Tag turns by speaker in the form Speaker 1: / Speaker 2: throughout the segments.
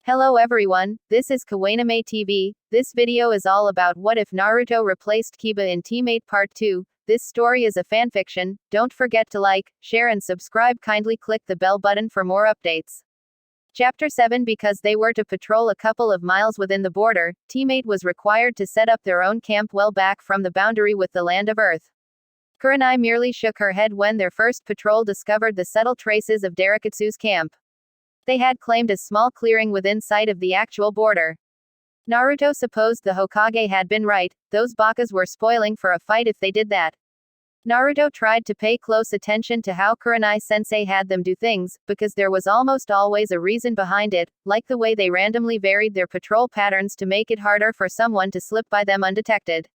Speaker 1: Hello everyone, this is Kawainame TV. This video is all about what if Naruto replaced Kiba in Teammate Part 2. This story is a fanfiction. Don't forget to like, share and subscribe. Kindly click the bell button for more updates. Chapter 7. Because they were to patrol a couple of miles within the border, Teammate was required to set up their own camp well back from the boundary with the land of Earth. Kurenai merely shook her head when their first patrol discovered the subtle traces of Darikatsu's camp. They had claimed a small clearing within sight of the actual border. Naruto supposed the Hokage had been right, those bakas were spoiling for a fight if they did that. Naruto tried to pay close attention to how Kurenai-sensei had them do things, because there was almost always a reason behind it, like the way they randomly varied their patrol patterns to make it harder for someone to slip by them undetected.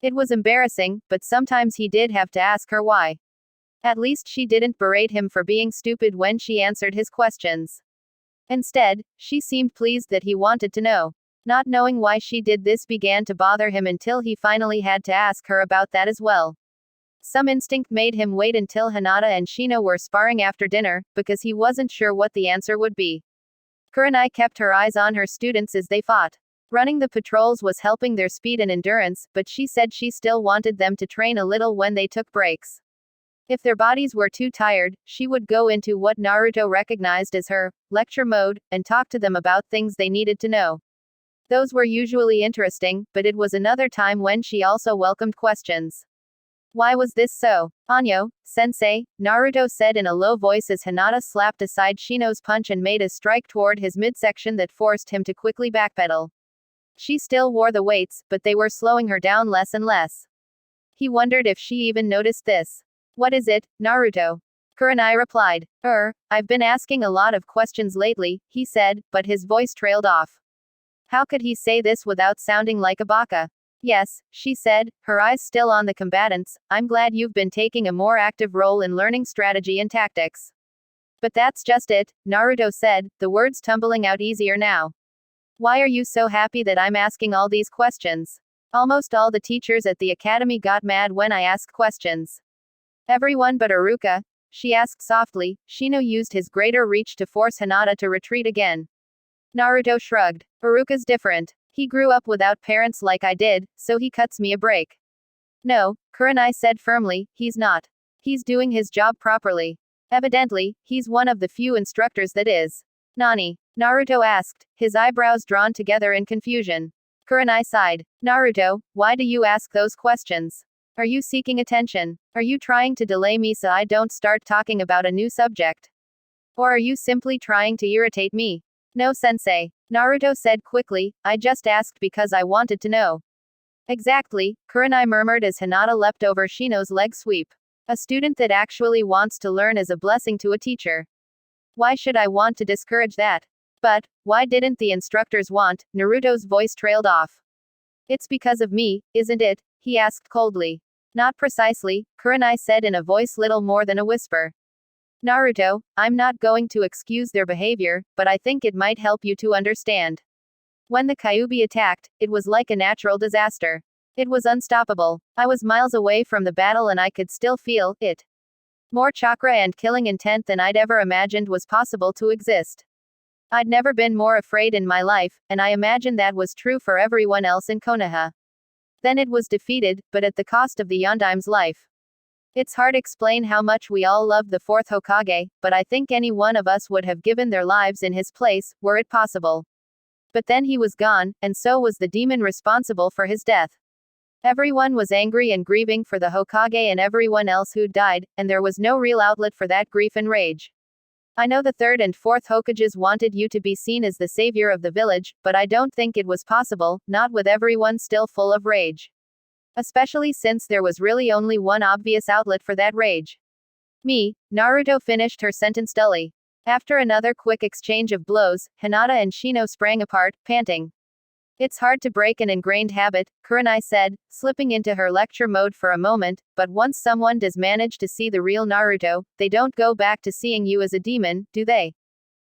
Speaker 1: It was embarrassing, but sometimes he did have to ask her why. At least she didn't berate him for being stupid when she answered his questions. Instead, she seemed pleased that he wanted to know. Not knowing why she did this began to bother him until he finally had to ask her about that as well. Some instinct made him wait until Hinata and Shino were sparring after dinner, because he wasn't sure what the answer would be. Kurenai kept her eyes on her students as they fought. Running the patrols was helping their speed and endurance, but she said she still wanted them to train a little when they took breaks. If their bodies were too tired, she would go into what Naruto recognized as her lecture mode, and talk to them about things they needed to know. Those were usually interesting, but it was another time when she also welcomed questions. Why was this so? Anyo, sensei, Naruto said in a low voice as Hinata slapped aside Shino's punch and made a strike toward his midsection that forced him to quickly backpedal. She still wore the weights, but they were slowing her down less and less. He wondered if she even noticed this. What is it, Naruto? Kurenai replied. I've been asking a lot of questions lately, he said, but his voice trailed off. How could he say this without sounding like a baka? Yes, she said, her eyes still on the combatants. I'm glad you've been taking a more active role in learning strategy and tactics. But that's just it, Naruto said, the words tumbling out easier now. Why are you so happy that I'm asking all these questions? Almost all the teachers at the academy got mad when I asked questions. Everyone but Iruka, she asked softly. Shino used his greater reach to force Hinata to retreat again. Naruto shrugged. Iruka's different. He grew up without parents like I did, so he cuts me a break. No, Kurenai said firmly, he's not. He's doing his job properly. Evidently, he's one of the few instructors that is. Nani? Naruto asked, his eyebrows drawn together in confusion. Kurenai sighed. Naruto, why do you ask those questions? Are you seeking attention? Are you trying to delay me so I don't start talking about a new subject? Or are you simply trying to irritate me? No, sensei. Naruto said quickly, I just asked because I wanted to know. Exactly, Kurenai murmured as Hinata leapt over Shino's leg sweep. A student that actually wants to learn is a blessing to a teacher. Why should I want to discourage that? But, why didn't the instructors want? Naruto's voice trailed off. It's because of me, isn't it? He asked coldly. Not precisely, Kurenai said in a voice little more than a whisper. Naruto, I'm not going to excuse their behavior, but I think it might help you to understand. When the Kyuubi attacked, it was like a natural disaster. It was unstoppable. I was miles away from the battle and I could still feel it. More chakra and killing intent than I'd ever imagined was possible to exist. I'd never been more afraid in my life, and I imagine that was true for everyone else in Konoha. Then it was defeated, but at the cost of the Yondaim's life. It's hard to explain how much we all loved the fourth Hokage, but I think any one of us would have given their lives in his place, were it possible. But then he was gone, and so was the demon responsible for his death. Everyone was angry and grieving for the Hokage and everyone else who'd died, and there was no real outlet for that grief and rage. I know the third and fourth Hokages wanted you to be seen as the savior of the village, but I don't think it was possible, not with everyone still full of rage. Especially since there was really only one obvious outlet for that rage. Me, Naruto finished her sentence dully. After another quick exchange of blows, Hinata and Shino sprang apart, panting. It's hard to break an ingrained habit, Kurenai said, slipping into her lecture mode for a moment, but once someone does manage to see the real Naruto, they don't go back to seeing you as a demon, do they?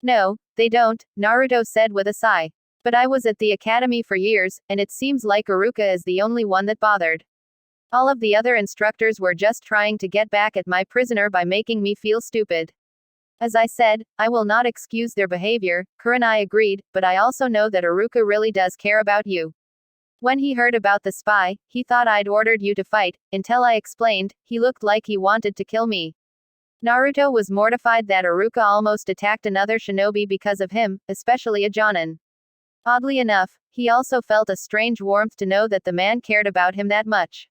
Speaker 1: No, they don't, Naruto said with a sigh. But I was at the academy for years, and it seems like Iruka is the only one that bothered. All of the other instructors were just trying to get back at my prisoner by making me feel stupid. As I said, I will not excuse their behavior, Kurenai agreed, but I also know that Iruka really does care about you. When he heard about the spy, he thought I'd ordered you to fight, until I explained, he looked like he wanted to kill me. Naruto was mortified that Iruka almost attacked another shinobi because of him, especially a Jonin. Oddly enough, he also felt a strange warmth to know that the man cared about him that much.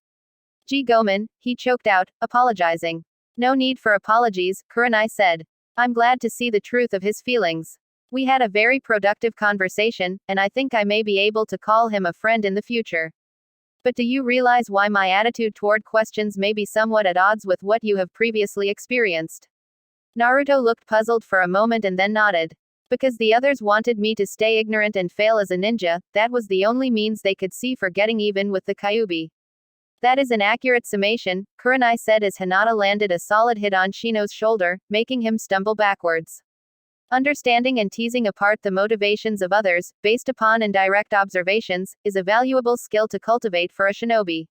Speaker 1: G. Gomen, he choked out, apologizing. No need for apologies, Kurenai said. I'm glad to see the truth of his feelings. We had a very productive conversation, and I think I may be able to call him a friend in the future. But do you realize why my attitude toward questions may be somewhat at odds with what you have previously experienced? Naruto looked puzzled for a moment and then nodded. Because the others wanted me to stay ignorant and fail as a ninja, that was the only means they could see for getting even with the Kyuubi. That is an accurate summation, Kurenai said as Hinata landed a solid hit on Shino's shoulder, making him stumble backwards. Understanding and teasing apart the motivations of others, based upon indirect observations, is a valuable skill to cultivate for a shinobi.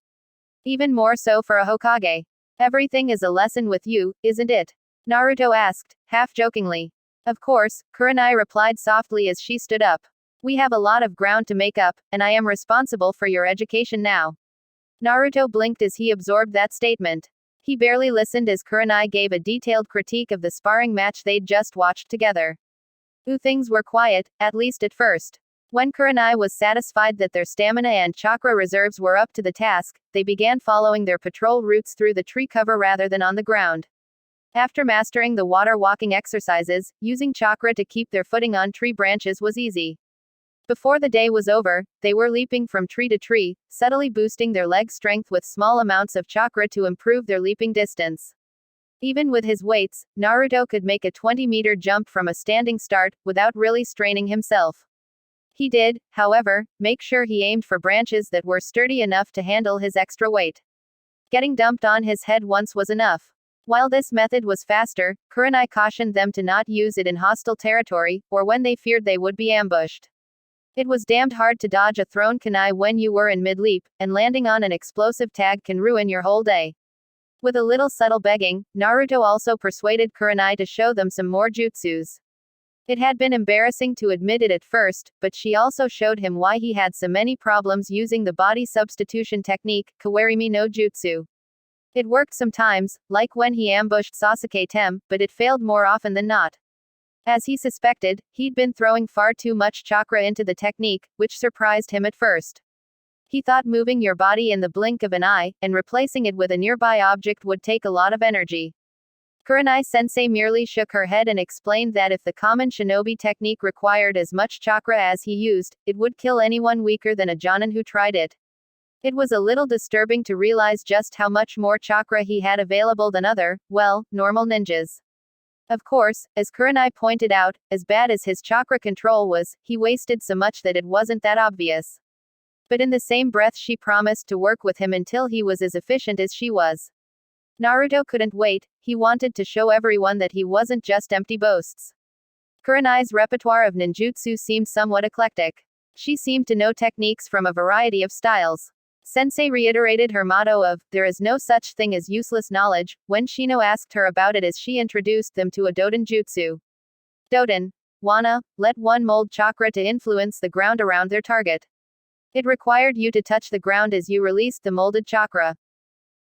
Speaker 1: Even more so for a Hokage. Everything is a lesson with you, isn't it? Naruto asked, half-jokingly. Of course, Kurenai replied softly as she stood up. We have a lot of ground to make up, and I am responsible for your education now. Naruto blinked as he absorbed that statement. He barely listened as Kurenai gave a detailed critique of the sparring match they'd just watched together. Things were quiet, at least at first. When Kurenai was satisfied that their stamina and chakra reserves were up to the task, they began following their patrol routes through the tree cover rather than on the ground. After mastering the water walking exercises, using chakra to keep their footing on tree branches was easy. Before the day was over, they were leaping from tree to tree, subtly boosting their leg strength with small amounts of chakra to improve their leaping distance. Even with his weights, Naruto could make a 20-meter jump from a standing start, without really straining himself. He did, however, make sure he aimed for branches that were sturdy enough to handle his extra weight. Getting dumped on his head once was enough. While this method was faster, Kurenai cautioned them to not use it in hostile territory, or when they feared they would be ambushed. It was damned hard to dodge a thrown kunai when you were in mid-leap, and landing on an explosive tag can ruin your whole day. With a little subtle begging, Naruto also persuaded Kurenai to show them some more jutsus. It had been embarrassing to admit it at first, but she also showed him why he had so many problems using the body substitution technique, Kawarimi no Jutsu. It worked sometimes, like when he ambushed Sasuke Tem, but it failed more often than not. As he suspected, he'd been throwing far too much chakra into the technique, which surprised him at first. He thought moving your body in the blink of an eye, and replacing it with a nearby object would take a lot of energy. Kurenai-sensei merely shook her head and explained that if the common shinobi technique required as much chakra as he used, it would kill anyone weaker than a jonin who tried it. It was a little disturbing to realize just how much more chakra he had available than other, well, normal ninjas. Of course, as Kurenai pointed out, as bad as his chakra control was, he wasted so much that it wasn't that obvious. But in the same breath she promised to work with him until he was as efficient as she was. Naruto couldn't wait, he wanted to show everyone that he wasn't just empty boasts. Kurenai's repertoire of ninjutsu seemed somewhat eclectic. She seemed to know techniques from a variety of styles. Sensei reiterated her motto of, there is no such thing as useless knowledge, when Shino asked her about it as she introduced them to a Doden jutsu. Doden. Wana, let one mold chakra to influence the ground around their target. It required you to touch the ground as you released the molded chakra.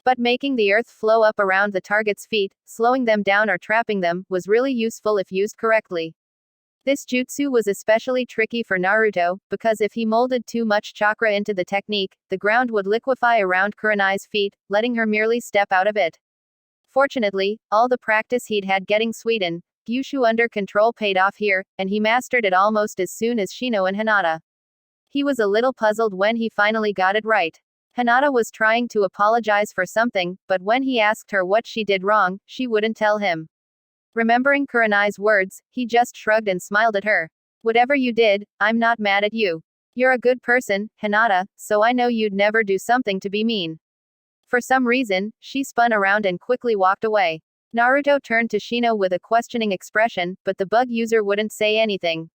Speaker 1: But making the earth flow up around the target's feet, slowing them down or trapping them, was really useful if used correctly. This jutsu was especially tricky for Naruto, because if he molded too much chakra into the technique, the ground would liquefy around Kurenai's feet, letting her merely step out of it. Fortunately, all the practice he'd had getting Suiden, Gyushu under control paid off here, and he mastered it almost as soon as Shino and Hinata. He was a little puzzled when he finally got it right. Hinata was trying to apologize for something, but when he asked her what she did wrong, she wouldn't tell him. Remembering Kurenai's words, he just shrugged and smiled at her. Whatever you did, I'm not mad at you. You're a good person, Hinata, so I know you'd never do something to be mean. For some reason, she spun around and quickly walked away. Naruto turned to Shino with a questioning expression, but the bug user wouldn't say anything.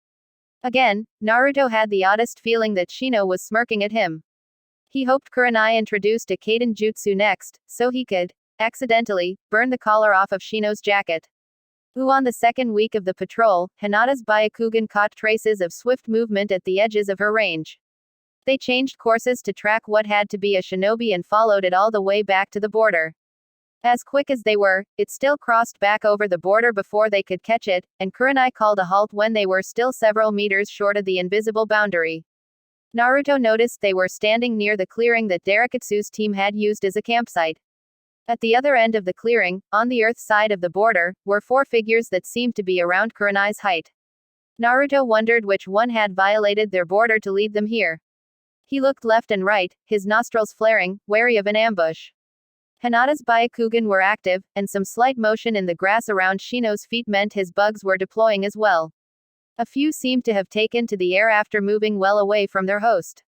Speaker 1: Again, Naruto had the oddest feeling that Shino was smirking at him. He hoped Kurenai introduced a Kaden Jutsu next, so he could, accidentally, burn the collar off of Shino's jacket. On the second week of the patrol, Hinata's Byakugan caught traces of swift movement at the edges of her range. They changed courses to track what had to be a shinobi and followed it all the way back to the border. As quick as they were, it still crossed back over the border before they could catch it, and Kurenai called a halt when they were still several meters short of the invisible boundary. Naruto noticed they were standing near the clearing that Derekatsu's team had used as a campsite. At the other end of the clearing, on the earth side of the border, were four figures that seemed to be around Kurenai's height. Naruto wondered which one had violated their border to lead them here. He looked left and right, his nostrils flaring, wary of an ambush. Hinata's Byakugan were active, and some slight motion in the grass around Shino's feet meant his bugs were deploying as well. A few seemed to have taken to the air after moving well away from their host.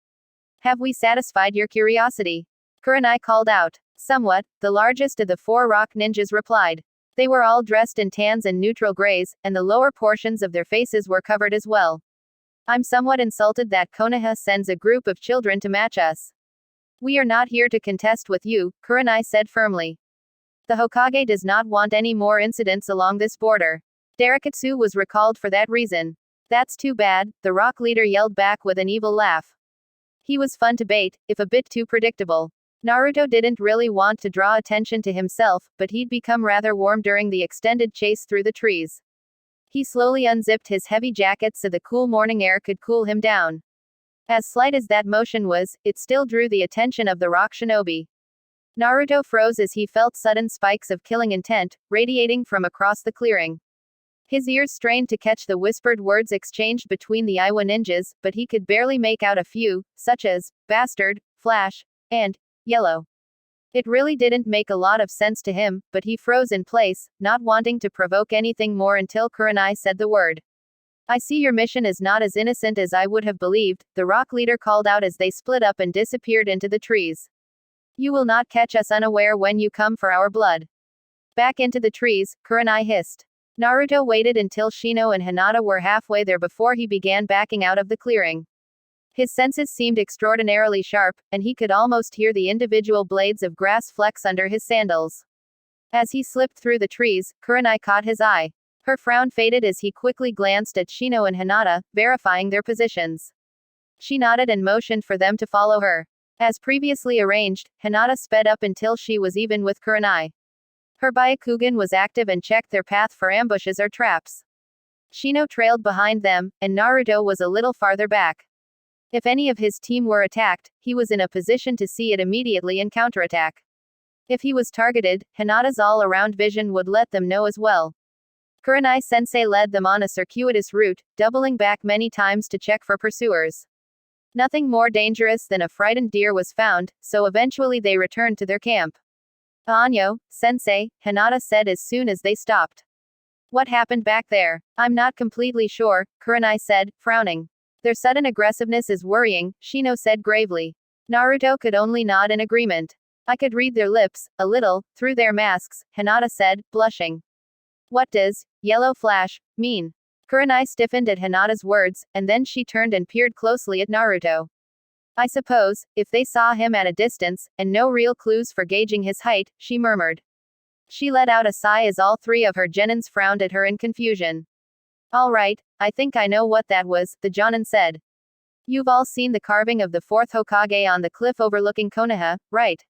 Speaker 1: Have we satisfied your curiosity? Kurenai called out. Somewhat, the largest of the four rock ninjas replied. They were all dressed in tans and neutral grays, and the lower portions of their faces were covered as well. I'm somewhat insulted that Konoha sends a group of children to match us. We are not here to contest with you, Kurenai said firmly. The Hokage does not want any more incidents along this border. Derekatsu was recalled for that reason. That's too bad, the rock leader yelled back with an evil laugh. He was fun to bait, if a bit too predictable. Naruto didn't really want to draw attention to himself, but he'd become rather warm during the extended chase through the trees. He slowly unzipped his heavy jacket so the cool morning air could cool him down. As slight as that motion was, it still drew the attention of the rock shinobi. Naruto froze as he felt sudden spikes of killing intent, radiating from across the clearing. His ears strained to catch the whispered words exchanged between the Iwa ninjas, but he could barely make out a few, such as, bastard, flash, and yellow. It really didn't make a lot of sense to him, but he froze in place, not wanting to provoke anything more until Kurenai said the word. I see your mission is not as innocent as I would have believed, the rock leader called out as they split up and disappeared into the trees. You will not catch us unaware when you come for our blood. Back into the trees, Kurenai hissed. Naruto waited until Shino and Hinata were halfway there before he began backing out of the clearing. His senses seemed extraordinarily sharp, and he could almost hear the individual blades of grass flex under his sandals. As he slipped through the trees, Kurenai caught his eye. Her frown faded as he quickly glanced at Shino and Hinata, verifying their positions. She nodded and motioned for them to follow her. As previously arranged, Hinata sped up until she was even with Kurenai. Her Byakugan was active and checked their path for ambushes or traps. Shino trailed behind them, and Naruto was a little farther back. If any of his team were attacked, he was in a position to see it immediately and counterattack. If he was targeted, Hinata's all-around vision would let them know as well. Kurenai-sensei led them on a circuitous route, doubling back many times to check for pursuers. Nothing more dangerous than a frightened deer was found, so eventually they returned to their camp. Anyo, sensei, Hinata said as soon as they stopped. What happened back there? I'm not completely sure, Kurenai said, frowning. Their sudden aggressiveness is worrying, Shino said gravely. Naruto could only nod in agreement. I could read their lips, a little, through their masks, Hinata said, blushing. What does yellow flash mean? Kurenai stiffened at Hinata's words, and then she turned and peered closely at Naruto. I suppose, if they saw him at a distance, and no real clues for gauging his height, she murmured. She let out a sigh as all three of her genins frowned at her in confusion. All right, I think I know what that was, the Jonin said. You've all seen the carving of the fourth Hokage on the cliff overlooking Konoha, right?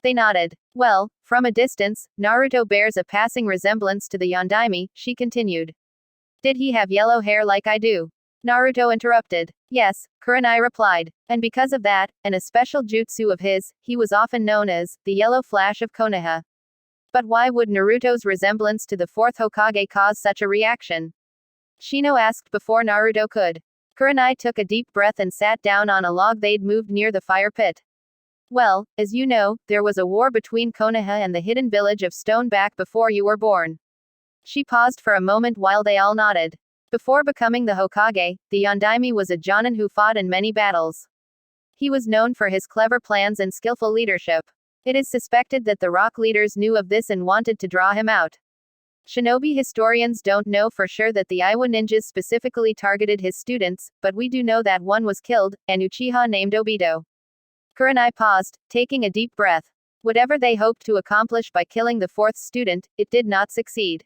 Speaker 1: They nodded. Well, from a distance, Naruto bears a passing resemblance to the Yondaime, she continued. Did he have yellow hair like I do? Naruto interrupted. Yes, Kurenai replied. And because of that, and a special jutsu of his, he was often known as the Yellow Flash of Konoha. But why would Naruto's resemblance to the fourth Hokage cause such a reaction? Shino asked before Naruto could. Kurenai took a deep breath and sat down on a log they'd moved near the fire pit. Well, as you know, there was a war between Konoha and the hidden village of Stone back before you were born. She paused for a moment while they all nodded. Before becoming the Hokage, the Yondaime was a Jonin who fought in many battles. He was known for his clever plans and skillful leadership. It is suspected that the rock leaders knew of this and wanted to draw him out. Shinobi historians don't know for sure that the Iwa ninjas specifically targeted his students, but we do know that one was killed, an Uchiha named Obito. Kurenai paused, taking a deep breath. Whatever they hoped to accomplish by killing the fourth student, it did not succeed.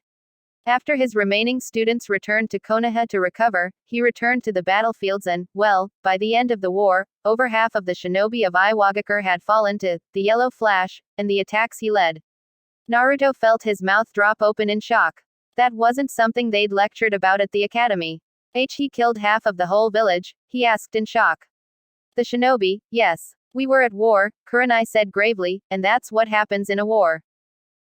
Speaker 1: After his remaining students returned to Konoha to recover, he returned to the battlefields and, well, by the end of the war, over half of the shinobi of Iwagakure had fallen to the Yellow Flash, and the attacks he led. Naruto felt his mouth drop open in shock. That wasn't something they'd lectured about at the academy. He killed half of the whole village, he asked in shock. The shinobi, yes. We were at war, Kurenai said gravely, and that's what happens in a war.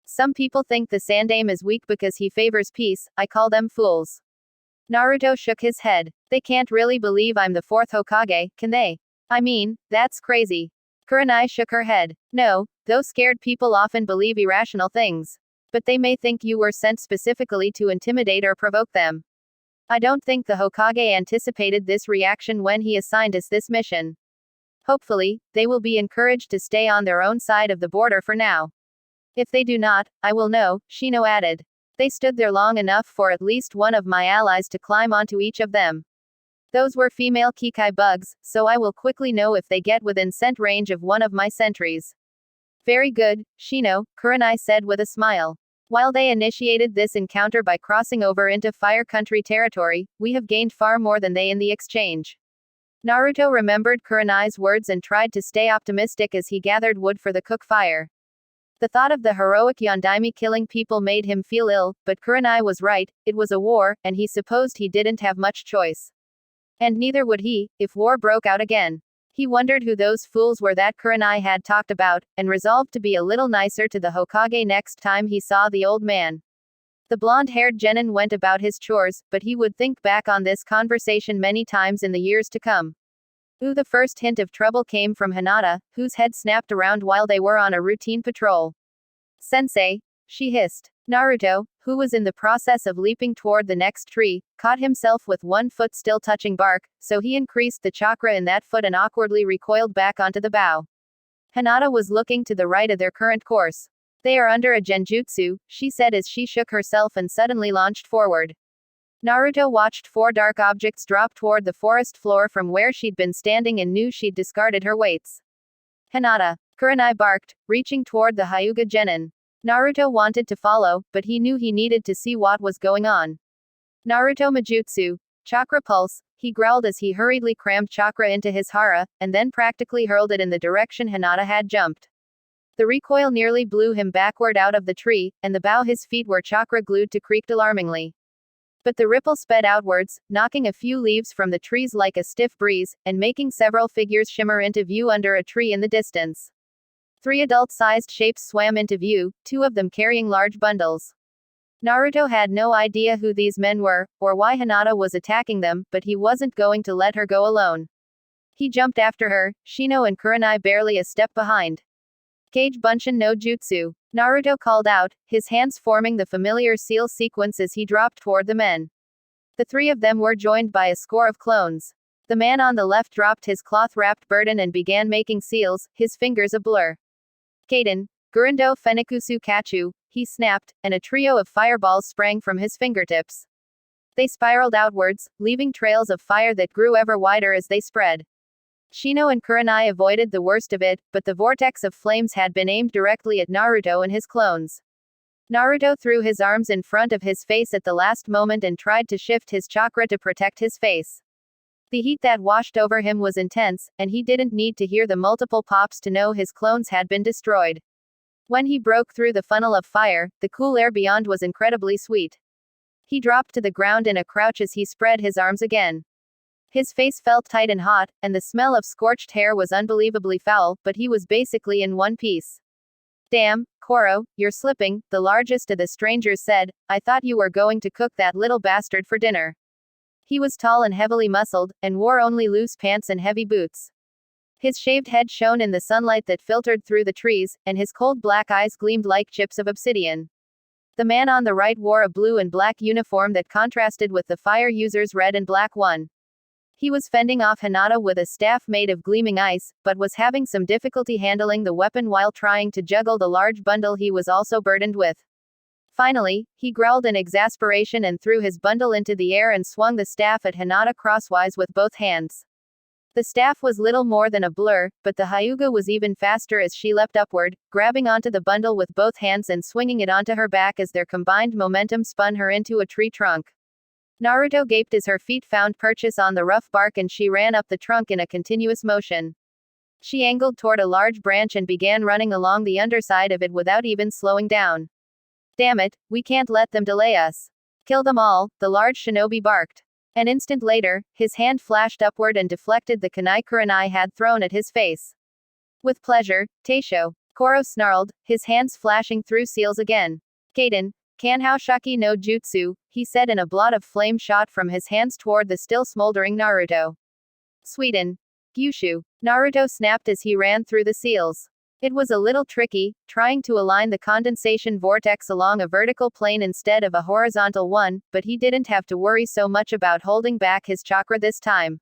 Speaker 1: Some people think the Sandaime is weak because he favors peace, I call them fools. Naruto shook his head. They can't really believe I'm the fourth Hokage, can they? I mean, that's crazy. Kurenai shook her head. No, those scared people often believe irrational things. But they may think you were sent specifically to intimidate or provoke them. I don't think the Hokage anticipated this reaction when he assigned us this mission. Hopefully, they will be encouraged to stay on their own side of the border for now. If they do not, I will know, Shino added. They stood there long enough for at least one of my allies to climb onto each of them. Those were female Kikai bugs, so I will quickly know if they get within scent range of one of my sentries. Very good, Shino, Kurenai said with a smile. While they initiated this encounter by crossing over into Fire Country territory, we have gained far more than they in the exchange. Naruto remembered Kurenai's words and tried to stay optimistic as he gathered wood for the cook fire. The thought of the heroic Yondaime killing people made him feel ill, but Kurenai was right, it was a war, and he supposed he didn't have much choice. And neither would he, if war broke out again. He wondered who those fools were that Kurenai had talked about, and resolved to be a little nicer to the Hokage next time he saw the old man. The blonde-haired genin went about his chores, but he would think back on this conversation many times in the years to come. The first hint of trouble came from Hinata, whose head snapped around while they were on a routine patrol. Sensei, she hissed. Naruto, who was in the process of leaping toward the next tree, caught himself with one foot still touching bark, so he increased the chakra in that foot and awkwardly recoiled back onto the bough. Hinata was looking to the right of their current course. They are under a genjutsu, she said as she shook herself and suddenly launched forward. Naruto watched 4 dark objects drop toward the forest floor from where she'd been standing and knew she'd discarded her weights. Hinata, Kurenai barked, reaching toward the Hyuga genin. Naruto wanted to follow, but he knew he needed to see what was going on. Naruto Majutsu, Chakra Pulse, he growled as he hurriedly crammed chakra into his hara, and then practically hurled it in the direction Hinata had jumped. The recoil nearly blew him backward out of the tree, and the bough his feet were chakra glued to creaked alarmingly. But the ripple sped outwards, knocking a few leaves from the trees like a stiff breeze, and making several figures shimmer into view under a tree in the distance. 3 adult-sized shapes swam into view, 2 of them carrying large bundles. Naruto had no idea who these men were, or why Hinata was attacking them, but he wasn't going to let her go alone. He jumped after her, Shino and Kurenai barely a step behind. Kage Bunshin no Jutsu, Naruto called out, his hands forming the familiar seal sequence as he dropped toward the men. The 3 of them were joined by a score of clones. The man on the left dropped his cloth-wrapped burden and began making seals, his fingers a blur. Kaden, Gurindo Fenikusu Kachu, he snapped, and a trio of fireballs sprang from his fingertips. They spiraled outwards, leaving trails of fire that grew ever wider as they spread. Shino and Kurenai avoided the worst of it, but the vortex of flames had been aimed directly at Naruto and his clones. Naruto threw his arms in front of his face at the last moment and tried to shift his chakra to protect his face. The heat that washed over him was intense, and he didn't need to hear the multiple pops to know his clones had been destroyed. When he broke through the funnel of fire, the cool air beyond was incredibly sweet. He dropped to the ground in a crouch as he spread his arms again. His face felt tight and hot, and the smell of scorched hair was unbelievably foul, but he was basically in one piece. Damn, Koro, you're slipping, the largest of the strangers said. I thought you were going to cook that little bastard for dinner. He was tall and heavily muscled, and wore only loose pants and heavy boots. His shaved head shone in the sunlight that filtered through the trees, and his cold black eyes gleamed like chips of obsidian. The man on the right wore a blue and black uniform that contrasted with the fire user's red and black one. He was fending off Hinata with a staff made of gleaming ice, but was having some difficulty handling the weapon while trying to juggle the large bundle he was also burdened with. Finally, he growled in exasperation and threw his bundle into the air and swung the staff at Hinata crosswise with both hands. The staff was little more than a blur, but the Hyuga was even faster as she leapt upward, grabbing onto the bundle with both hands and swinging it onto her back as their combined momentum spun her into a tree trunk. Naruto gaped as her feet found purchase on the rough bark and she ran up the trunk in a continuous motion. She angled toward a large branch and began running along the underside of it without even slowing down. Damn it, we can't let them delay us. Kill them all, the large shinobi barked. An instant later, his hand flashed upward and deflected the kunai Kurenai had thrown at his face. With pleasure, Teisho. Koro snarled, his hands flashing through seals again. Kaden, Kanhao Shaki no Jutsu, he said and a blot of flame shot from his hands toward the still smoldering Naruto. Sweden. Gyushu. Naruto snapped as he ran through the seals. It was a little tricky, trying to align the condensation vortex along a vertical plane instead of a horizontal one, but he didn't have to worry so much about holding back his chakra this time.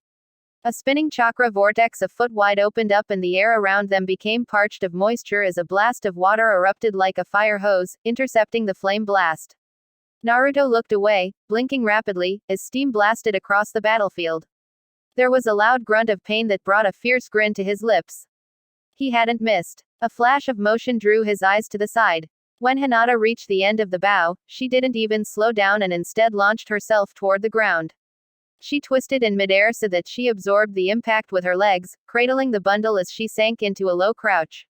Speaker 1: A spinning chakra vortex a foot wide opened up and the air around them became parched of moisture as a blast of water erupted like a fire hose, intercepting the flame blast. Naruto looked away, blinking rapidly, as steam blasted across the battlefield. There was a loud grunt of pain that brought a fierce grin to his lips. He hadn't missed. A flash of motion drew his eyes to the side. When Hinata reached the end of the bow, she didn't even slow down and instead launched herself toward the ground. She twisted in midair so that she absorbed the impact with her legs, cradling the bundle as she sank into a low crouch.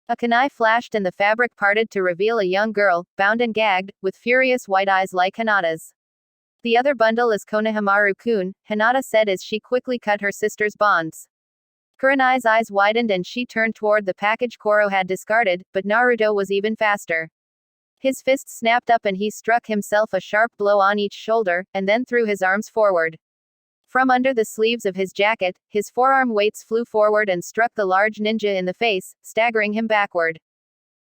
Speaker 1: A kunai flashed and the fabric parted to reveal a young girl, bound and gagged, with furious white eyes like Hinata's. The other bundle is Konohamaru-kun, Hinata said as she quickly cut her sister's bonds. Kurenai's eyes widened and she turned toward the package Koro had discarded, but Naruto was even faster. His fists snapped up and he struck himself a sharp blow on each shoulder, and then threw his arms forward. From under the sleeves of his jacket, his forearm weights flew forward and struck the large ninja in the face, staggering him backward.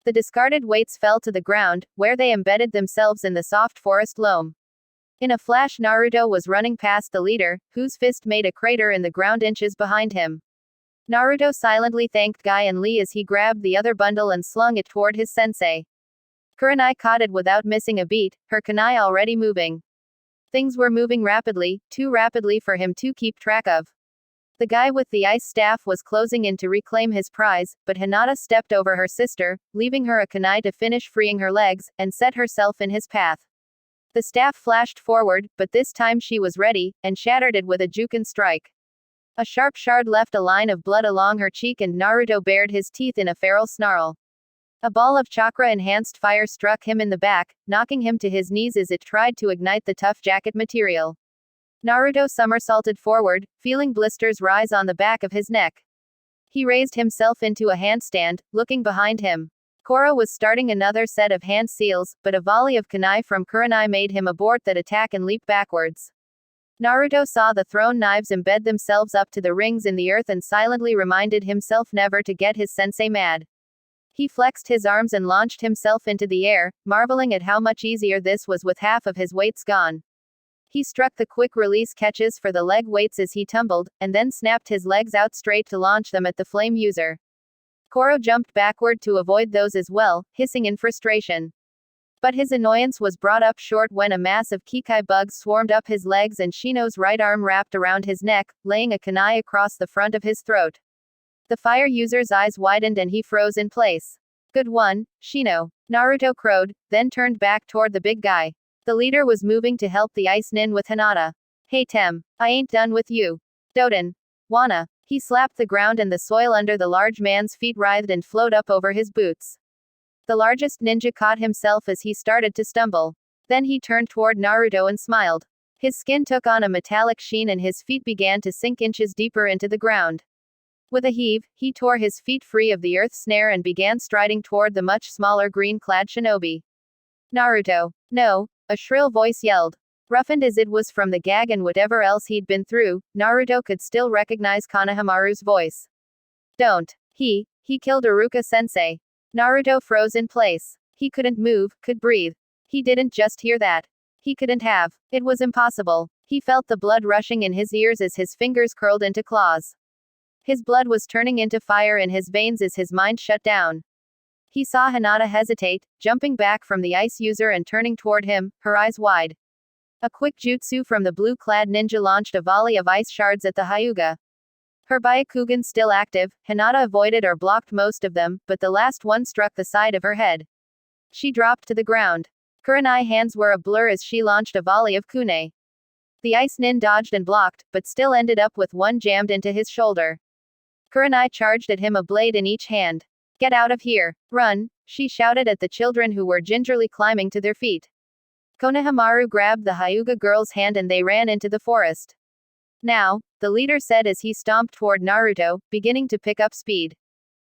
Speaker 1: The discarded weights fell to the ground, where they embedded themselves in the soft forest loam. In a flash Naruto was running past the leader, whose fist made a crater in the ground inches behind him. Naruto silently thanked Guy and Lee as he grabbed the other bundle and slung it toward his sensei. Kurenai caught it without missing a beat, her kunai already moving. Things were moving rapidly, too rapidly for him to keep track of. The guy with the ice staff was closing in to reclaim his prize, but Hinata stepped over her sister, leaving her a kunai to finish freeing her legs, and set herself in his path. The staff flashed forward, but this time she was ready, and shattered it with a Juken strike. A sharp shard left a line of blood along her cheek and Naruto bared his teeth in a feral snarl. A ball of chakra-enhanced fire struck him in the back, knocking him to his knees as it tried to ignite the tough jacket material. Naruto somersaulted forward, feeling blisters rise on the back of his neck. He raised himself into a handstand, looking behind him. Koro was starting another set of hand seals, but a volley of kunai from Kurenai made him abort that attack and leap backwards. Naruto saw the thrown knives embed themselves up to the rings in the earth and silently reminded himself never to get his sensei mad. He flexed his arms and launched himself into the air, marveling at how much easier this was with half of his weights gone. He struck the quick-release catches for the leg weights as he tumbled, and then snapped his legs out straight to launch them at the flame user. Koro jumped backward to avoid those as well, hissing in frustration. But his annoyance was brought up short when a mass of Kikai bugs swarmed up his legs and Shino's right arm wrapped around his neck, laying a kunai across the front of his throat. The fire user's eyes widened and he froze in place. Good one, Shino. Naruto crowed, then turned back toward the big guy. The leader was moving to help the ice nin with Hinata. Hey Tem, I ain't done with you. Doden. Wanna. He slapped the ground and the soil under the large man's feet writhed and flowed up over his boots. The largest ninja caught himself as he started to stumble. Then he turned toward Naruto and smiled. His skin took on a metallic sheen and his feet began to sink inches deeper into the ground. With a heave, he tore his feet free of the earth snare and began striding toward the much smaller green-clad shinobi. Naruto. No, a shrill voice yelled. Roughened as it was from the gag and whatever else he'd been through, Naruto could still recognize Konohamaru's voice. Don't. He killed Iruka-sensei. Naruto froze in place. He couldn't move, could breathe. He didn't just hear that. He couldn't have. It was impossible. He felt the blood rushing in his ears as his fingers curled into claws. His blood was turning into fire in his veins as his mind shut down. He saw Hinata hesitate, jumping back from the ice user and turning toward him, her eyes wide. A quick jutsu from the blue-clad ninja launched a volley of ice shards at the Hyuga. Her Byakugan still active, Hinata avoided or blocked most of them, but the last one struck the side of her head. She dropped to the ground. Kurenai's hands were a blur as she launched a volley of kunai. The ice nin dodged and blocked, but still ended up with one jammed into his shoulder. Kurenai charged at him, a blade in each hand. Get out of here. Run, she shouted at the children who were gingerly climbing to their feet. Konohamaru grabbed the Hyuga girl's hand and they ran into the forest. Now, the leader said as he stomped toward Naruto, beginning to pick up speed.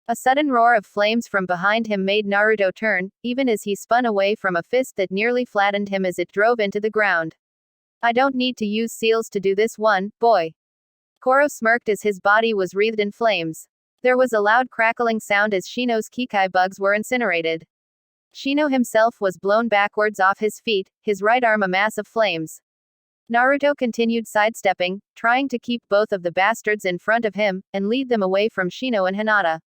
Speaker 1: A sudden roar of flames from behind him made Naruto turn, even as he spun away from a fist that nearly flattened him as it drove into the ground. I don't need to use seals to do this one, boy. Koro smirked as his body was wreathed in flames. There was a loud crackling sound as Shino's Kikai bugs were incinerated. Shino himself was blown backwards off his feet, his right arm a mass of flames. Naruto continued sidestepping, trying to keep both of the bastards in front of him, and lead them away from Shino and Hinata.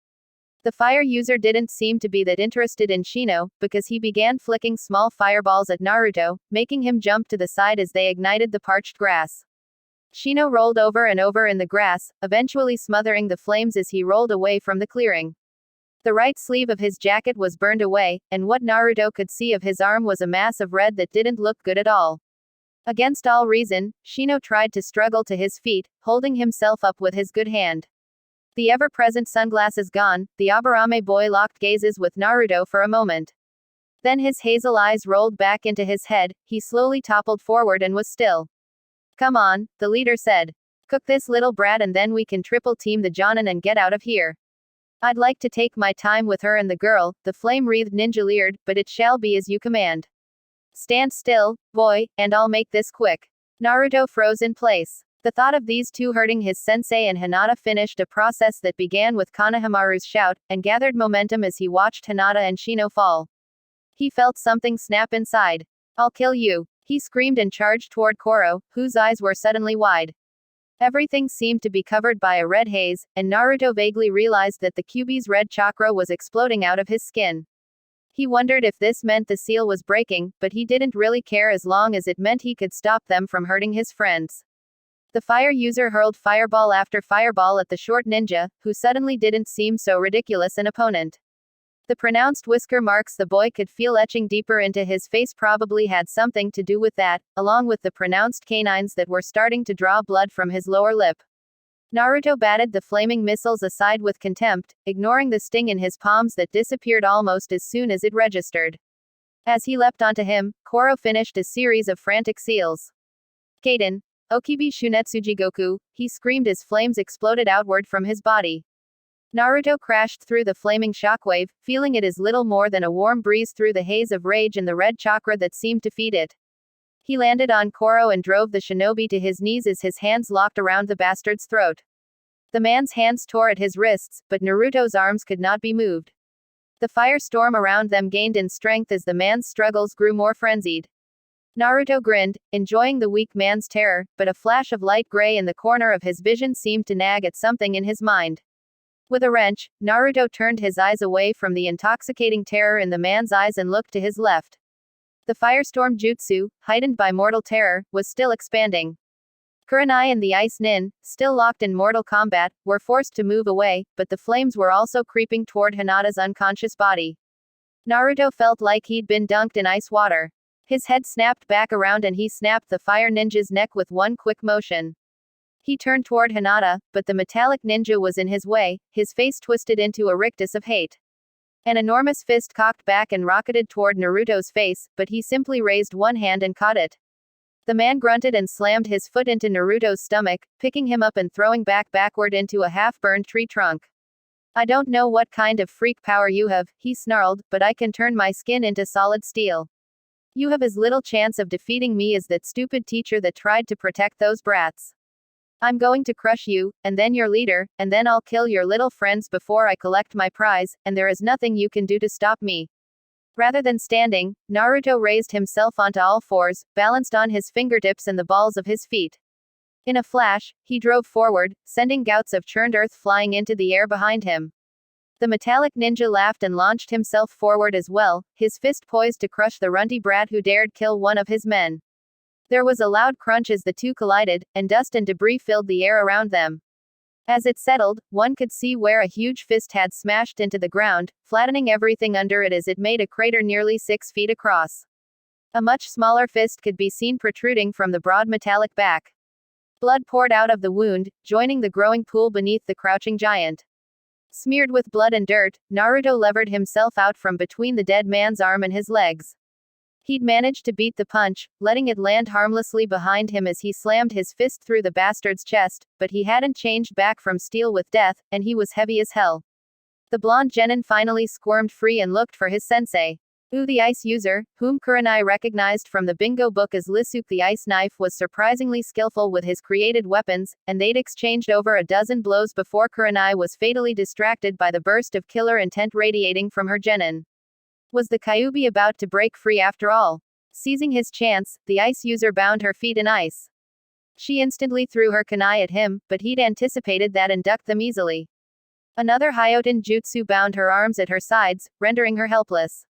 Speaker 1: The fire user didn't seem to be that interested in Shino, because he began flicking small fireballs at Naruto, making him jump to the side as they ignited the parched grass. Shino rolled over and over in the grass, eventually smothering the flames as he rolled away from the clearing. The right sleeve of his jacket was burned away, and what Naruto could see of his arm was a mass of red that didn't look good at all. Against all reason, Shino tried to struggle to his feet, holding himself up with his good hand. The ever-present sunglasses gone, the Aburame boy locked gazes with Naruto for a moment. Then his hazel eyes rolled back into his head, he slowly toppled forward and was still. Come on, the leader said. Cook this little brat and then we can triple team the Jonin and get out of here. I'd like to take my time with her and the girl, the flame-wreathed ninja leered, but it shall be as you command. Stand still, boy, and I'll make this quick. Naruto froze in place. The thought of these two hurting his sensei and Hinata finished a process that began with Konohamaru's shout, and gathered momentum as he watched Hinata and Shino fall. He felt something snap inside. I'll kill you, he screamed and charged toward Koro, whose eyes were suddenly wide. Everything seemed to be covered by a red haze, and Naruto vaguely realized that the Kyuubi's red chakra was exploding out of his skin. He wondered if this meant the seal was breaking, but he didn't really care as long as it meant he could stop them from hurting his friends. The fire user hurled fireball after fireball at the short ninja, who suddenly didn't seem so ridiculous an opponent. The pronounced whisker marks the boy could feel etching deeper into his face probably had something to do with that, along with the pronounced canines that were starting to draw blood from his lower lip. Naruto batted the flaming missiles aside with contempt, ignoring the sting in his palms that disappeared almost as soon as it registered. As he leapt onto him, Koro finished a series of frantic seals. Kaden. Okibi Shunetsuji Goku, he screamed as flames exploded outward from his body. Naruto crashed through the flaming shockwave, feeling it as little more than a warm breeze through the haze of rage and the red chakra that seemed to feed it. He landed on Koro and drove the shinobi to his knees as his hands locked around the bastard's throat. The man's hands tore at his wrists, but Naruto's arms could not be moved. The firestorm around them gained in strength as the man's struggles grew more frenzied. Naruto grinned, enjoying the weak man's terror, but a flash of light gray in the corner of his vision seemed to nag at something in his mind. With a wrench, Naruto turned his eyes away from the intoxicating terror in the man's eyes and looked to his left. The firestorm jutsu, heightened by mortal terror, was still expanding. Kurenai and the Ice Nin, still locked in mortal combat, were forced to move away, but the flames were also creeping toward Hinata's unconscious body. Naruto felt like he'd been dunked in ice water. His head snapped back around and he snapped the fire ninja's neck with one quick motion. He turned toward Hinata, but the metallic ninja was in his way, his face twisted into a rictus of hate. An enormous fist cocked back and rocketed toward Naruto's face, but he simply raised one hand and caught it. The man grunted and slammed his foot into Naruto's stomach, picking him up and throwing backward into a half-burned tree trunk. I don't know what kind of freak power you have, he snarled, but I can turn my skin into solid steel. You have as little chance of defeating me as that stupid teacher that tried to protect those brats. I'm going to crush you, and then your leader, and then I'll kill your little friends before I collect my prize, and there is nothing you can do to stop me. Rather than standing, Naruto raised himself onto all fours, balanced on his fingertips and the balls of his feet. In a flash, he drove forward, sending gouts of churned earth flying into the air behind him. The metallic ninja laughed and launched himself forward as well, his fist poised to crush the runty brat who dared kill one of his men. There was a loud crunch as the two collided, and dust and debris filled the air around them. As it settled, one could see where a huge fist had smashed into the ground, flattening everything under it as it made a crater nearly 6 feet across. A much smaller fist could be seen protruding from the broad metallic back. Blood poured out of the wound, joining the growing pool beneath the crouching giant. Smeared with blood and dirt, Naruto levered himself out from between the dead man's arm and his legs. He'd managed to beat the punch, letting it land harmlessly behind him as he slammed his fist through the bastard's chest, but he hadn't changed back from steel with death, and he was heavy as hell. The blonde genin finally squirmed free and looked for his sensei. The ice user, whom Kurenai recognized from the bingo book as Lisuke the ice knife, was surprisingly skillful with his created weapons, and they'd exchanged over a dozen blows before Kurenai was fatally distracted by the burst of killer intent radiating from her genin. Was the Kyuubi about to break free after all? Seizing his chance, the ice user bound her feet in ice. She instantly threw her kunai at him, but he'd anticipated that and ducked them easily. Another Hyoten jutsu bound her arms at her sides, rendering her helpless.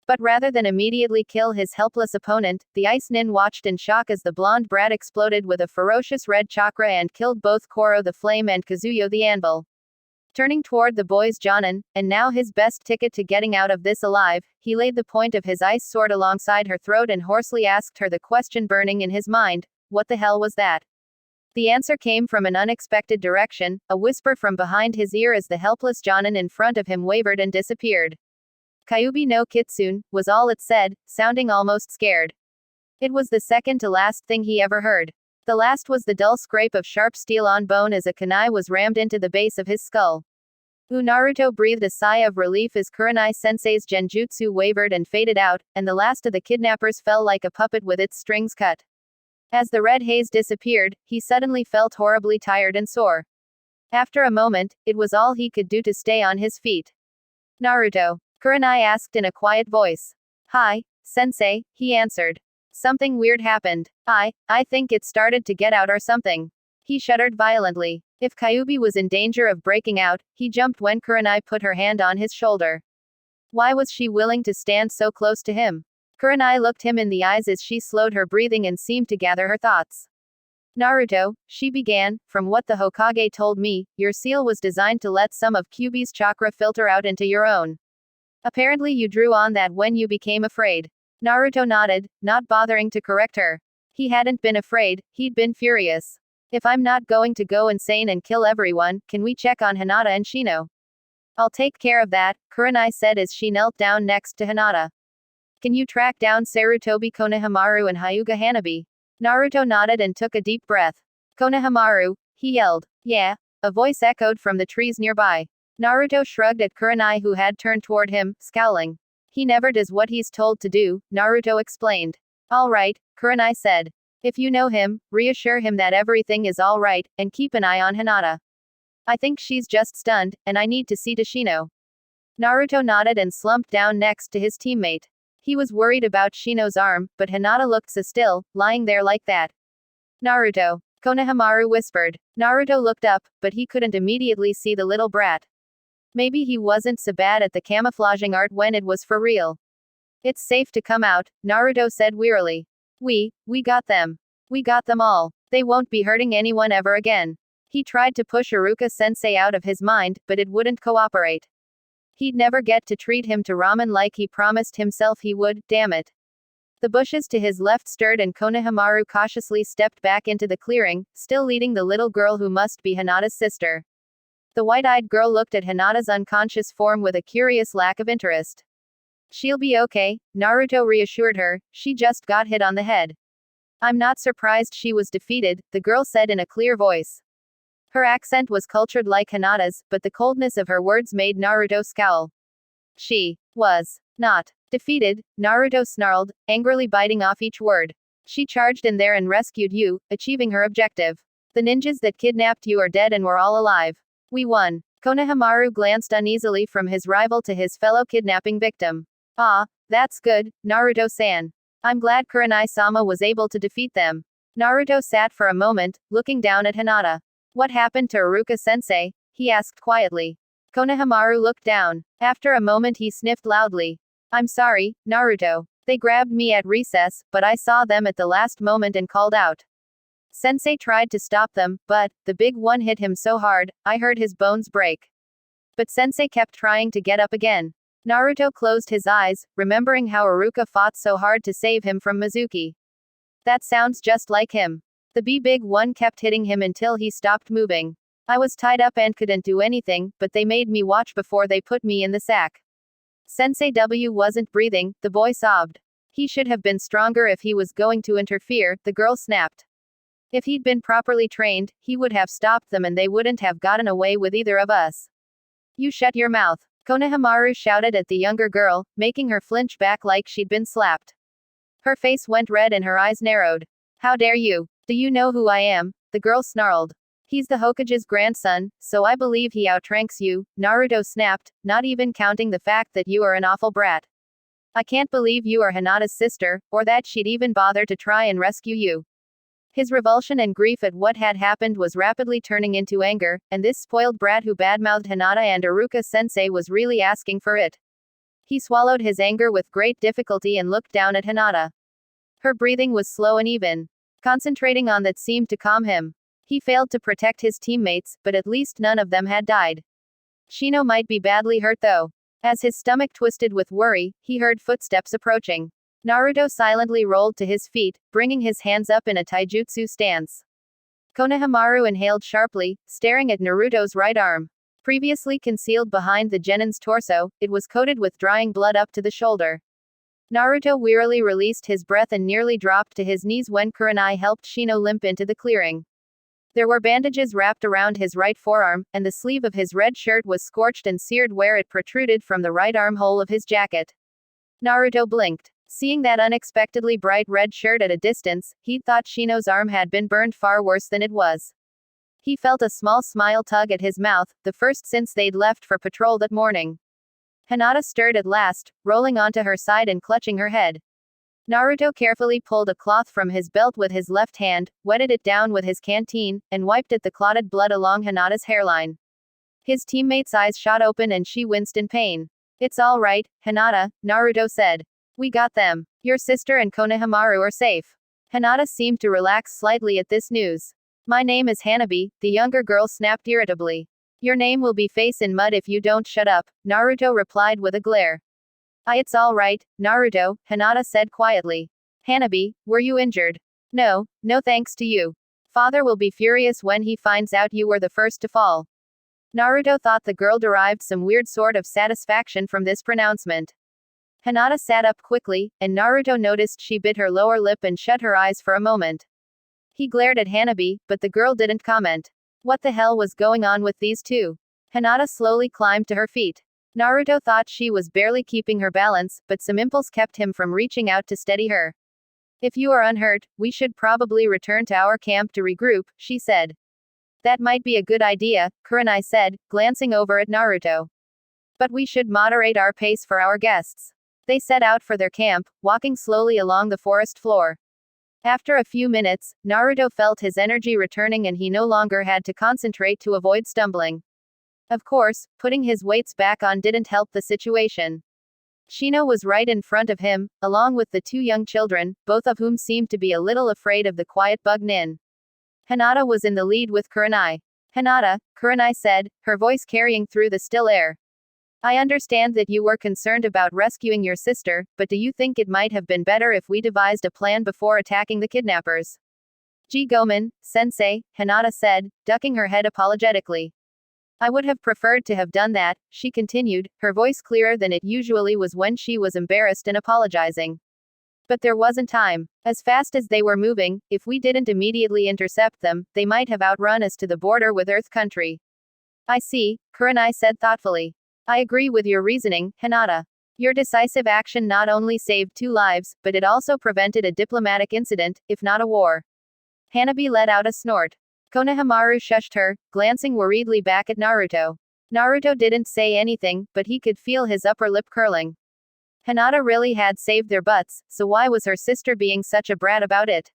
Speaker 1: But rather than immediately kill his helpless opponent, the ice nin watched in shock as the blonde brat exploded with a ferocious red chakra and killed both Koro the Flame and Kazuyo the Anvil. Turning toward the boy's Jonin, and now his best ticket to getting out of this alive, he laid the point of his ice sword alongside her throat and hoarsely asked her the question burning in his mind, what the hell was that? The answer came from an unexpected direction, a whisper from behind his ear as the helpless Jonin in front of him wavered and disappeared. Kyuubi no Kitsune, was all it said, sounding almost scared. It was the second to last thing he ever heard. The last was the dull scrape of sharp steel on bone as a kunai was rammed into the base of his skull. Naruto breathed a sigh of relief as Kurenai sensei's genjutsu wavered and faded out, and the last of the kidnappers fell like a puppet with its strings cut. As the red haze disappeared, he suddenly felt horribly tired and sore. After a moment, it was all he could do to stay on his feet. Naruto? Kurenai asked in a quiet voice. Hi, sensei, he answered. Something weird happened. I think it started to get out or something. He shuddered violently. If Kyuubi was in danger of breaking out, he jumped when Kurenai put her hand on his shoulder. Why was she willing to stand so close to him? Kurenai looked him in the eyes as she slowed her breathing and seemed to gather her thoughts. Naruto, she began, from what the Hokage told me, your seal was designed to let some of Kyuubi's chakra filter out into your own. Apparently you drew on that when you became afraid. Naruto nodded, not bothering to correct her. He hadn't been afraid, he'd been furious. If I'm not going to go insane and kill everyone, can we check on Hinata and Shino? I'll take care of that, Kurenai said as she knelt down next to Hinata. Can you track down Sarutobi Konohamaru and Hyuga Hanabi? Naruto nodded and took a deep breath. Konohamaru, he yelled. Yeah, a voice echoed from the trees nearby. Naruto shrugged at Kurenai who had turned toward him, scowling. He never does what he's told to do, Naruto explained. All right, Kurenai said. If you know him, reassure him that everything is all right, and keep an eye on Hinata. I think she's just stunned, and I need to see to Shino. Naruto nodded and slumped down next to his teammate. He was worried about Shino's arm, but Hinata looked so still, lying there like that. Naruto, Konohamaru whispered. Naruto looked up, but he couldn't immediately see the little brat. Maybe he wasn't so bad at the camouflaging art when it was for real. It's safe to come out, Naruto said wearily. We got them. We got them all. They won't be hurting anyone ever again. He tried to push Iruka-sensei out of his mind, but it wouldn't cooperate. He'd never get to treat him to ramen like he promised himself he would, damn it. The bushes to his left stirred and Konohamaru cautiously stepped back into the clearing, still leading the little girl who must be Hinata's sister. The white-eyed girl looked at Hinata's unconscious form with a curious lack of interest. She'll be okay, Naruto reassured her, she just got hit on the head. I'm not surprised she was defeated, the girl said in a clear voice. Her accent was cultured like Hinata's, but the coldness of her words made Naruto scowl. She was not defeated, Naruto snarled, angrily biting off each word. She charged in there and rescued you, achieving her objective. The ninjas that kidnapped you are dead and we're all alive. We won. Konohamaru glanced uneasily from his rival to his fellow kidnapping victim. Ah, that's good, Naruto-san. I'm glad Kurenai-sama was able to defeat them. Naruto sat for a moment, looking down at Hinata. What happened to Iruka-sensei? He asked quietly. Konohamaru looked down. After a moment he sniffed loudly. I'm sorry, Naruto. They grabbed me at recess, but I saw them at the last moment and called out. Sensei tried to stop them, but the big one hit him so hard, I heard his bones break. But Sensei kept trying to get up again. Naruto closed his eyes, remembering how Iruka fought so hard to save him from Mizuki. That sounds just like him. The big one kept hitting him until he stopped moving. I was tied up and couldn't do anything, but they made me watch before they put me in the sack. Sensei W wasn't breathing, the boy sobbed. He should have been stronger if he was going to interfere, the girl snapped. If he'd been properly trained, he would have stopped them and they wouldn't have gotten away with either of us. You shut your mouth. Konohamaru shouted at the younger girl, making her flinch back like she'd been slapped. Her face went red and her eyes narrowed. How dare you? Do you know who I am? The girl snarled. He's the Hokage's grandson, so I believe he outranks you, Naruto snapped, not even counting the fact that you are an awful brat. I can't believe you are Hinata's sister, or that she'd even bother to try and rescue you. His revulsion and grief at what had happened was rapidly turning into anger, and this spoiled brat who badmouthed Hinata and Iruka-sensei was really asking for it. He swallowed his anger with great difficulty and looked down at Hinata. Her breathing was slow and even. Concentrating on that seemed to calm him. He failed to protect his teammates, but at least none of them had died. Shino might be badly hurt though. As his stomach twisted with worry, he heard footsteps approaching. Naruto silently rolled to his feet, bringing his hands up in a taijutsu stance. Konohamaru inhaled sharply, staring at Naruto's right arm. Previously concealed behind the genin's torso, it was coated with drying blood up to the shoulder. Naruto wearily released his breath and nearly dropped to his knees when Kurenai helped Shino limp into the clearing. There were bandages wrapped around his right forearm, and the sleeve of his red shirt was scorched and seared where it protruded from the right armhole of his jacket. Naruto blinked. Seeing that unexpectedly bright red shirt at a distance, he'd thought Shino's arm had been burned far worse than it was. He felt a small smile tug at his mouth, the first since they'd left for patrol that morning. Hinata stirred at last, rolling onto her side and clutching her head. Naruto carefully pulled a cloth from his belt with his left hand, wetted it down with his canteen, and wiped at the clotted blood along Hinata's hairline. His teammate's eyes shot open and she winced in pain. It's all right, Hinata, Naruto said. We got them. Your sister and Konohamaru are safe. Hinata seemed to relax slightly at this news. My name is Hanabi, the younger girl snapped irritably. Your name will be Face in Mud if you don't shut up, Naruto replied with a glare. It's all right, Naruto, Hinata said quietly. Hanabi, were you injured? No thanks to you. Father will be furious when he finds out you were the first to fall. Naruto thought the girl derived some weird sort of satisfaction from this pronouncement. Hinata sat up quickly, and Naruto noticed she bit her lower lip and shut her eyes for a moment. He glared at Hanabi, but the girl didn't comment. What the hell was going on with these two? Hinata slowly climbed to her feet. Naruto thought she was barely keeping her balance, but some impulse kept him from reaching out to steady her. If you are unhurt, we should probably return to our camp to regroup, she said. That might be a good idea, Kurenai said, glancing over at Naruto. But we should moderate our pace for our guests. They set out for their camp, walking slowly along the forest floor. After a few minutes, Naruto felt his energy returning and he no longer had to concentrate to avoid stumbling. Of course, putting his weights back on didn't help the situation. Shino was right in front of him, along with the two young children, both of whom seemed to be a little afraid of the quiet bug nin. Hinata was in the lead with Kurenai. Hinata, Kurenai said, her voice carrying through the still air. I understand that you were concerned about rescuing your sister, but do you think it might have been better if we devised a plan before attacking the kidnappers? Gomen, sensei, Hinata said, ducking her head apologetically. I would have preferred to have done that, she continued, her voice clearer than it usually was when she was embarrassed and apologizing. But there wasn't time. As fast as they were moving, if we didn't immediately intercept them, they might have outrun us to the border with Earth Country. I see, Kurenai said thoughtfully. I agree with your reasoning, Hinata. Your decisive action not only saved 2 lives, but it also prevented a diplomatic incident, if not a war. Hanabi let out a snort. Konohamaru shushed her, glancing worriedly back at Naruto. Naruto didn't say anything, but he could feel his upper lip curling. Hinata really had saved their butts, so why was her sister being such a brat about it?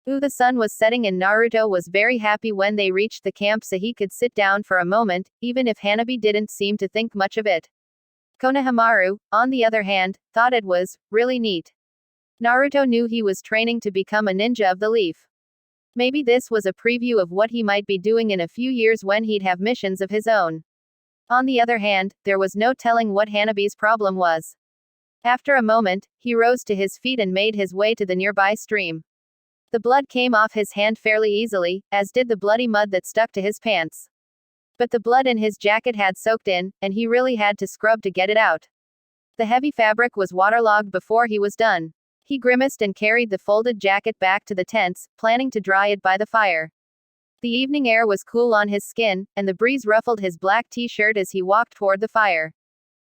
Speaker 1: The sun was setting and Naruto was very happy when they reached the camp so he could sit down for a moment, even if Hanabi didn't seem to think much of it. Konohamaru, on the other hand, thought it was really neat. Naruto knew he was training to become a ninja of the leaf. Maybe this was a preview of what he might be doing in a few years when he'd have missions of his own. On the other hand, there was no telling what Hanabi's problem was. After a moment, he rose to his feet and made his way to the nearby stream. The blood came off his hand fairly easily, as did the bloody mud that stuck to his pants. But the blood in his jacket had soaked in, and he really had to scrub to get it out. The heavy fabric was waterlogged before he was done. He grimaced and carried the folded jacket back to the tents, planning to dry it by the fire. The evening air was cool on his skin, and the breeze ruffled his black t-shirt as he walked toward the fire.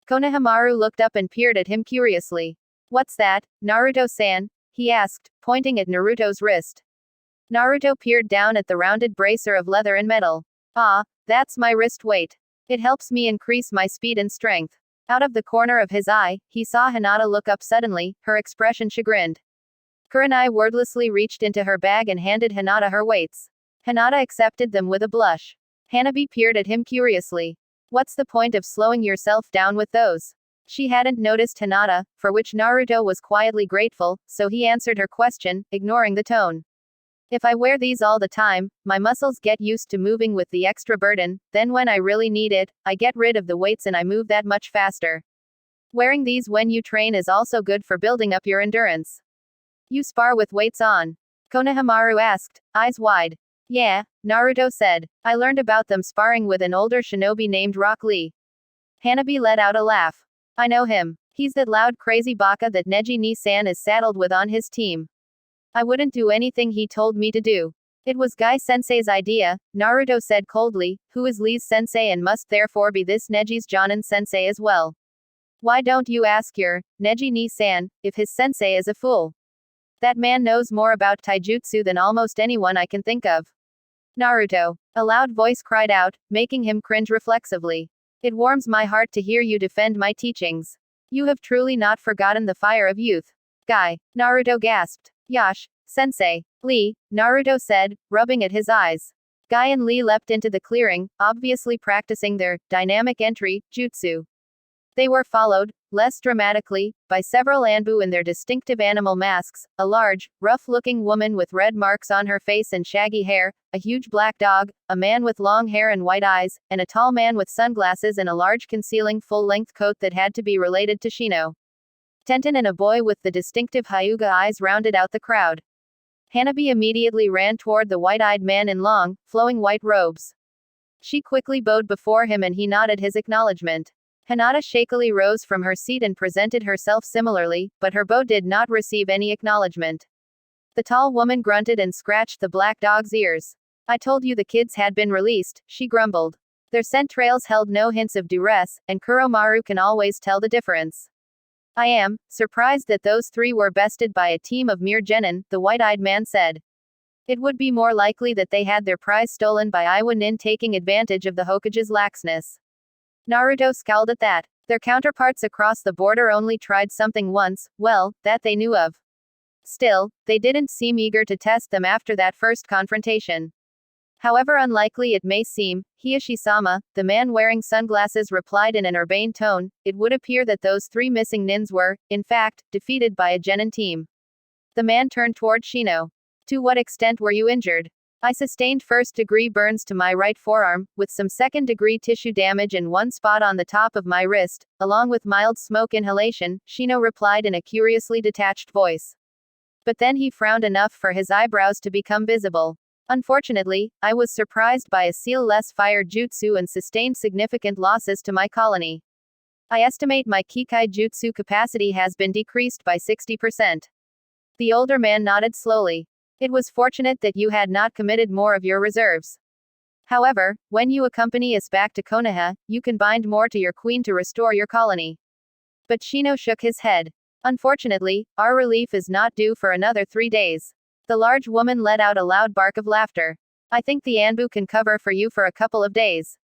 Speaker 1: Konohamaru looked up and peered at him curiously. "What's that, Naruto-san?" he asked, pointing at Naruto's wrist. Naruto peered down at the rounded bracer of leather and metal. "Ah, that's my wrist weight. It helps me increase my speed and strength." Out of the corner of his eye, he saw Hinata look up suddenly, her expression chagrined. Kurenai wordlessly reached into her bag and handed Hinata her weights. Hinata accepted them with a blush. Hanabi peered at him curiously. "What's the point of slowing yourself down with those?" She hadn't noticed Hinata, for which Naruto was quietly grateful, so he answered her question, ignoring the tone. "If I wear these all the time, my muscles get used to moving with the extra burden, then when I really need it, I get rid of the weights and I move that much faster. Wearing these when you train is also good for building up your endurance." "You spar with weights on?" Konohamaru asked, eyes wide. "Yeah," Naruto said. "I learned about them sparring with an older shinobi named Rock Lee." Hanabi let out a laugh. "I know him. He's that loud crazy baka that Neji Ni-san is saddled with on his team. I wouldn't do anything he told me to do." "It was Guy-sensei's idea," Naruto said coldly, "who is Lee's sensei and must therefore be this Neji's Jonin sensei as well. Why don't you ask your Neji Ni-san if his sensei is a fool? That man knows more about taijutsu than almost anyone I can think of." "Naruto," a loud voice cried out, making him cringe reflexively. "It warms my heart to hear you defend my teachings. You have truly not forgotten the fire of youth." "Guy," Naruto gasped. "Yash, sensei." "Lee," Naruto said, rubbing at his eyes. Guy and Lee leapt into the clearing, obviously practicing their dynamic entry jutsu. They were followed, less dramatically, by several Anbu in their distinctive animal masks, a large, rough-looking woman with red marks on her face and shaggy hair, a huge black dog, a man with long hair and white eyes, and a tall man with sunglasses and a large concealing full-length coat that had to be related to Shino. Tenten and a boy with the distinctive Hyuga eyes rounded out the crowd. Hanabi immediately ran toward the white-eyed man in long, flowing white robes. She quickly bowed before him and he nodded his acknowledgement. Hinata shakily rose from her seat and presented herself similarly, but her bow did not receive any acknowledgement. The tall woman grunted and scratched the black dog's ears. "I told you the kids had been released," she grumbled. Their scent trails held no hints of duress, and Kuromaru can always tell the difference. "I am surprised that those three were bested by a team of mere genin," the white-eyed man said. "It would be more likely that they had their prize stolen by Iwa Nin taking advantage of the Hokage's laxness." Naruto scowled at that. Their counterparts across the border only tried something once, well, that they knew of. Still, they didn't seem eager to test them after that first confrontation. "However unlikely it may seem," Hiyoshi-sama, the man wearing sunglasses replied in an urbane tone, "it would appear that those three missing nins were, in fact, defeated by a genin team." The man turned toward Shino. "To what extent were you injured?" "I sustained first-degree burns to my right forearm, with some second-degree tissue damage in one spot on the top of my wrist, along with mild smoke inhalation," Shino replied in a curiously detached voice. But then he frowned enough for his eyebrows to become visible. "Unfortunately, I was surprised by a seal-less fire jutsu and sustained significant losses to my colony. I estimate my Kikai jutsu capacity has been decreased by 60%. The older man nodded slowly. "It was fortunate that you had not committed more of your reserves. However, when you accompany us back to Konoha, you can bind more to your queen to restore your colony." But Shino shook his head. "Unfortunately, our relief is not due for another 3 days." The large woman let out a loud bark of laughter. "I think the Anbu can cover for you for a couple of days.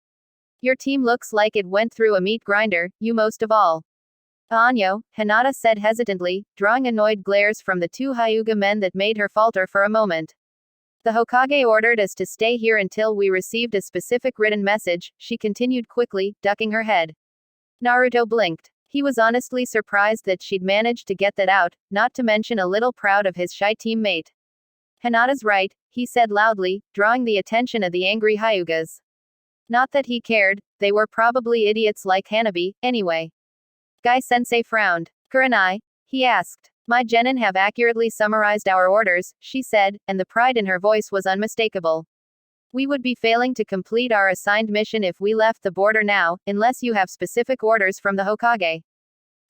Speaker 1: Your team looks like it went through a meat grinder, you most of all." "Anyo," Hinata said hesitantly, drawing annoyed glares from the two Hyuga men that made her falter for a moment. "The Hokage ordered us to stay here until we received a specific written message," she continued quickly, ducking her head. Naruto blinked. He was honestly surprised that she'd managed to get that out, not to mention a little proud of his shy teammate. Hinata's right, he said loudly, drawing the attention of the angry Hyugas. Not that he cared, they were probably idiots like Hanabi, anyway. Guy-sensei frowned. Kurenai? He asked. My genin have accurately summarized our orders, she said, and the pride in her voice was unmistakable. We would be failing to complete our assigned mission if we left the border now, unless you have specific orders from the Hokage.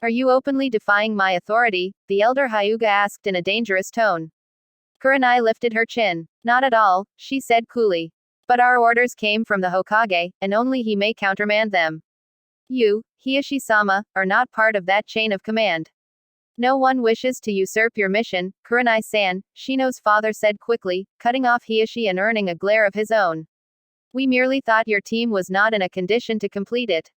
Speaker 1: Are you openly defying my authority? The elder Hyuga asked in a dangerous tone. Kurenai lifted her chin. Not at all, she said coolly. But our orders came from the Hokage, and only he may countermand them. You, Hiyoshi-sama, are not part of that chain of command. No one wishes to usurp your mission, Kurenai-san, Shino's father said quickly, cutting off Hiyoshi and earning a glare of his own. We merely thought your team was not in a condition to complete it.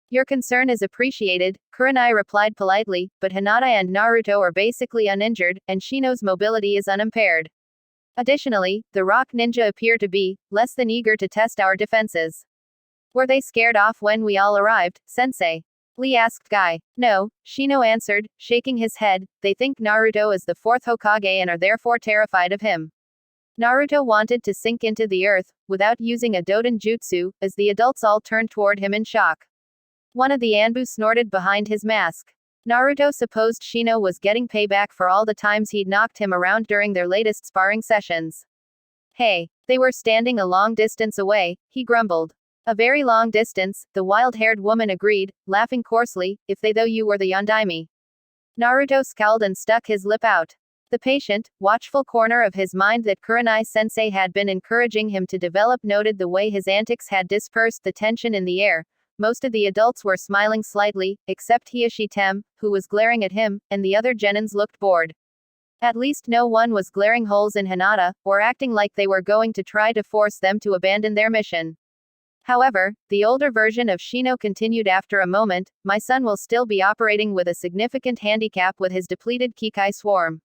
Speaker 1: Your concern is appreciated, Kurenai replied politely, but Hinata and Naruto are basically uninjured, and Shino's mobility is unimpaired. Additionally, the rock ninja appear to be less than eager to test our defenses. Were they scared off when we all arrived, sensei? Lee asked Guy. No, Shino answered, shaking his head, they think Naruto is the fourth Hokage and are therefore terrified of him. Naruto wanted to sink into the earth, without using a Doden jutsu, as the adults all turned toward him in shock. One of the Anbu snorted behind his mask. Naruto supposed Shino was getting payback for all the times he'd knocked him around during their latest sparring sessions. Hey, they were standing a long distance away, he grumbled. A very long distance, the wild-haired woman agreed, laughing coarsely, if they though you were the Yondaime. Naruto scowled and stuck his lip out. The patient, watchful corner of his mind that Kurenai-sensei had been encouraging him to develop noted the way his antics had dispersed the tension in the air. Most of the adults were smiling slightly, except Hiyoshi-tem, who was glaring at him, and the other genins looked bored. At least no one was glaring holes in Hinata, or acting like they were going to try to force them to abandon their mission. However, the older version of Shino continued after a moment, my son will still be operating with a significant handicap with his depleted Kikai swarm.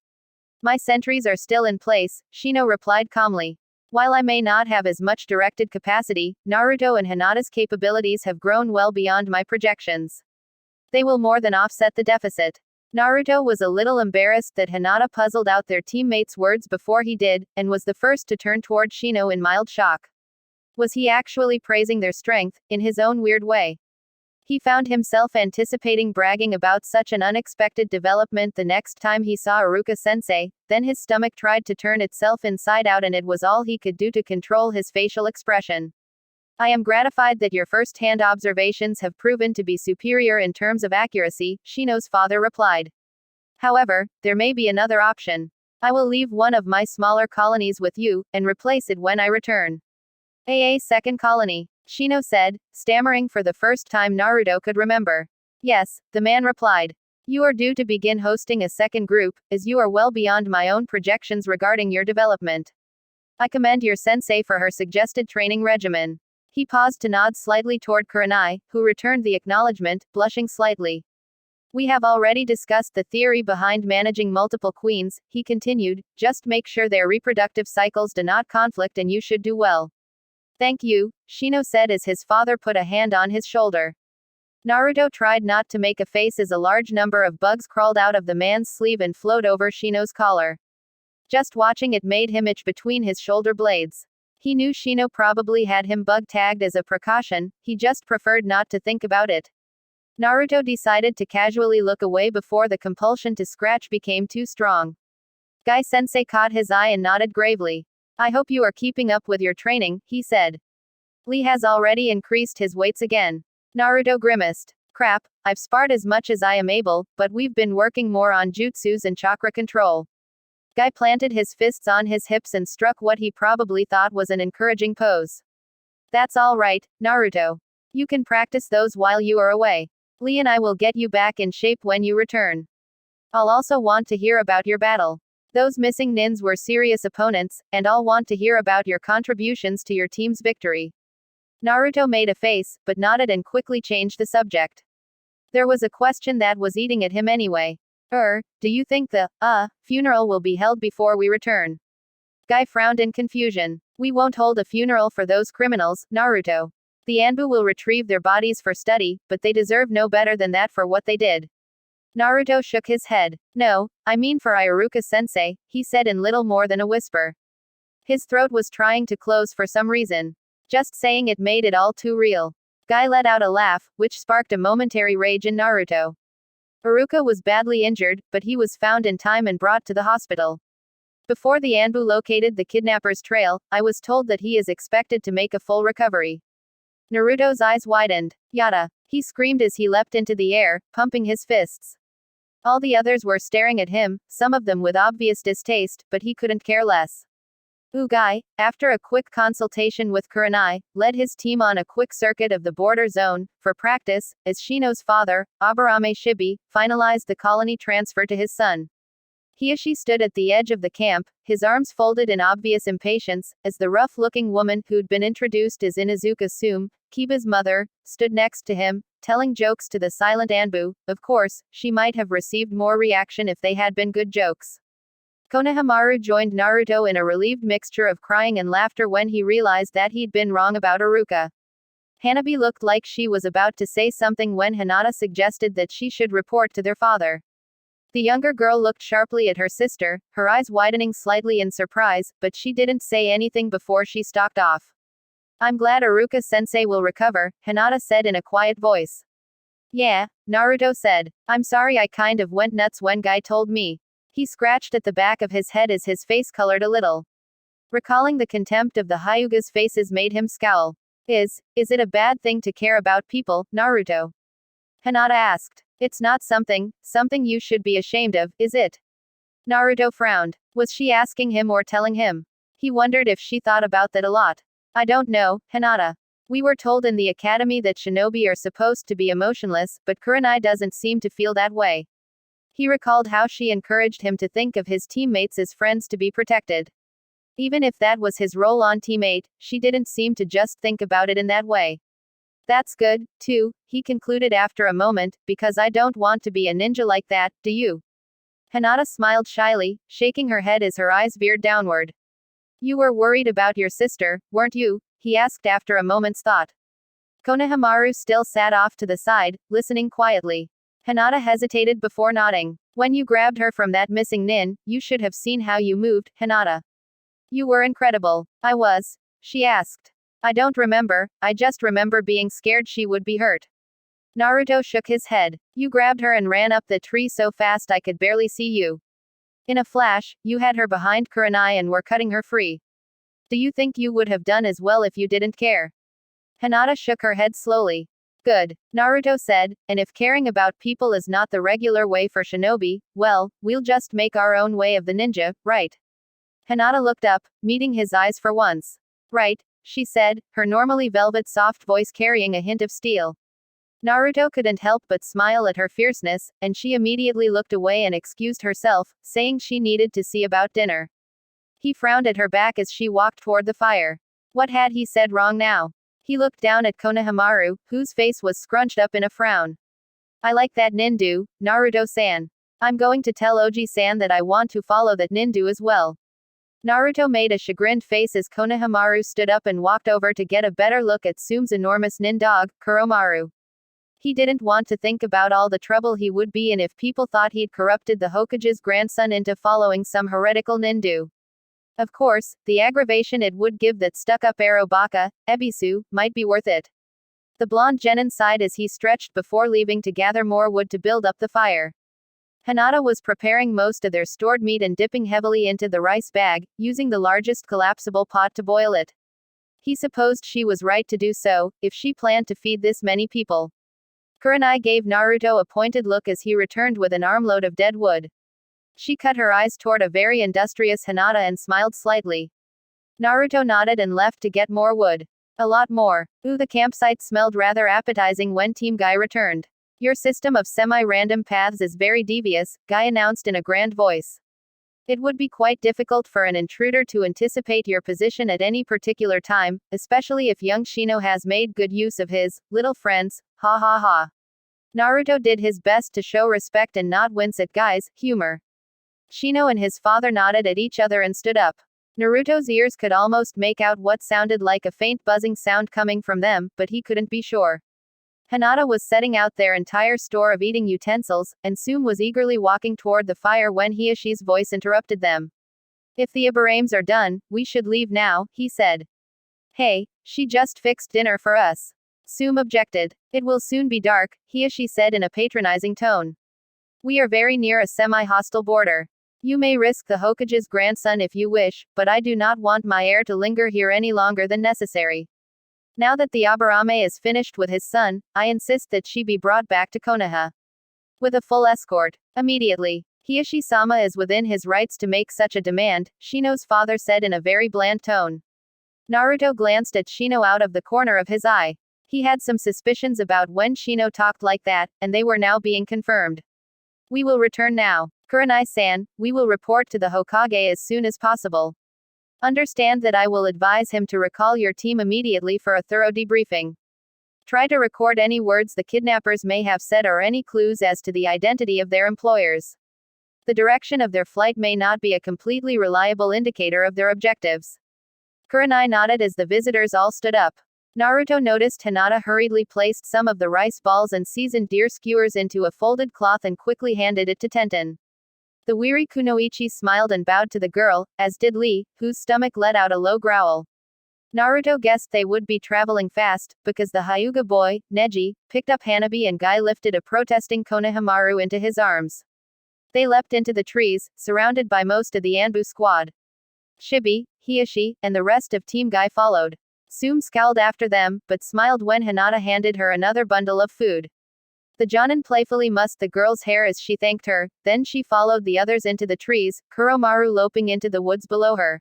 Speaker 1: My sentries are still in place, Shino replied calmly. While I may not have as much directed capacity, Naruto and Hinata's capabilities have grown well beyond my projections. They will more than offset the deficit. Naruto was a little embarrassed that Hinata puzzled out their teammates' words before he did, and was the first to turn toward Shino in mild shock. Was he actually praising their strength, in his own weird way? He found himself anticipating bragging about such an unexpected development the next time he saw Iruka-sensei, then his stomach tried to turn itself inside out and it was all he could do to control his facial expression. I am gratified that your first-hand observations have proven to be superior in terms of accuracy, Shino's father replied. However, there may be another option. I will leave one of my smaller colonies with you, and replace it when I return. Second colony, Shino said, stammering for the first time Naruto could remember. Yes, the man replied. You are due to begin hosting a second group, as you are well beyond my own projections regarding your development. I commend your sensei for her suggested training regimen. He paused to nod slightly toward Kurenai, who returned the acknowledgement, blushing slightly. We have already discussed the theory behind managing multiple queens, he continued, just make sure their reproductive cycles do not conflict and you should do well. Thank you, Shino said as his father put a hand on his shoulder. Naruto tried not to make a face as a large number of bugs crawled out of the man's sleeve and flowed over Shino's collar. Just watching it made him itch between his shoulder blades. He knew Shino probably had him bug-tagged as a precaution, he just preferred not to think about it. Naruto decided to casually look away before the compulsion to scratch became too strong. Guy-sensei caught his eye and nodded gravely. I hope you are keeping up with your training, he said. Lee has already increased his weights again. Naruto grimaced. Crap, I've sparred as much as I am able, but we've been working more on jutsus and chakra control. Guy planted his fists on his hips and struck what he probably thought was an encouraging pose. That's all right, Naruto. You can practice those while you are away. Lee and I will get you back in shape when you return. I'll also want to hear about your battle. Those missing nins were serious opponents, and I'll want to hear about your contributions to your team's victory. Naruto made a face, but nodded and quickly changed the subject. There was a question that was eating at him anyway. Do you think the, funeral will be held before we return? Guy frowned in confusion. We won't hold a funeral for those criminals, Naruto. The Anbu will retrieve their bodies for study, but they deserve no better than that for what they did. Naruto shook his head. No, I mean for Iruka-sensei, he said in little more than a whisper. His throat was trying to close for some reason. Just saying it made it all too real. Guy let out a laugh, which sparked a momentary rage in Naruto. Iruka was badly injured, but he was found in time and brought to the hospital. Before the Anbu located the kidnapper's trail, I was told that he is expected to make a full recovery. Naruto's eyes widened. Yada! He screamed as he leapt into the air, pumping his fists. All the others were staring at him, some of them with obvious distaste, but he couldn't care less. Ugai, after a quick consultation with Kurenai, led his team on a quick circuit of the border zone, for practice, as Shino's father, Aburame Shibi, finalized the colony transfer to his son. Hiyoshi stood at the edge of the camp, his arms folded in obvious impatience, as the rough-looking woman who'd been introduced as Inuzuka Sume, Kiba's mother, stood next to him, telling jokes to the silent Anbu. Of course, she might have received more reaction if they had been good jokes. Konohamaru joined Naruto in a relieved mixture of crying and laughter when he realized that he'd been wrong about Iruka. Hanabi looked like she was about to say something when Hinata suggested that she should report to their father. The younger girl looked sharply at her sister, her eyes widening slightly in surprise, but she didn't say anything before she stalked off. I'm glad Iruka-sensei will recover, Hinata said in a quiet voice. Yeah, Naruto said. I'm sorry I kind of went nuts when Guy told me. He scratched at the back of his head as his face colored a little. Recalling the contempt of the Hyuga's faces made him scowl. Is it a bad thing to care about people, Naruto? Hinata asked. It's not something you should be ashamed of, is it? Naruto frowned. Was she asking him or telling him? He wondered if she thought about that a lot. I don't know, Hinata. We were told in the academy that shinobi are supposed to be emotionless, but Kurenai doesn't seem to feel that way. He recalled how she encouraged him to think of his teammates as friends to be protected. Even if that was his role on Team 8, she didn't seem to just think about it in that way. That's good, too, he concluded after a moment, because I don't want to be a ninja like that, do you? Hinata smiled shyly, shaking her head as her eyes veered downward. You were worried about your sister, weren't you? He asked after a moment's thought. Konohamaru still sat off to the side, listening quietly. Hinata hesitated before nodding. When you grabbed her from that missing nin, you should have seen how you moved, Hinata. You were incredible. I was. She asked. I don't remember, I just remember being scared she would be hurt. Naruto shook his head. You grabbed her and ran up the tree so fast I could barely see you. In a flash, you had her behind Kurenai and were cutting her free. Do you think you would have done as well if you didn't care? Hinata shook her head slowly. Good, Naruto said, and if caring about people is not the regular way for shinobi, well, we'll just make our own way of the ninja, right? Hinata looked up, meeting his eyes for once. Right, she said, her normally velvet soft voice carrying a hint of steel. Naruto couldn't help but smile at her fierceness, and she immediately looked away and excused herself, saying she needed to see about dinner. He frowned at her back as she walked toward the fire. What had he said wrong now? He looked down at Konohamaru, whose face was scrunched up in a frown. I like that nindu, Naruto-san. I'm going to tell Oji-san that I want to follow that nindu as well. Naruto made a chagrined face as Konohamaru stood up and walked over to get a better look at Sume's enormous nin dog, Kuromaru. He didn't want to think about all the trouble he would be in if people thought he'd corrupted the Hokage's grandson into following some heretical nindu. Of course, the aggravation it would give that stuck-up arrow Baka, Ebisu, might be worth it. The blonde genin sighed as he stretched before leaving to gather more wood to build up the fire. Hinata was preparing most of their stored meat and dipping heavily into the rice bag, using the largest collapsible pot to boil it. He supposed she was right to do so, if she planned to feed this many people. Kurenai gave Naruto a pointed look as he returned with an armload of dead wood. She cut her eyes toward a very industrious Hinata and smiled slightly. Naruto nodded and left to get more wood. A lot more. Ooh, the campsite smelled rather appetizing when Team Guy returned. Your system of semi-random paths is very devious, Guy announced in a grand voice. It would be quite difficult for an intruder to anticipate your position at any particular time, especially if young Shino has made good use of his little friends, ha ha ha. Naruto did his best to show respect and not wince at Guy's humor. Shino and his father nodded at each other and stood up. Naruto's ears could almost make out what sounded like a faint buzzing sound coming from them, but he couldn't be sure. Hinata was setting out their entire store of eating utensils, and Sume was eagerly walking toward the fire when Hiashi's voice interrupted them. If the Ibarames are done, we should leave now, he said. Hey, she just fixed dinner for us. Sume objected. It will soon be dark, Hiashi said in a patronizing tone. We are very near a semi-hostile border. You may risk the Hokage's grandson if you wish, but I do not want my heir to linger here any longer than necessary. Now that the Aburame is finished with his son, I insist that she be brought back to Konoha. With a full escort. Immediately. Hiyashi-sama is within his rights to make such a demand, Shino's father said in a very bland tone. Naruto glanced at Shino out of the corner of his eye. He had some suspicions about when Shino talked like that, and they were now being confirmed. We will return now. Kurenai-san, we will report to the Hokage as soon as possible. Understand that I will advise him to recall your team immediately for a thorough debriefing. Try to record any words the kidnappers may have said or any clues as to the identity of their employers. The direction of their flight may not be a completely reliable indicator of their objectives. Kurenai nodded as the visitors all stood up. Naruto noticed Hinata hurriedly placed some of the rice balls and seasoned deer skewers into a folded cloth and quickly handed it to Tenten. The weary Kunoichi smiled and bowed to the girl, as did Lee, whose stomach let out a low growl. Naruto guessed they would be traveling fast, because the Hyuga boy, Neji, picked up Hanabi and Guy lifted a protesting Konohamaru into his arms. They leapt into the trees, surrounded by most of the Anbu squad. Shibi, Hiashi, and the rest of Team Guy followed. Sume scowled after them, but smiled when Hinata handed her another bundle of food. The Jonin playfully mussed the girl's hair as she thanked her, then she followed the others into the trees, Kuromaru loping into the woods below her.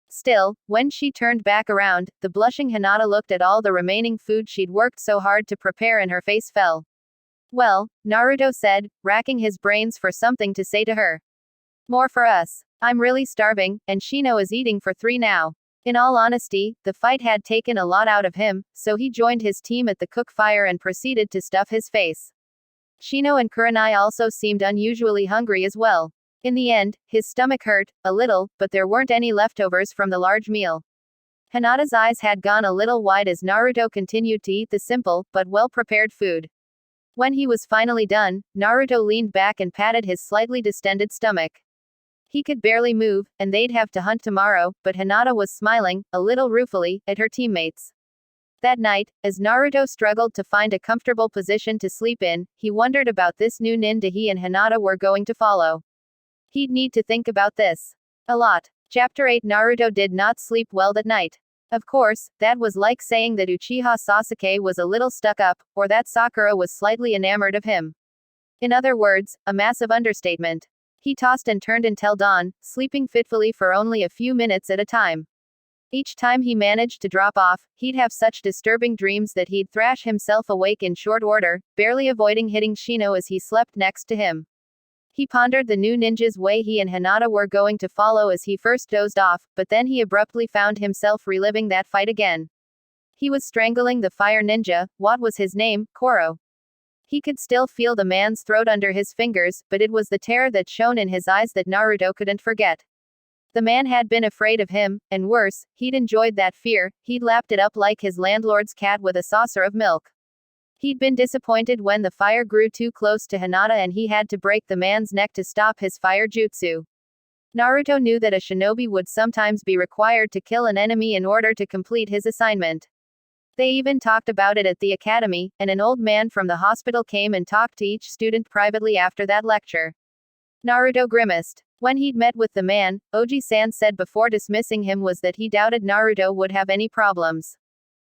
Speaker 1: Still, when she turned back around, the blushing Hinata looked at all the remaining food she'd worked so hard to prepare and her face fell. Well, Naruto said, racking his brains for something to say to her. More for us. I'm really starving, and Shino is eating for 3 now. In all honesty, the fight had taken a lot out of him, so he joined his team at the cook fire and proceeded to stuff his face. Shino and Kurenai also seemed unusually hungry as well. In the end, his stomach hurt, a little, but there weren't any leftovers from the large meal. Hinata's eyes had gone a little wide as Naruto continued to eat the simple, but well-prepared food. When he was finally done, Naruto leaned back and patted his slightly distended stomach. He could barely move, and they'd have to hunt tomorrow, but Hinata was smiling, a little ruefully, at her teammates. That night, as Naruto struggled to find a comfortable position to sleep in, he wondered about this new ninja he and Hinata were going to follow. He'd need to think about this. A lot. Chapter 8 Naruto did not sleep well that night. Of course, that was like saying that Uchiha Sasuke was a little stuck up, or that Sakura was slightly enamored of him. In other words, a massive understatement. He tossed and turned until dawn, sleeping fitfully for only a few minutes at a time. Each time he managed to drop off, he'd have such disturbing dreams that he'd thrash himself awake in short order, barely avoiding hitting Shino as he slept next to him. He pondered the new ninja's way he and Hinata were going to follow as he first dozed off, but then he abruptly found himself reliving that fight again. He was strangling the fire ninja, what was his name, Koro. He could still feel the man's throat under his fingers, but it was the terror that shone in his eyes that Naruto couldn't forget. The man had been afraid of him, and worse, he'd enjoyed that fear, he'd lapped it up like his landlord's cat with a saucer of milk. He'd been disappointed when the fire grew too close to Hinata and he had to break the man's neck to stop his fire jutsu. Naruto knew that a shinobi would sometimes be required to kill an enemy in order to complete his assignment. They even talked about it at the academy, and an old man from the hospital came and talked to each student privately after that lecture. Naruto grimaced. When he'd met with the man, Oji-san said before dismissing him was that he doubted Naruto would have any problems.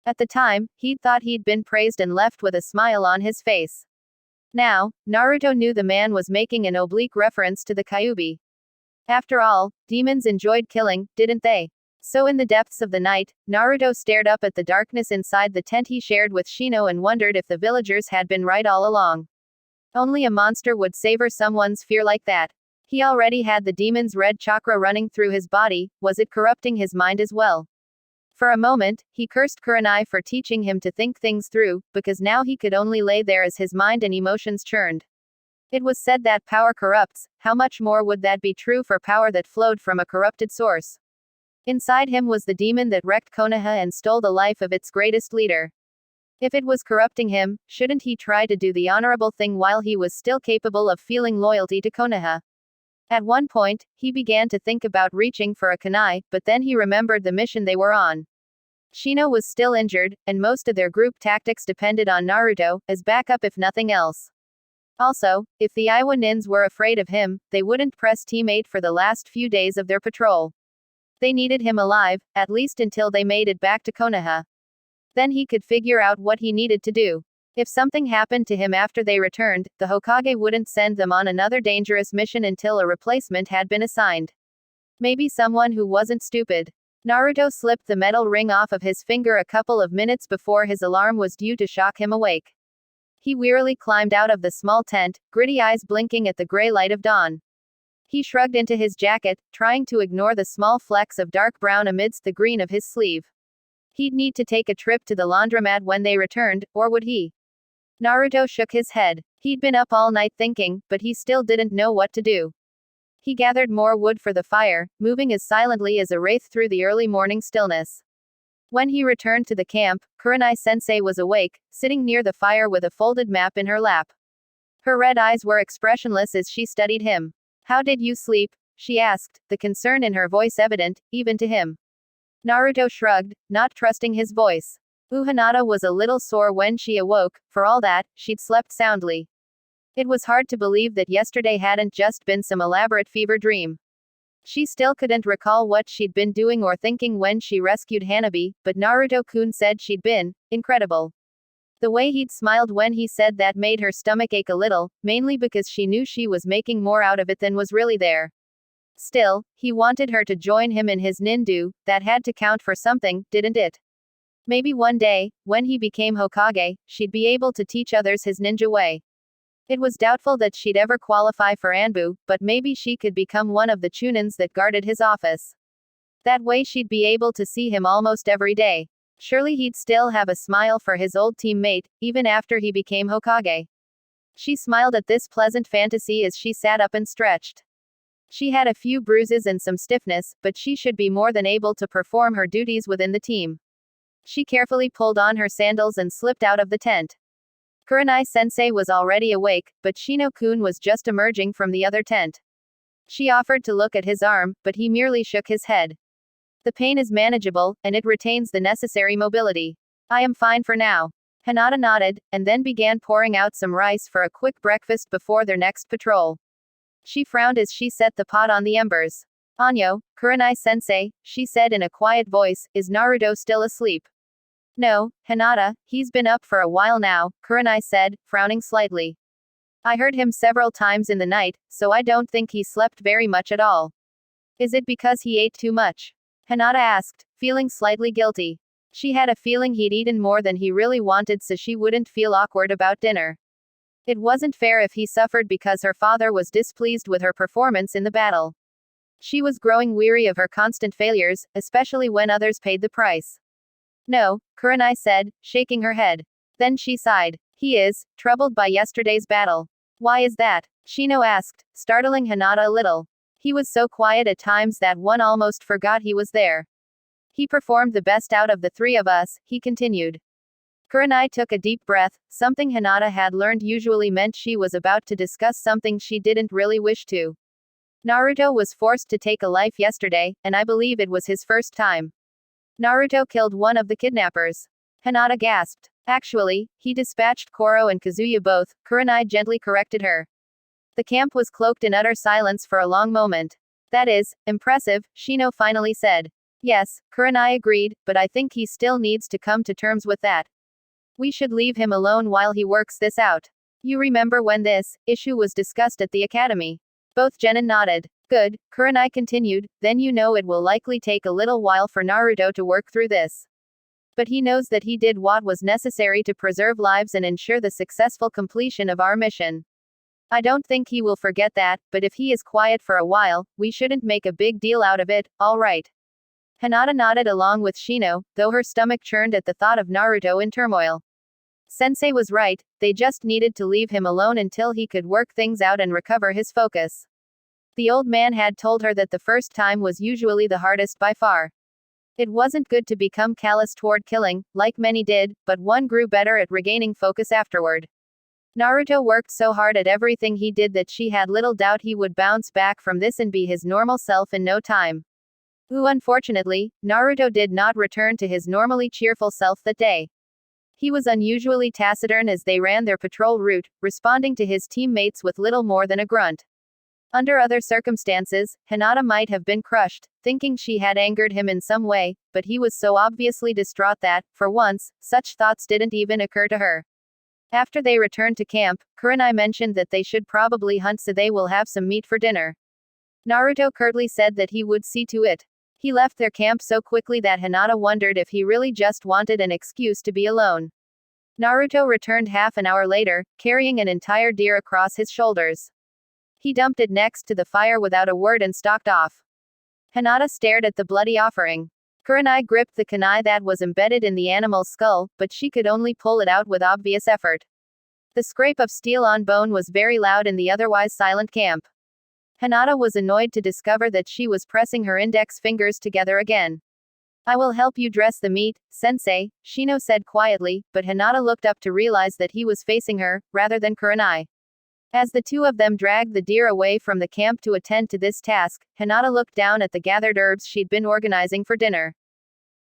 Speaker 1: At the time, he'd thought he'd been praised and left with a smile on his face. Now, Naruto knew the man was making an oblique reference to the Kyuubi. After all, demons enjoyed killing, didn't they? So in the depths of the night, Naruto stared up at the darkness inside the tent he shared with Shino and wondered if the villagers had been right all along. Only a monster would savor someone's fear like that. He already had the demon's red chakra running through his body, was it corrupting his mind as well? For a moment, he cursed Kurenai for teaching him to think things through, because now he could only lay there as his mind and emotions churned. It was said that power corrupts, how much more would that be true for power that flowed from a corrupted source? Inside him was the demon that wrecked Konoha and stole the life of its greatest leader. If it was corrupting him, shouldn't he try to do the honorable thing while he was still capable of feeling loyalty to Konoha? At one point, he began to think about reaching for a kunai, but then he remembered the mission they were on. Shino was still injured, and most of their group tactics depended on Naruto, as backup if nothing else. Also, if the Iwa Nins were afraid of him, they wouldn't press teammate for the last few days of their patrol. They needed him alive, at least until they made it back to Konoha. Then he could figure out what he needed to do. If something happened to him after they returned, the Hokage wouldn't send them on another dangerous mission until a replacement had been assigned. Maybe someone who wasn't stupid. Naruto slipped the metal ring off of his finger a couple of minutes before his alarm was due to shock him awake. He wearily climbed out of the small tent, gritty eyes blinking at the gray light of dawn. He shrugged into his jacket, trying to ignore the small flecks of dark brown amidst the green of his sleeve. He'd need to take a trip to the laundromat when they returned, or would he? Naruto shook his head. He'd been up all night thinking, but he still didn't know what to do. He gathered more wood for the fire, moving as silently as a wraith through the early morning stillness. When he returned to the camp, Kurenai-sensei was awake, sitting near the fire with a folded map in her lap. Her red eyes were expressionless as she studied him. "How did you sleep?" she asked, the concern in her voice evident, even to him. Naruto shrugged, not trusting his voice. Hinata was a little sore when she awoke, for all that, she'd slept soundly. It was hard to believe that yesterday hadn't just been some elaborate fever dream. She still couldn't recall what she'd been doing or thinking when she rescued Hanabi, but Naruto-kun said she'd been incredible. The way he'd smiled when he said that made her stomach ache a little, mainly because she knew she was making more out of it than was really there. Still, he wanted her to join him in his nindu, that had to count for something, didn't it? Maybe one day, when he became Hokage, she'd be able to teach others his ninja way. It was doubtful that she'd ever qualify for Anbu, but maybe she could become one of the Chunins that guarded his office. That way she'd be able to see him almost every day. Surely he'd still have a smile for his old teammate, even after he became Hokage. She smiled at this pleasant fantasy as she sat up and stretched. She had a few bruises and some stiffness, but she should be more than able to perform her duties within the team. She carefully pulled on her sandals and slipped out of the tent. Kurenai-sensei was already awake, but Shino-kun was just emerging from the other tent. She offered to look at his arm, but he merely shook his head. "The pain is manageable, and it retains the necessary mobility. I am fine for now." Hinata nodded, and then began pouring out some rice for a quick breakfast before their next patrol. She frowned as she set the pot on the embers. "Anyo, Kurenai-sensei," she said in a quiet voice, "is Naruto still asleep?" "No, Hinata, he's been up for a while now," Kurenai said, frowning slightly. "I heard him several times in the night, so I don't think he slept very much at all." "Is it because he ate too much?" Hinata asked, feeling slightly guilty. She had a feeling he'd eaten more than he really wanted so she wouldn't feel awkward about dinner. It wasn't fair if he suffered because her father was displeased with her performance in the battle. She was growing weary of her constant failures, especially when others paid the price. "No," Kurenai said, shaking her head. Then she sighed. "He is troubled by yesterday's battle." "Why is that?" Shino asked, startling Hinata a little. "He was so quiet at times that one almost forgot he was there. He performed the best out of the three of us," he continued. Kurenai took a deep breath. Something Hinata had learned usually meant she was about to discuss something she didn't really wish to. "Naruto was forced to take a life yesterday, and I believe it was his first time." "Naruto killed one of the kidnappers." Hinata gasped. "Actually, he dispatched Koro and Kazuya both," Kurenai gently corrected her. The camp was cloaked in utter silence for a long moment. "That is impressive," Shino finally said. "Yes," Kurenai agreed, "but I think he still needs to come to terms with that. We should leave him alone while he works this out. You remember when this issue was discussed at the academy?" Both genin nodded. "Good," Kurenai continued, "then you know it will likely take a little while for Naruto to work through this. But he knows that he did what was necessary to preserve lives and ensure the successful completion of our mission. I don't think he will forget that, but if he is quiet for a while, we shouldn't make a big deal out of it, all right?" Hinata nodded along with Shino, though her stomach churned at the thought of Naruto in turmoil. Sensei was right, they just needed to leave him alone until he could work things out and recover his focus. The old man had told her that the first time was usually the hardest by far. It wasn't good to become callous toward killing, like many did, but one grew better at regaining focus afterward. Naruto worked so hard at everything he did that she had little doubt he would bounce back from this and be his normal self in no time. Unfortunately, Naruto did not return to his normally cheerful self that day. He was unusually taciturn as they ran their patrol route, responding to his teammates with little more than a grunt. Under other circumstances, Hinata might have been crushed, thinking she had angered him in some way, but he was so obviously distraught that, for once, such thoughts didn't even occur to her. After they returned to camp, Kurenai mentioned that they should probably hunt so they will have some meat for dinner. Naruto curtly said that he would see to it. He left their camp so quickly that Hinata wondered if he really just wanted an excuse to be alone. Naruto returned half an hour later, carrying an entire deer across his shoulders. He dumped it next to the fire without a word and stalked off. Hinata stared at the bloody offering. Kurenai gripped the kunai that was embedded in the animal's skull, but she could only pull it out with obvious effort. The scrape of steel on bone was very loud in the otherwise silent camp. Hinata was annoyed to discover that she was pressing her index fingers together again. I will help you dress the meat, sensei, Shino said quietly, but Hinata looked up to realize that he was facing her, rather than Kurenai. As the two of them dragged the deer away from the camp to attend to this task, Hinata looked down at the gathered herbs she'd been organizing for dinner.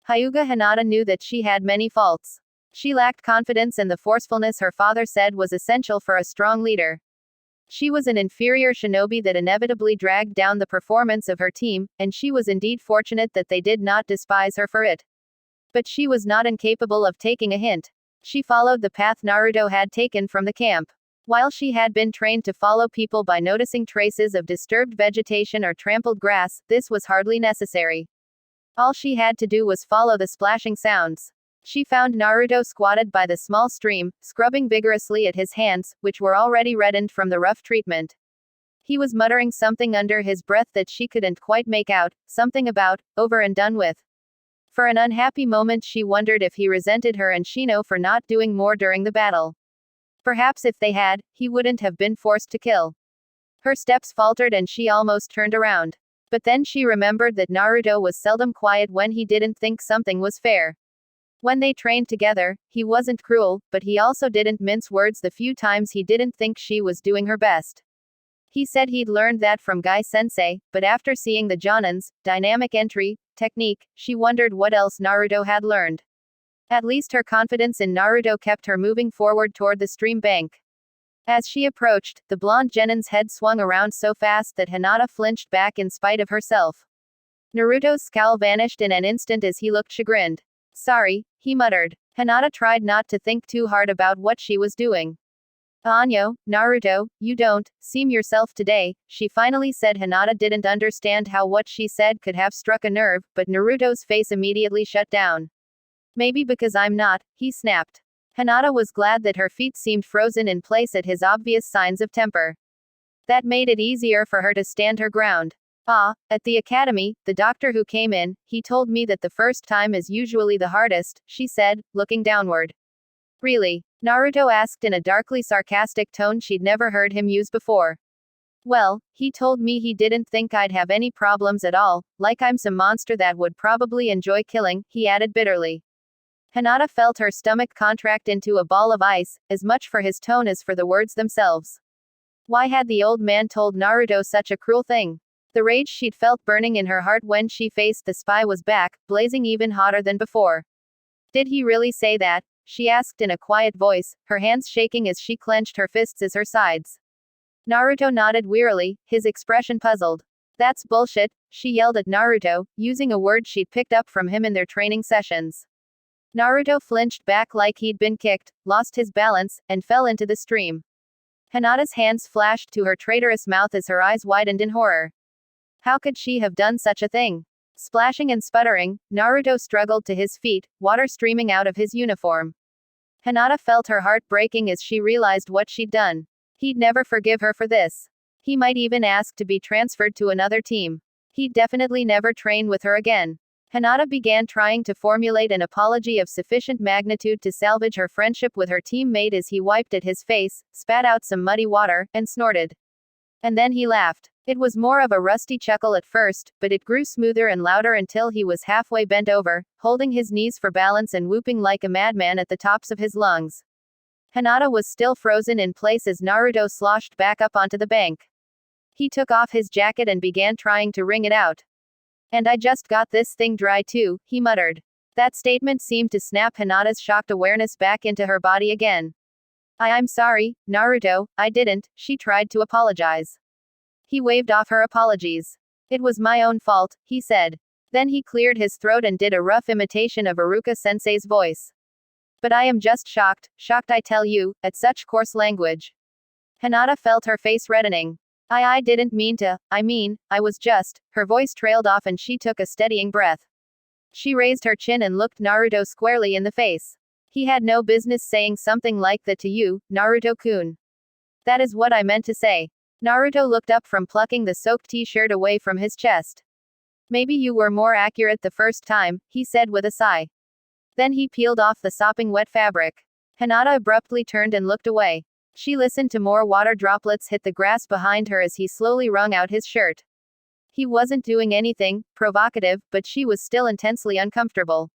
Speaker 1: Hyuga Hinata knew that she had many faults. She lacked confidence and the forcefulness her father said was essential for a strong leader. She was an inferior shinobi that inevitably dragged down the performance of her team, and she was indeed fortunate that they did not despise her for it. But she was not incapable of taking a hint. She followed the path Naruto had taken from the camp. While she had been trained to follow people by noticing traces of disturbed vegetation or trampled grass, this was hardly necessary. All she had to do was follow the splashing sounds. She found Naruto squatted by the small stream, scrubbing vigorously at his hands, which were already reddened from the rough treatment. He was muttering something under his breath that she couldn't quite make out, something about, over and done with. For an unhappy moment she wondered if he resented her and Shino for not doing more during the battle. Perhaps if they had, he wouldn't have been forced to kill. Her steps faltered and she almost turned around. But then she remembered that Naruto was seldom quiet when he didn't think something was fair. When they trained together, he wasn't cruel, but he also didn't mince words the few times he didn't think she was doing her best. He said he'd learned that from Guy-sensei, but after seeing the Jonin's dynamic entry technique, she wondered what else Naruto had learned. At least her confidence in Naruto kept her moving forward toward the stream bank. As she approached, the blonde Genin's head swung around so fast that Hinata flinched back in spite of herself. Naruto's scowl vanished in an instant as he looked chagrined. Sorry, he muttered. Hinata tried not to think too hard about what she was doing. Anyo, Naruto, you don't seem yourself today, she finally said. Hinata didn't understand how what she said could have struck a nerve, but Naruto's face immediately shut down. Maybe because I'm not, he snapped. Hinata was glad that her feet seemed frozen in place at his obvious signs of temper. That made it easier for her to stand her ground. At the academy, the doctor who came in, he told me that the first time is usually the hardest, she said, looking downward. Really? Naruto asked in a darkly sarcastic tone she'd never heard him use before. Well, he told me he didn't think I'd have any problems at all, like I'm some monster that would probably enjoy killing, he added bitterly. Hinata felt her stomach contract into a ball of ice, as much for his tone as for the words themselves. Why had the old man told Naruto such a cruel thing? The rage she'd felt burning in her heart when she faced the spy was back, blazing even hotter than before. Did he really say that? She asked in a quiet voice, her hands shaking as she clenched her fists at her sides. Naruto nodded wearily, his expression puzzled. That's bullshit, she yelled at Naruto, using a word she'd picked up from him in their training sessions. Naruto flinched back like he'd been kicked, lost his balance, and fell into the stream. Hinata's hands flashed to her traitorous mouth as her eyes widened in horror. How could she have done such a thing? Splashing and sputtering, Naruto struggled to his feet, water streaming out of his uniform. Hinata felt her heart breaking as she realized what she'd done. He'd never forgive her for this. He might even ask to be transferred to another team. He'd definitely never train with her again. Hinata began trying to formulate an apology of sufficient magnitude to salvage her friendship with her teammate as he wiped at his face, spat out some muddy water, and snorted. And then he laughed. It was more of a rusty chuckle at first, but it grew smoother and louder until he was halfway bent over, holding his knees for balance and whooping like a madman at the tops of his lungs. Hinata was still frozen in place as Naruto sloshed back up onto the bank. He took off his jacket and began trying to wring it out. "And I just got this thing dry too," he muttered. That statement seemed to snap Hinata's shocked awareness back into her body again. I'm sorry, Naruto, I didn't," she tried to apologize. He waved off her apologies. "It was my own fault," he said. Then he cleared his throat and did a rough imitation of Iruka-sensei's voice. "But I am just shocked, I tell you, at such coarse language." Hinata felt her face reddening. I didn't mean to, I was just," her voice trailed off and she took a steadying breath. She raised her chin and looked Naruto squarely in the face. "He had no business saying something like that to you, Naruto-kun. That is what I meant to say." Naruto looked up from plucking the soaked t-shirt away from his chest. "Maybe you were more accurate the first time," he said with a sigh. Then he peeled off the sopping wet fabric. Hinata abruptly turned and looked away. She listened to more water droplets hit the grass behind her as he slowly wrung out his shirt. He wasn't doing anything provocative, but she was still intensely uncomfortable.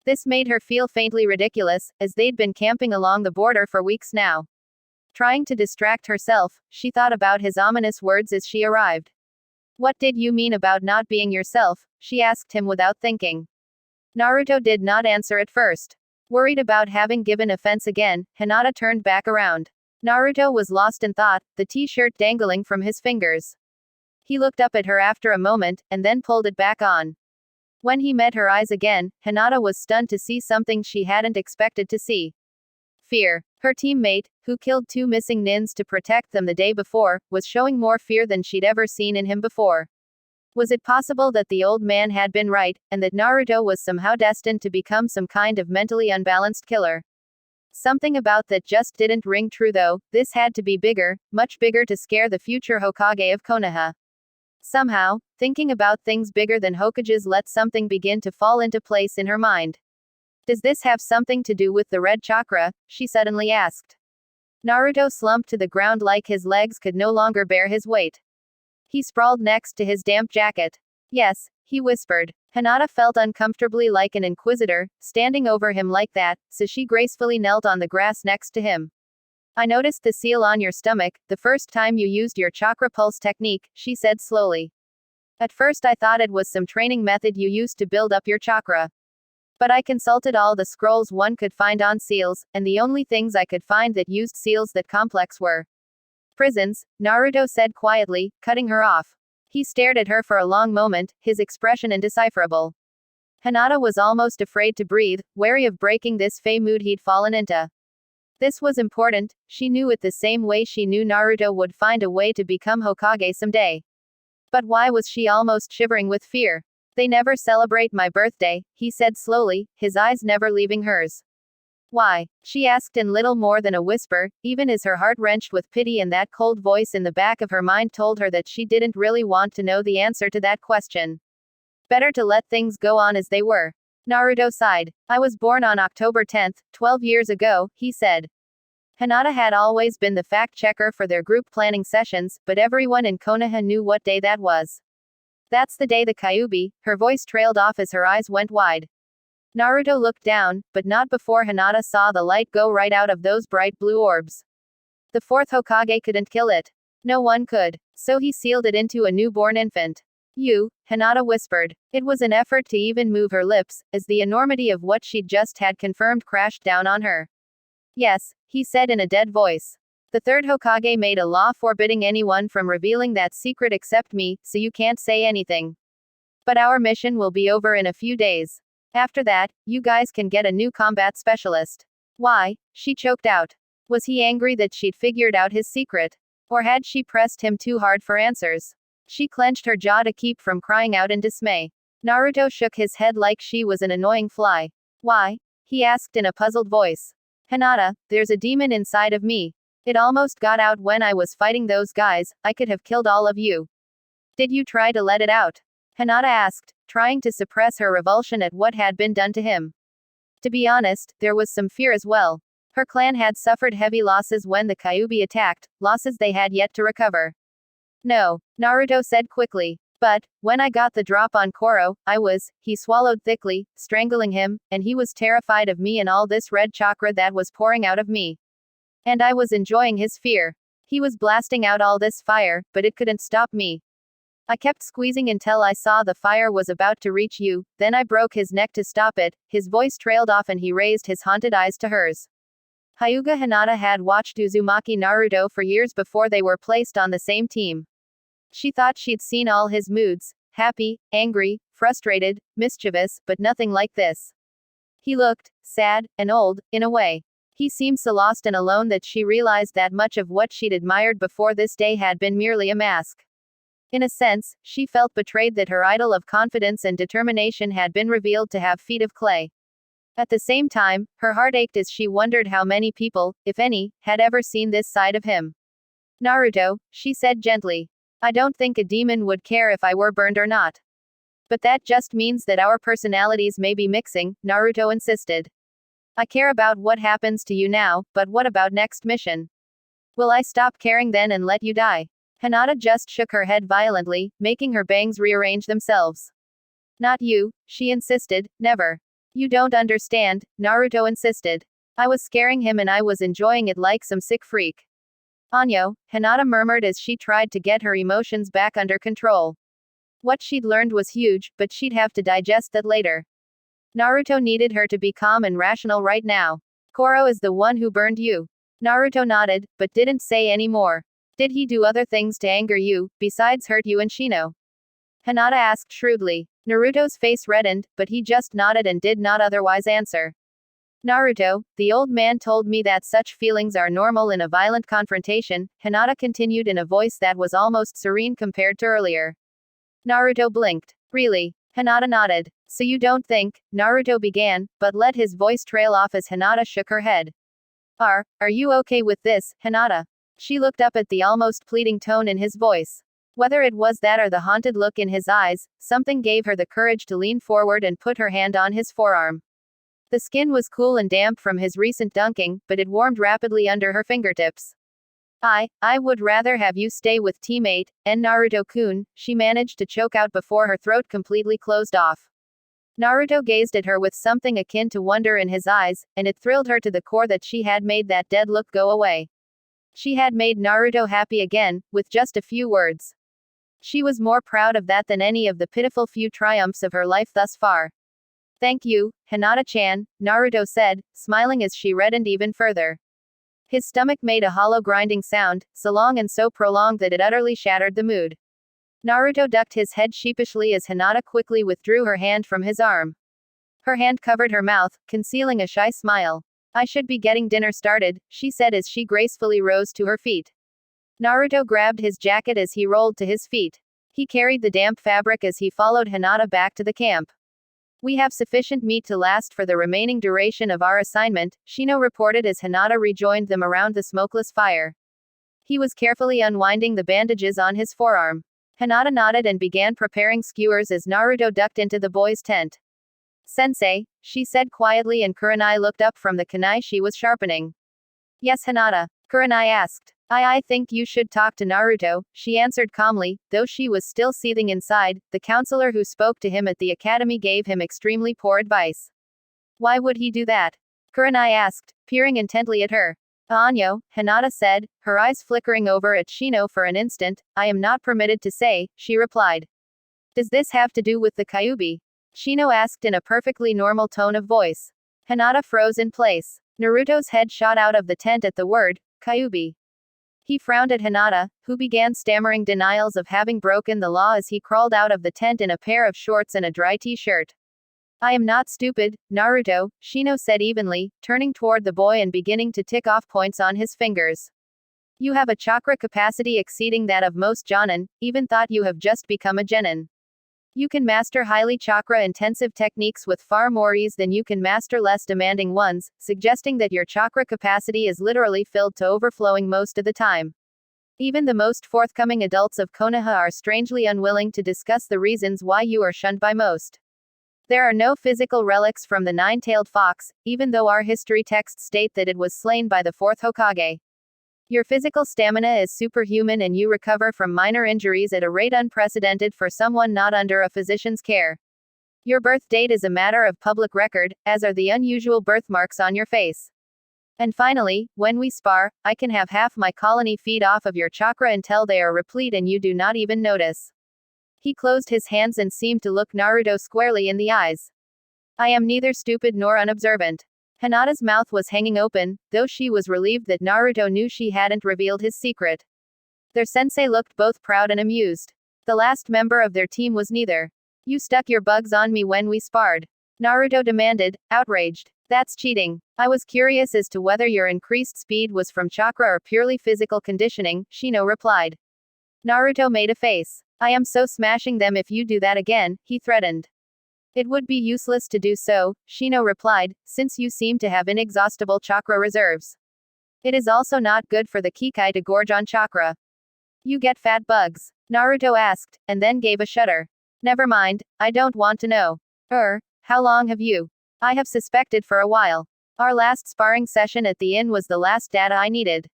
Speaker 1: This made her feel faintly ridiculous, as they'd been camping along the border for weeks now. Trying to distract herself, she thought about his ominous words as she arrived. "What did you mean about not being yourself?" she asked him without thinking. Naruto did not answer at first. Worried about having given offense again, Hinata turned back around. Naruto was lost in thought, the t-shirt dangling from his fingers. He looked up at her after a moment, and then pulled it back on. When he met her eyes again, Hinata was stunned to see something she hadn't expected to see. Fear. Her teammate, who killed 2 missing nins to protect them the day before, was showing more fear than she'd ever seen in him before. Was it possible that the old man had been right, and that Naruto was somehow destined to become some kind of mentally unbalanced killer? Something about that just didn't ring true though. This had to be bigger, much bigger to scare the future Hokage of Konoha. Somehow, thinking about things bigger than Hokages let something begin to fall into place in her mind. "Does this have something to do with the red chakra?" she suddenly asked. Naruto slumped to the ground like his legs could no longer bear his weight. He sprawled next to his damp jacket. "Yes," he whispered. Hinata felt uncomfortably like an inquisitor, standing over him like that, so she gracefully knelt on the grass next to him. "I noticed the seal on your stomach, the first time you used your chakra pulse technique," she said slowly. "At first I thought it was some training method you used to build up your chakra. But I consulted all the scrolls one could find on seals, and the only things I could find that used seals that complex were prisons," Naruto said quietly, cutting her off. He stared at her for a long moment, his expression indecipherable. Hinata was almost afraid to breathe, wary of breaking this fey mood he'd fallen into. This was important, she knew it the same way she knew Naruto would find a way to become Hokage someday. But why was she almost shivering with fear? "They never celebrate my birthday," he said slowly, his eyes never leaving hers. "Why?" she asked in little more than a whisper, even as her heart wrenched with pity and that cold voice in the back of her mind told her that she didn't really want to know the answer to that question. Better to let things go on as they were. Naruto sighed. "I was born on October 10th, 12 years ago," he said. Hinata had always been the fact-checker for their group planning sessions, but everyone in Konoha knew what day that was. "That's the day the Kyuubi," her voice trailed off as her eyes went wide. Naruto looked down, but not before Hinata saw the light go right out of those bright blue orbs. The 4th Hokage couldn't kill it. No one could. So he sealed it into a newborn infant. "You," Hinata whispered. It was an effort to even move her lips, as the enormity of what she'd just had confirmed crashed down on her. "Yes," he said in a dead voice. "The 3rd Hokage made a law forbidding anyone from revealing that secret except me, so you can't say anything. But our mission will be over in a few days. After that, you guys can get a new combat specialist." "Why?" she choked out. Was he angry that she'd figured out his secret? Or had she pressed him too hard for answers? She clenched her jaw to keep from crying out in dismay. Naruto shook his head like she was an annoying fly. "Why?" he asked in a puzzled voice. "Hinata, there's a demon inside of me. It almost got out when I was fighting those guys, I could have killed all of you. Did you try to let it out?" Hinata asked, trying to suppress her revulsion at what had been done to him. To be honest, there was some fear as well. Her clan had suffered heavy losses when the Kyuubi attacked, losses they had yet to recover. No, Naruto said quickly. But, when I got the drop on Koro, he swallowed thickly, strangling him, and he was terrified of me and all this red chakra that was pouring out of me. And I was enjoying his fear. He was blasting out all this fire, but it couldn't stop me. I kept squeezing until I saw the fire was about to reach you, then I broke his neck to stop it. His voice trailed off and he raised his haunted eyes to hers. Hyuga Hinata had watched Uzumaki Naruto for years before they were placed on the same team. She thought she'd seen all his moods, happy, angry, frustrated, mischievous, but nothing like this. He looked sad and old, in a way. He seemed so lost and alone that she realized that much of what she'd admired before this day had been merely a mask. In a sense, she felt betrayed that her idol of confidence and determination had been revealed to have feet of clay. At the same time, her heart ached as she wondered how many people, if any, had ever seen this side of him. Naruto, she said gently. I don't think a demon would care if I were burned or not. But that just means that our personalities may be mixing, Naruto insisted. I care about what happens to you now, but what about next mission? Will I stop caring then and let you die? Hinata just shook her head violently, making her bangs rearrange themselves. Not you, she insisted, never. You don't understand, Naruto insisted. I was scaring him and I was enjoying it like some sick freak. Anyo, Hinata murmured as she tried to get her emotions back under control. What she'd learned was huge, but she'd have to digest that later. Naruto needed her to be calm and rational right now. Koro is the one who burned you. Naruto nodded, but didn't say any more. Did he do other things to anger you, besides hurt you and Shino? Hinata asked shrewdly. Naruto's face reddened, but he just nodded and did not otherwise answer. Naruto, the old man told me that such feelings are normal in a violent confrontation, Hinata continued in a voice that was almost serene compared to earlier. Naruto blinked. Really? Hinata nodded. So you don't think, Naruto began, but let his voice trail off as Hinata shook her head. Are you okay with this, Hinata? She looked up at the almost pleading tone in his voice. Whether it was that or the haunted look in his eyes, something gave her the courage to lean forward and put her hand on his forearm. The skin was cool and damp from his recent dunking, but it warmed rapidly under her fingertips. I would rather have you stay with teammate, and Naruto-kun, she managed to choke out before her throat completely closed off. Naruto gazed at her with something akin to wonder in his eyes, and it thrilled her to the core that she had made that dead look go away. She had made Naruto happy again, with just a few words. She was more proud of that than any of the pitiful few triumphs of her life thus far. Thank you, Hinata-chan, Naruto said, smiling as she reddened even further. His stomach made a hollow grinding sound, so long and so prolonged that it utterly shattered the mood. Naruto ducked his head sheepishly as Hinata quickly withdrew her hand from his arm. Her hand covered her mouth, concealing a shy smile. I should be getting dinner started, she said as she gracefully rose to her feet. Naruto grabbed his jacket as he rolled to his feet. He carried the damp fabric as he followed Hinata back to the camp. We have sufficient meat to last for the remaining duration of our assignment, Shino reported as Hinata rejoined them around the smokeless fire. He was carefully unwinding the bandages on his forearm. Hinata nodded and began preparing skewers as Naruto ducked into the boys' tent. Sensei, she said quietly and Kurenai looked up from the kunai she was sharpening. Yes, Hinata, Kurenai asked. I think you should talk to Naruto, she answered calmly, though she was still seething inside. The counselor who spoke to him at the academy gave him extremely poor advice. Why would he do that? Kurenai asked, peering intently at her. Anyo, Hinata said, her eyes flickering over at Shino for an instant. I am not permitted to say, she replied. Does this have to do with the Kyuubi? Shino asked in a perfectly normal tone of voice. Hinata froze in place. Naruto's head shot out of the tent at the word, Kyuubi. He frowned at Hinata, who began stammering denials of having broken the law as he crawled out of the tent in a pair of shorts and a dry t-shirt. I am not stupid, Naruto, Shino said evenly, turning toward the boy and beginning to tick off points on his fingers. You have a chakra capacity exceeding that of most Jonin, even thought you have just become a genin. You can master highly chakra-intensive techniques with far more ease than you can master less demanding ones, suggesting that your chakra capacity is literally filled to overflowing most of the time. Even the most forthcoming adults of Konoha are strangely unwilling to discuss the reasons why you are shunned by most. There are no physical relics from the nine-tailed fox, even though our history texts state that it was slain by the fourth Hokage. Your physical stamina is superhuman and you recover from minor injuries at a rate unprecedented for someone not under a physician's care. Your birth date is a matter of public record, as are the unusual birthmarks on your face. And finally, when we spar, I can have half my colony feed off of your chakra until they are replete and you do not even notice. He closed his hands and seemed to look Naruto squarely in the eyes. I am neither stupid nor unobservant. Hinata's mouth was hanging open, though she was relieved that Naruto knew she hadn't revealed his secret. Their sensei looked both proud and amused. The last member of their team was neither. You stuck your bugs on me when we sparred. Naruto demanded, outraged. That's cheating. I was curious as to whether your increased speed was from chakra or purely physical conditioning, Shino replied. Naruto made a face. I am so smashing them if you do that again, he threatened. It would be useless to do so, Shino replied, since you seem to have inexhaustible chakra reserves. It is also not good for the Kikai to gorge on chakra. You get fat bugs? Naruto asked, and then gave a shudder. Never mind, I don't want to know. How long have you? I have suspected for a while. Our last sparring session at the inn was the last data I needed.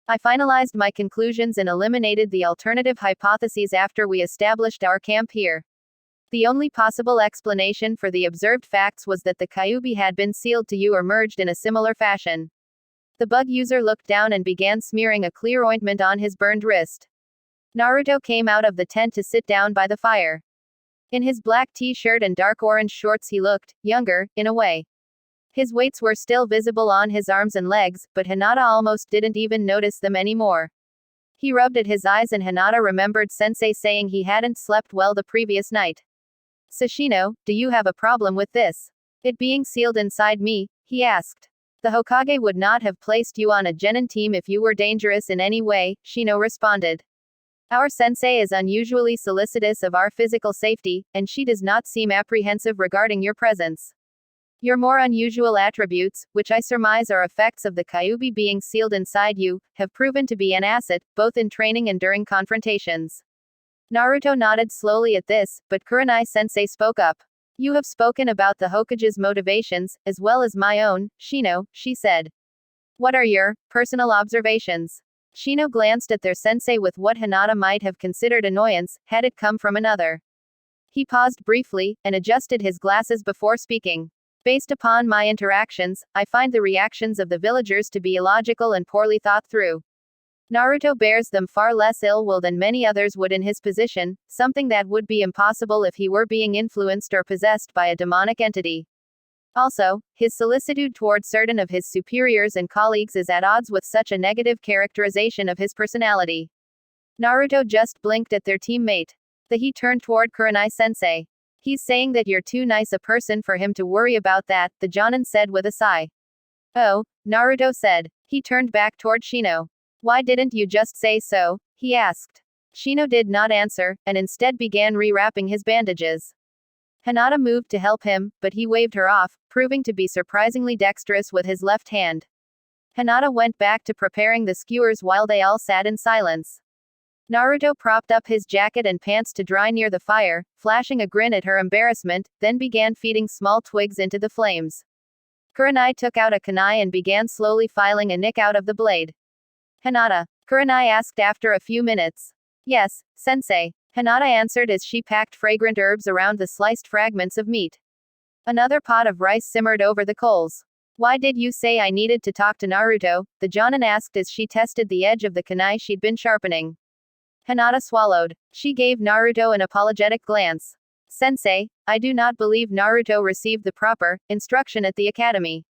Speaker 1: I finalized my conclusions and eliminated the alternative hypotheses after we established our camp here. The only possible explanation for the observed facts was that the Kyuubi had been sealed to you or merged in a similar fashion. The bug user looked down and began smearing a clear ointment on his burned wrist. Naruto came out of the tent to sit down by the fire. In his black t-shirt and dark orange shorts he looked younger, in a way. His weights were still visible on his arms and legs, but Hinata almost didn't even notice them anymore. He rubbed at his eyes and Hinata remembered Sensei saying he hadn't slept well the previous night. Sashino, do you have a problem with this? It being sealed inside me, he asked. The Hokage would not have placed you on a genin team if you were dangerous in any way, Shino responded. Our sensei is unusually solicitous of our physical safety, and she does not seem apprehensive regarding your presence. Your more unusual attributes, which I surmise are effects of the Kyuubi being sealed inside you, have proven to be an asset, both in training and during confrontations. Naruto nodded slowly at this, but Kurenai-sensei spoke up. You have spoken about the Hokage's motivations, as well as my own, Shino, she said. What are your personal observations? Shino glanced at their sensei with what Hinata might have considered annoyance, had it come from another. He paused briefly, and adjusted his glasses before speaking. Based upon my interactions, I find the reactions of the villagers to be illogical and poorly thought through. Naruto bears them far less ill will than many others would in his position, something that would be impossible if he were being influenced or possessed by a demonic entity. Also, his solicitude toward certain of his superiors and colleagues is at odds with such a negative characterization of his personality. Naruto just blinked at their teammate. He turned toward Kurenai-sensei. He's saying that you're too nice a person for him to worry about that, the Jonin said with a sigh. Oh, Naruto said. He turned back toward Shino. Why didn't you just say so? He asked. Shino did not answer, and instead began rewrapping his bandages. Hinata moved to help him, but he waved her off, proving to be surprisingly dexterous with his left hand. Hinata went back to preparing the skewers while they all sat in silence. Naruto propped up his jacket and pants to dry near the fire, flashing a grin at her embarrassment, then began feeding small twigs into the flames. Kurenai took out a kunai and began slowly filing a nick out of the blade. Hinata? Kurenai asked after a few minutes. Yes, sensei. Hinata answered as she packed fragrant herbs around the sliced fragments of meat. Another pot of rice simmered over the coals. Why did you say I needed to talk to Naruto? The Jonin asked as she tested the edge of the kunai she'd been sharpening. Hinata swallowed. She gave Naruto an apologetic glance. Sensei, I do not believe Naruto received the proper instruction at the academy.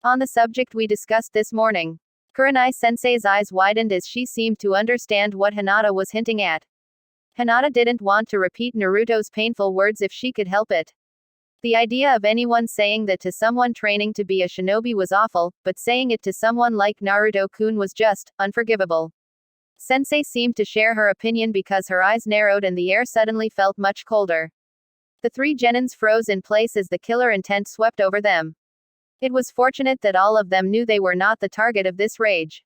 Speaker 1: On the subject we discussed this morning. Kurenai-sensei's eyes widened as she seemed to understand what Hinata was hinting at. Hinata didn't want to repeat Naruto's painful words if she could help it. The idea of anyone saying that to someone training to be a shinobi was awful, but saying it to someone like Naruto-kun was just unforgivable. Sensei seemed to share her opinion because her eyes narrowed and the air suddenly felt much colder. The three genins froze in place as the killer intent swept over them. It was fortunate that all of them knew they were not the target of this rage.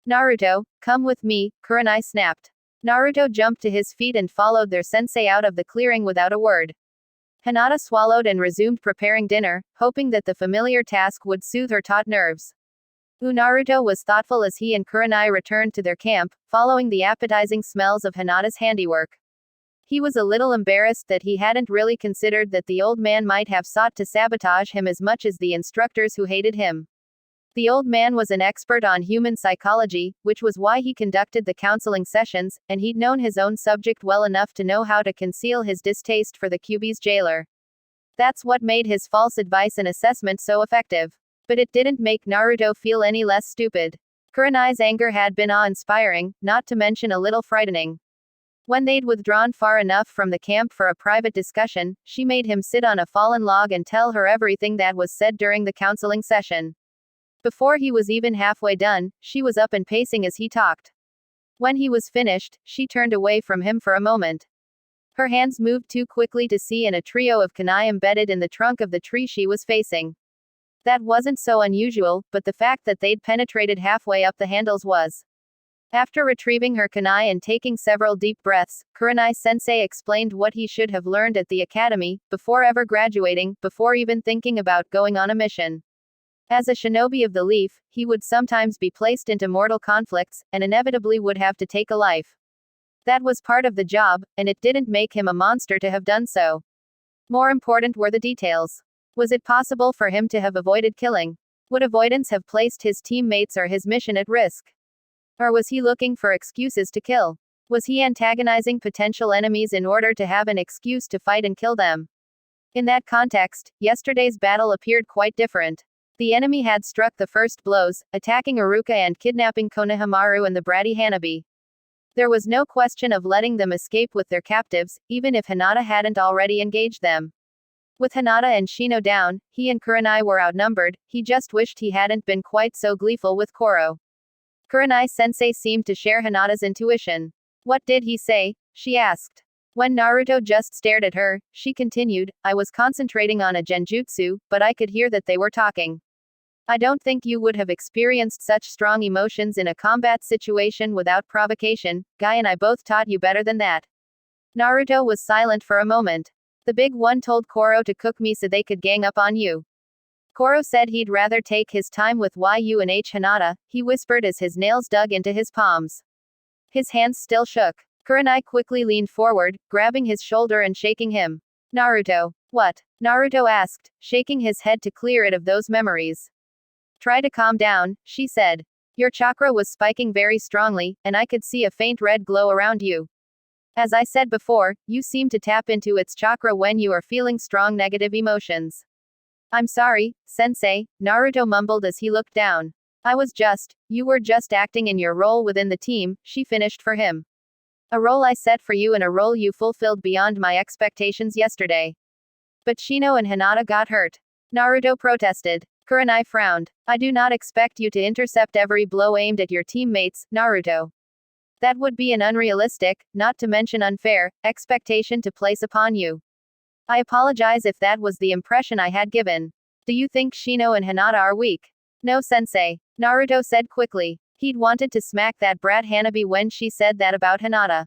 Speaker 1: Naruto, come with me, Kurenai snapped. Naruto jumped to his feet and followed their sensei out of the clearing without a word. Hinata swallowed and resumed preparing dinner, hoping that the familiar task would soothe her taut nerves. Naruto was thoughtful as he and Kurenai returned to their camp, following the appetizing smells of Hinata's handiwork. He was a little embarrassed that he hadn't really considered that the old man might have sought to sabotage him as much as the instructors who hated him. The old man was an expert on human psychology, which was why he conducted the counseling sessions, and he'd known his own subject well enough to know how to conceal his distaste for the Kyuubi's jailer. That's what made his false advice and assessment so effective. But it didn't make Naruto feel any less stupid. Kurenai's anger had been awe-inspiring, not to mention a little frightening. When they'd withdrawn far enough from the camp for a private discussion, she made him sit on a fallen log and tell her everything that was said during the counseling session. Before he was even halfway done, she was up and pacing as he talked. When he was finished, she turned away from him for a moment. Her hands moved too quickly to see, and a trio of kunai embedded in the trunk of the tree she was facing. That wasn't so unusual, but the fact that they'd penetrated halfway up the handles was. After retrieving her kunai and taking several deep breaths, Kurenai-sensei explained what he should have learned at the academy, before ever graduating, before even thinking about going on a mission. As a shinobi of the leaf, he would sometimes be placed into mortal conflicts, and inevitably would have to take a life. That was part of the job, and it didn't make him a monster to have done so. More important were the details. Was it possible for him to have avoided killing? Would avoidance have placed his teammates or his mission at risk? Or was he looking for excuses to kill? Was he antagonizing potential enemies in order to have an excuse to fight and kill them? In that context, yesterday's battle appeared quite different. The enemy had struck the first blows, attacking Iruka and kidnapping Konohamaru and the bratty Hanabi. There was no question of letting them escape with their captives, even if Hinata hadn't already engaged them. With Hinata and Shino down, he and Kurenai were outnumbered. He just wished he hadn't been quite so gleeful with Koro. Kurenai-sensei seemed to share Hinata's intuition. What did he say? She asked. When Naruto just stared at her, she continued, I was concentrating on a genjutsu, but I could hear that they were talking. I don't think you would have experienced such strong emotions in a combat situation without provocation. Guy and I both taught you better than that. Naruto was silent for a moment. The big one told Koro to cook me so they could gang up on you. Koro said he'd rather take his time with Yu and Hinata, he whispered as his nails dug into his palms. His hands still shook. Kurenai quickly leaned forward, grabbing his shoulder and shaking him. Naruto. What? Naruto asked, shaking his head to clear it of those memories. Try to calm down, she said. Your chakra was spiking very strongly, and I could see a faint red glow around you. As I said before, you seem to tap into its chakra when you are feeling strong negative emotions. I'm sorry, sensei, Naruto mumbled as he looked down. You were just acting in your role within the team, she finished for him. A role I set for you and a role you fulfilled beyond my expectations yesterday. But Shino and Hinata got hurt. Naruto protested. Kurenai frowned. I do not expect you to intercept every blow aimed at your teammates, Naruto. That would be an unrealistic, not to mention unfair, expectation to place upon you. I apologize if that was the impression I had given. Do you think Shino and Hinata are weak? No, sensei, Naruto said quickly. He'd wanted to smack that brat Hanabi when she said that about Hinata.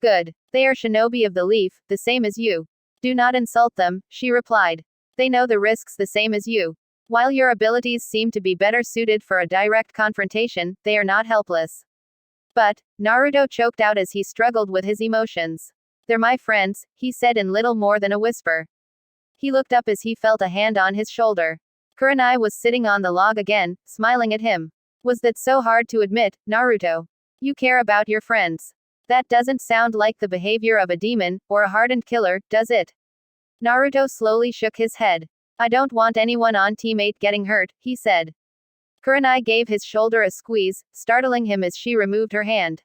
Speaker 1: Good. They are shinobi of the leaf, the same as you. Do not insult them, she replied. They know the risks the same as you. While your abilities seem to be better suited for a direct confrontation, they are not helpless. But, Naruto choked out as he struggled with his emotions. They're my friends, he said in little more than a whisper. He looked up as he felt a hand on his shoulder. Kurenai was sitting on the log again, smiling at him. Was that so hard to admit, Naruto? You care about your friends. That doesn't sound like the behavior of a demon, or a hardened killer, does it? Naruto slowly shook his head. I don't want anyone on teammate getting hurt, he said. Kurenai gave his shoulder a squeeze, startling him as she removed her hand.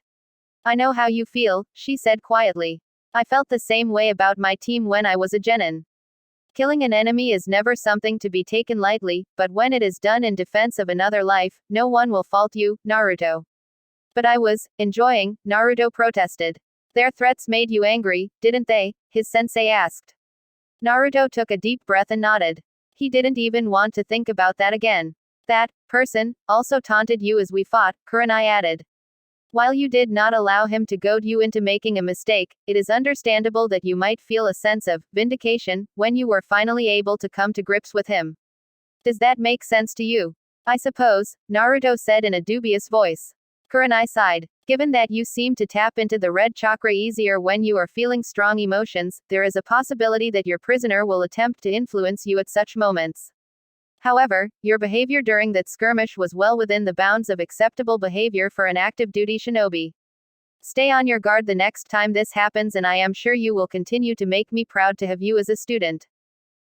Speaker 1: I know how you feel, she said quietly. I felt the same way about my team when I was a genin. Killing an enemy is never something to be taken lightly, but when it is done in defense of another life, no one will fault you, Naruto. But I was enjoying, Naruto protested. Their threats made you angry, didn't they? His sensei asked. Naruto took a deep breath and nodded. He didn't even want to think about that again. That person also taunted you as we fought, Kurenai added. While you did not allow him to goad you into making a mistake, it is understandable that you might feel a sense of vindication when you were finally able to come to grips with him. Does that make sense to you? I suppose, Naruto said in a dubious voice. Kurenai sighed. Given that you seem to tap into the red chakra easier when you are feeling strong emotions, there is a possibility that your prisoner will attempt to influence you at such moments. However, your behavior during that skirmish was well within the bounds of acceptable behavior for an active duty shinobi. Stay on your guard the next time this happens, and I am sure you will continue to make me proud to have you as a student.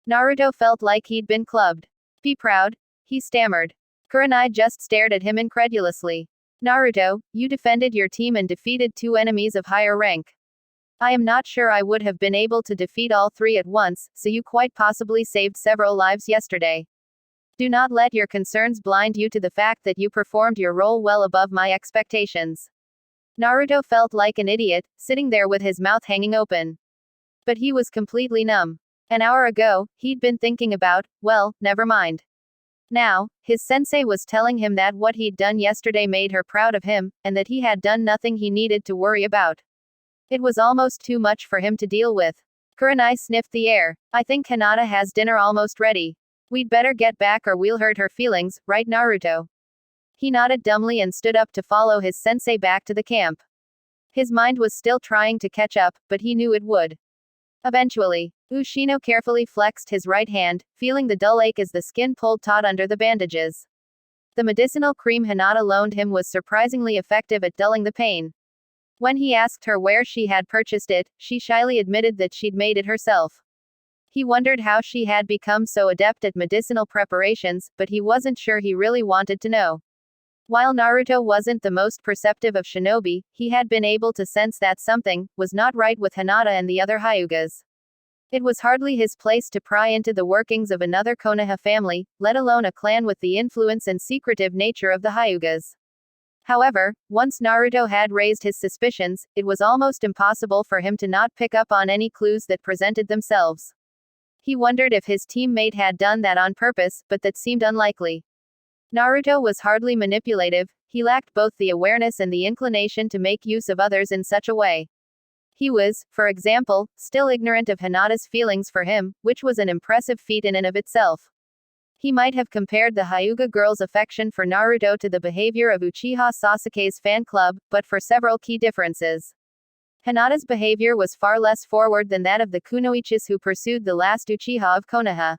Speaker 1: Naruto felt like he'd been clubbed. Be proud? He stammered. Kurenai just stared at him incredulously. Naruto, you defended your team and defeated 2 enemies of higher rank. I am not sure I would have been able to defeat all 3 at once, so you quite possibly saved several lives yesterday. Do not let your concerns blind you to the fact that you performed your role well above my expectations. Naruto felt like an idiot, sitting there with his mouth hanging open. But he was completely numb. An hour ago, he'd been thinking about, well, never mind. Now, his sensei was telling him that what he'd done yesterday made her proud of him, and that he had done nothing he needed to worry about. It was almost too much for him to deal with. Kurenai sniffed the air. I think Hinata has dinner almost ready. We'd better get back or we'll hurt her feelings, right Naruto? He nodded dumbly and stood up to follow his sensei back to the camp. His mind was still trying to catch up, but he knew it would. Eventually, Ushino carefully flexed his right hand, feeling the dull ache as the skin pulled taut under the bandages. The medicinal cream Hinata loaned him was surprisingly effective at dulling the pain. When he asked her where she had purchased it, she shyly admitted that she'd made it herself. He wondered how she had become so adept at medicinal preparations, but he wasn't sure he really wanted to know. While Naruto wasn't the most perceptive of shinobi, he had been able to sense that something was not right with Hinata and the other Hyugas. It was hardly his place to pry into the workings of another Konoha family, let alone a clan with the influence and secretive nature of the Hyugas. However, once Naruto had raised his suspicions, it was almost impossible for him to not pick up on any clues that presented themselves. He wondered if his teammate had done that on purpose, but that seemed unlikely. Naruto was hardly manipulative, he lacked both the awareness and the inclination to make use of others in such a way. He was, for example, still ignorant of Hinata's feelings for him, which was an impressive feat in and of itself. He might have compared the Hyuga girl's affection for Naruto to the behavior of Uchiha Sasuke's fan club, but for several key differences. Hinata's behavior was far less forward than that of the Kunoichis who pursued the last Uchiha of Konoha.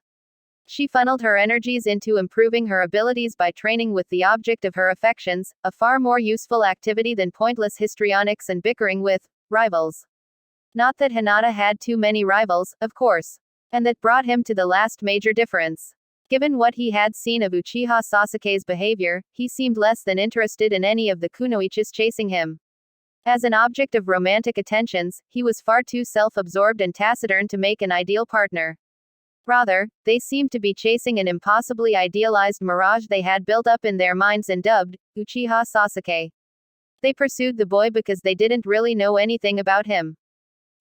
Speaker 1: She funneled her energies into improving her abilities by training with the object of her affections, a far more useful activity than pointless histrionics and bickering with rivals. Not that Hinata had too many rivals, of course. And that brought him to the last major difference. Given what he had seen of Uchiha Sasuke's behavior, he seemed less than interested in any of the Kunoichis chasing him. As an object of romantic attentions, he was far too self-absorbed and taciturn to make an ideal partner. Rather, they seemed to be chasing an impossibly idealized mirage they had built up in their minds and dubbed Uchiha Sasuke. They pursued the boy because they didn't really know anything about him.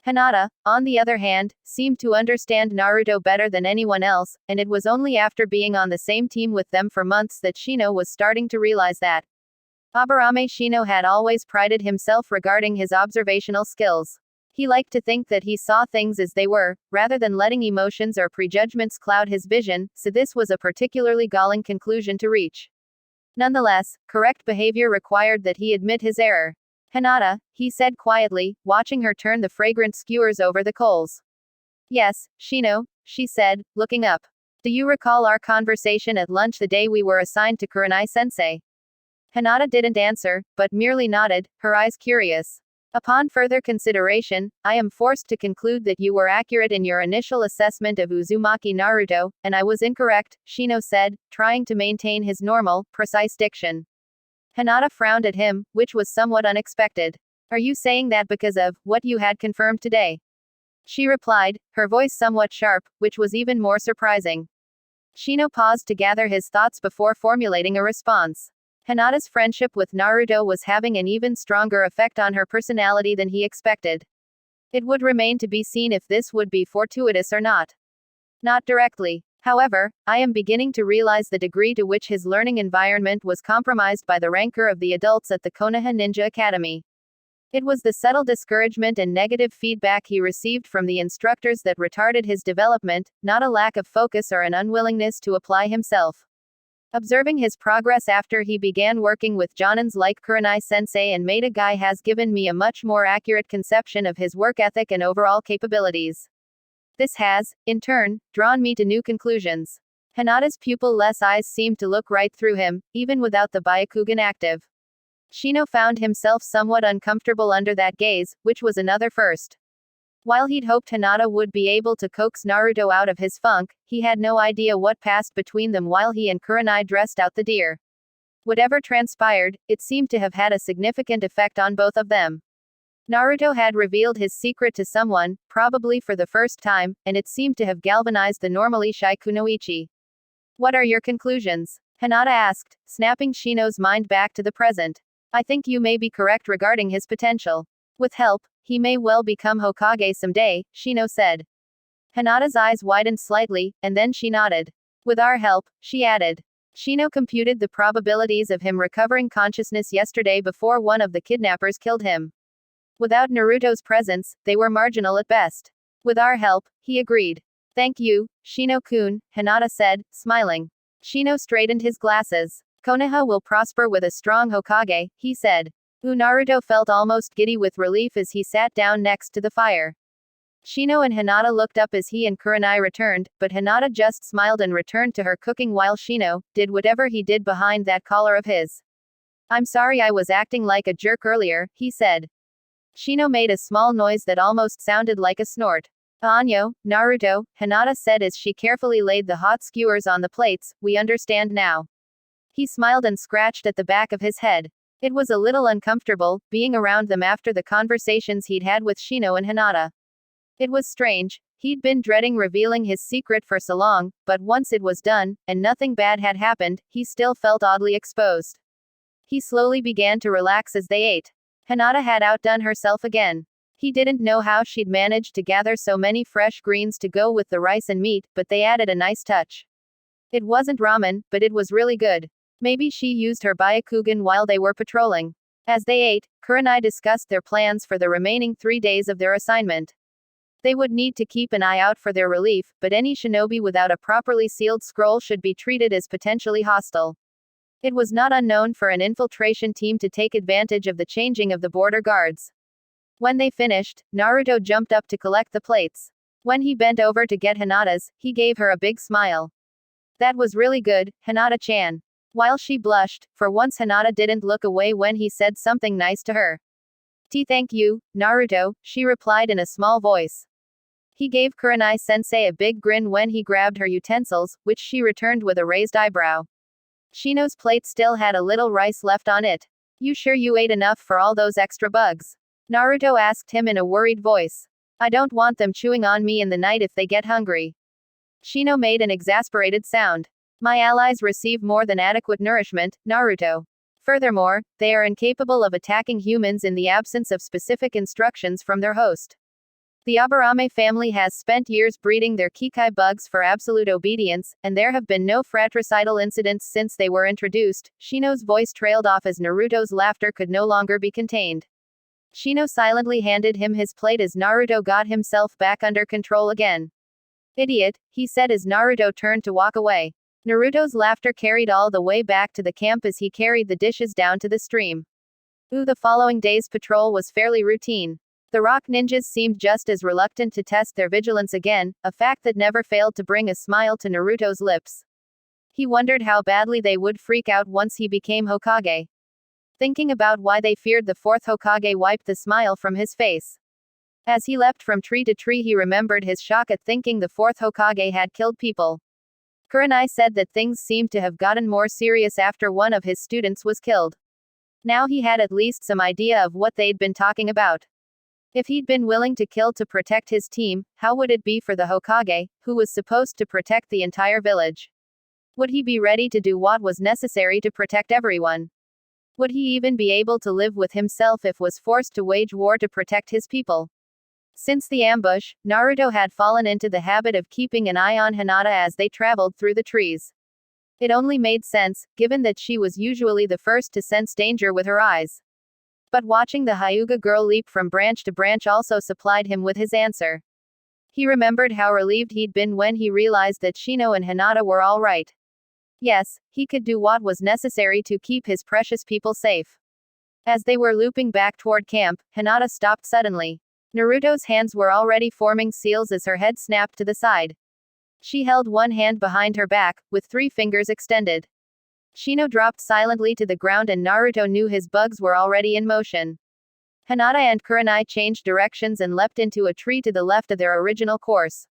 Speaker 1: Hinata, on the other hand, seemed to understand Naruto better than anyone else, and it was only after being on the same team with them for months that Shino was starting to realize that. Aburame Shino had always prided himself regarding his observational skills. He liked to think that he saw things as they were, rather than letting emotions or prejudgments cloud his vision, so this was a particularly galling conclusion to reach. Nonetheless, correct behavior required that he admit his error. Hinata, he said quietly, watching her turn the fragrant skewers over the coals. Yes, Shino, she said, looking up. Do you recall our conversation at lunch the day we were assigned to Kurenai-sensei? Hinata didn't answer, but merely nodded, her eyes curious. Upon further consideration, I am forced to conclude that you were accurate in your initial assessment of Uzumaki Naruto, and I was incorrect, Shino said, trying to maintain his normal, precise diction. Hinata frowned at him, which was somewhat unexpected. Are you saying that because of what you had confirmed today? She replied, her voice somewhat sharp, which was even more surprising. Shino paused to gather his thoughts before formulating a response. Hinata's friendship with Naruto was having an even stronger effect on her personality than he expected. It would remain to be seen if this would be fortuitous or not. Not directly. However, I am beginning to realize the degree to which his learning environment was compromised by the rancor of the adults at the Konoha Ninja Academy. It was the subtle discouragement and negative feedback he received from the instructors that retarded his development, not a lack of focus or an unwillingness to apply himself. Observing his progress after he began working with Jonins like Kurenai-sensei and Meta-gai has given me a much more accurate conception of his work ethic and overall capabilities. This has, in turn, drawn me to new conclusions. Hinata's pupil-less eyes seemed to look right through him, even without the Byakugan active. Shino found himself somewhat uncomfortable under that gaze, which was another first. While he'd hoped Hinata would be able to coax Naruto out of his funk, he had no idea what passed between them while he and Kurenai dressed out the deer. Whatever transpired, it seemed to have had a significant effect on both of them. Naruto had revealed his secret to someone, probably for the first time, and it seemed to have galvanized the normally shy Kunoichi. What are your conclusions? Hinata asked, snapping Shino's mind back to the present. I think you may be correct regarding his potential. With help, he may well become Hokage someday, Shino said. Hinata's eyes widened slightly, and then she nodded. With our help, she added. Shino computed the probabilities of him recovering consciousness yesterday before one of the kidnappers killed him. Without Naruto's presence, they were marginal at best. With our help, he agreed. Thank you, Shino-kun, Hinata said, smiling. Shino straightened his glasses. Konoha will prosper with a strong Hokage, he said. Naruto felt almost giddy with relief as he sat down next to the fire. Shino and Hinata looked up as he and Kurenai returned, but Hinata just smiled and returned to her cooking while Shino did whatever he did behind that collar of his. I'm sorry I was acting like a jerk earlier, he said. Shino made a small noise that almost sounded like a snort. Anyo, Naruto, Hinata said as she carefully laid the hot skewers on the plates, we understand now. He smiled and scratched at the back of his head. It was a little uncomfortable, being around them after the conversations he'd had with Shino and Hinata. It was strange, he'd been dreading revealing his secret for so long, but once it was done, and nothing bad had happened, he still felt oddly exposed. He slowly began to relax as they ate. Hinata had outdone herself again. He didn't know how she'd managed to gather so many fresh greens to go with the rice and meat, but they added a nice touch. It wasn't ramen, but it was really good. Maybe she used her Byakugan while they were patrolling. As they ate, Kurenai discussed their plans for the remaining 3 days of their assignment. They would need to keep an eye out for their relief, but any shinobi without a properly sealed scroll should be treated as potentially hostile. It was not unknown for an infiltration team to take advantage of the changing of the border guards. When they finished, Naruto jumped up to collect the plates. When he bent over to get Hinata's, he gave her a big smile. That was really good, Hinata-chan. While she blushed, for once Hinata didn't look away when he said something nice to her. Thank you, Naruto, she replied in a small voice. He gave Kurenai-sensei a big grin when he grabbed her utensils, which she returned with a raised eyebrow. Shino's plate still had a little rice left on it. You sure you ate enough for all those extra bugs? Naruto asked him in a worried voice. I don't want them chewing on me in the night if they get hungry. Shino made an exasperated sound. My allies receive more than adequate nourishment, Naruto. Furthermore, they are incapable of attacking humans in the absence of specific instructions from their host. The Aburame family has spent years breeding their Kikai bugs for absolute obedience, and there have been no fratricidal incidents since they were introduced. Shino's voice trailed off as Naruto's laughter could no longer be contained. Shino silently handed him his plate as Naruto got himself back under control again. Idiot, he said as Naruto turned to walk away. Naruto's laughter carried all the way back to the camp as he carried the dishes down to the stream. The following day's patrol was fairly routine. The rock ninjas seemed just as reluctant to test their vigilance again, a fact that never failed to bring a smile to Naruto's lips. He wondered how badly they would freak out once he became Hokage. Thinking about why they feared the fourth Hokage wiped the smile from his face. As he leapt from tree to tree he remembered his shock at thinking the fourth Hokage had killed people. Kurenai said that things seemed to have gotten more serious after one of his students was killed. Now he had at least some idea of what they'd been talking about. If he'd been willing to kill to protect his team, how would it be for the Hokage, who was supposed to protect the entire village? Would he be ready to do what was necessary to protect everyone? Would he even be able to live with himself if was forced to wage war to protect his people? Since the ambush, Naruto had fallen into the habit of keeping an eye on Hinata as they traveled through the trees. It only made sense, given that she was usually the first to sense danger with her eyes. But watching the Hyuga girl leap from branch to branch also supplied him with his answer. He remembered how relieved he'd been when he realized that Shino and Hinata were all right. Yes, he could do what was necessary to keep his precious people safe. As they were looping back toward camp, Hinata stopped suddenly. Naruto's hands were already forming seals as her head snapped to the side. She held one hand behind her back, with 3 fingers extended. Shino dropped silently to the ground and Naruto knew his bugs were already in motion. Hinata and Kurenai changed directions and leapt into a tree to the left of their original course.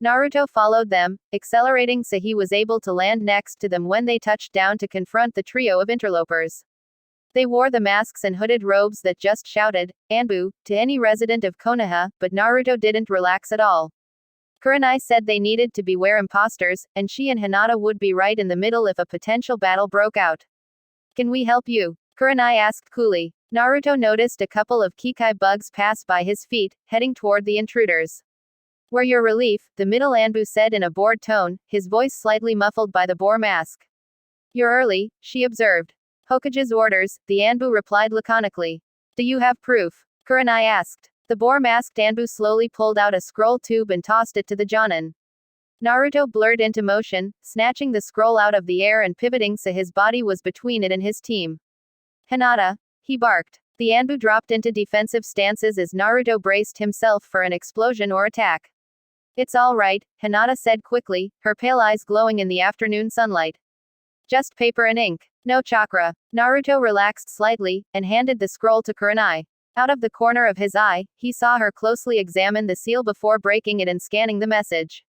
Speaker 1: Naruto followed them, accelerating so he was able to land next to them when they touched down to confront the trio of interlopers. They wore the masks and hooded robes that just shouted, "Anbu," to any resident of Konoha, but Naruto didn't relax at all. Kurenai said they needed to beware imposters, and she and Hinata would be right in the middle if a potential battle broke out. "Can we help you?" Kurenai asked coolly. Naruto noticed a couple of Kikai bugs pass by his feet, heading toward the intruders. "We're your relief," the middle Anbu said in a bored tone, his voice slightly muffled by the boar mask. "You're early," she observed. "Hokage's orders," the Anbu replied laconically. "Do you have proof?" Kurenai asked. The boar-masked Anbu slowly pulled out a scroll tube and tossed it to the Jonin. Naruto blurred into motion, snatching the scroll out of the air and pivoting so his body was between it and his team. "Hinata!" he barked. The Anbu dropped into defensive stances as Naruto braced himself for an explosion or attack. "It's all right," Hinata said quickly, her pale eyes glowing in the afternoon sunlight. "Just paper and ink. No chakra." Naruto relaxed slightly, and handed the scroll to Kurenai. Out of the corner of his eye, he saw her closely examine the seal before breaking it and scanning the message.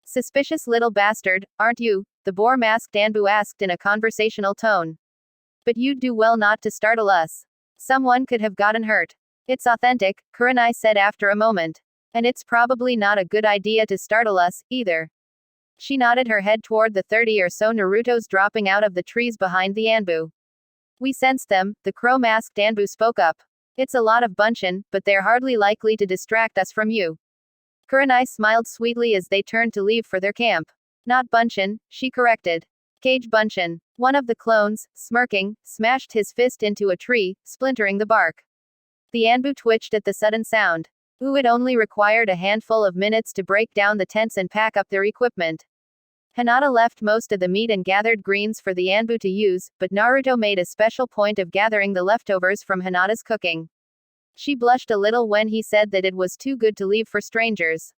Speaker 1: "Suspicious little bastard, aren't you?" the boar-masked Anbu asked in a conversational tone. "But you'd do well not to startle us. Someone could have gotten hurt." "It's authentic," Kurenai said after a moment. "And it's probably not a good idea to startle us, either." She nodded her head toward the 30 or so Narutos dropping out of the trees behind the Anbu. "We sensed them," the crow-masked Anbu spoke up. "It's a lot of bunchin', but they're hardly likely to distract us from you." Kurenai smiled sweetly as they turned to leave for their camp. "Not bunchin'," she corrected. "Cage bunchin'." One of the clones, smirking, smashed his fist into a tree, splintering the bark. The Anbu twitched at the sudden sound. It only required a handful of minutes to break down the tents and pack up their equipment. Hinata left most of the meat and gathered greens for the Anbu to use, but Naruto made a special point of gathering the leftovers from Hinata's cooking. She blushed a little when he said that it was too good to leave for strangers.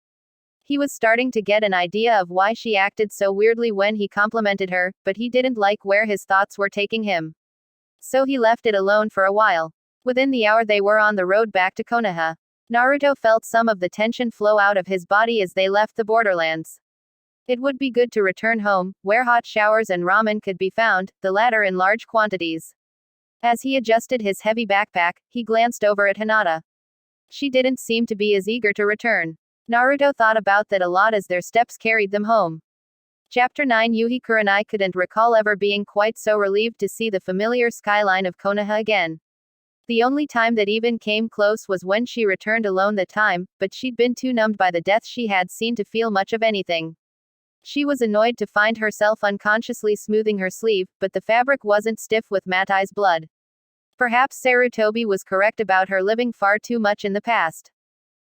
Speaker 1: He was starting to get an idea of why she acted so weirdly when he complimented her, but he didn't like where his thoughts were taking him. So he left it alone for a while. Within the hour they were on the road back to Konoha. Naruto felt some of the tension flow out of his body as they left the borderlands. It would be good to return home, where hot showers and ramen could be found, the latter in large quantities. As he adjusted his heavy backpack, he glanced over at Hinata. She didn't seem to be as eager to return. Naruto thought about that a lot as their steps carried them home. Chapter 9 Yuhi Kurenai couldn't recall ever being quite so relieved to see the familiar skyline of Konoha again. The only time that even came close was when she returned alone that time, but she'd been too numbed by the death she had seen to feel much of anything. She was annoyed to find herself unconsciously smoothing her sleeve, but the fabric wasn't stiff with Matai's blood. Perhaps Sarutobi was correct about her living far too much in the past.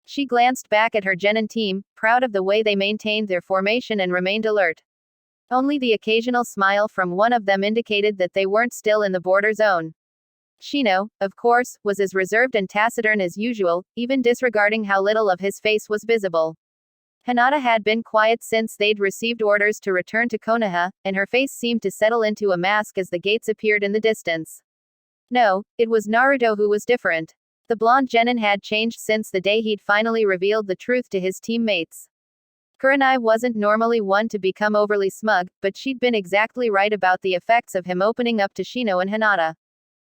Speaker 1: She glanced back at her genin team, proud of the way they maintained their formation and remained alert. Only the occasional smile from one of them indicated that they weren't still in the border zone. Shino, of course, was as reserved and taciturn as usual, even disregarding how little of his face was visible. Hinata had been quiet since they'd received orders to return to Konoha, and her face seemed to settle into a mask as the gates appeared in the distance. No, it was Naruto who was different. The blonde genin had changed since the day he'd finally revealed the truth to his teammates. Kurenai wasn't normally one to become overly smug, but she'd been exactly right about the effects of him opening up to Shino and Hinata.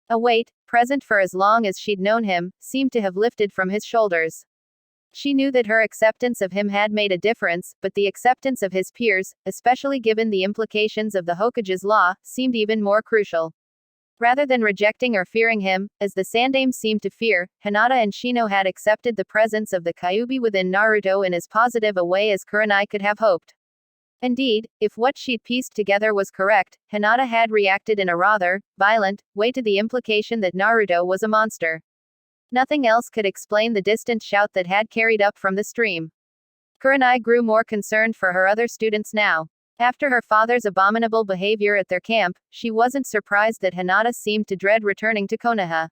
Speaker 1: A weight, present for as long as she'd known him, seemed to have lifted from his shoulders. She knew that her acceptance of him had made a difference, but the acceptance of his peers, especially given the implications of the Hokage's law, seemed even more crucial. Rather than rejecting or fearing him, as the Sandaime seemed to fear, Hinata and Shino had accepted the presence of the Kyuubi within Naruto in as positive a way as Kurenai could have hoped. Indeed, if what she'd pieced together was correct, Hinata had reacted in a rather violent way to the implication that Naruto was a monster. Nothing else could explain the distant shout that had carried up from the stream. Kurenai grew more concerned for her other students now. After her father's abominable behavior at their camp, she wasn't surprised that Hinata seemed to dread returning to Konoha.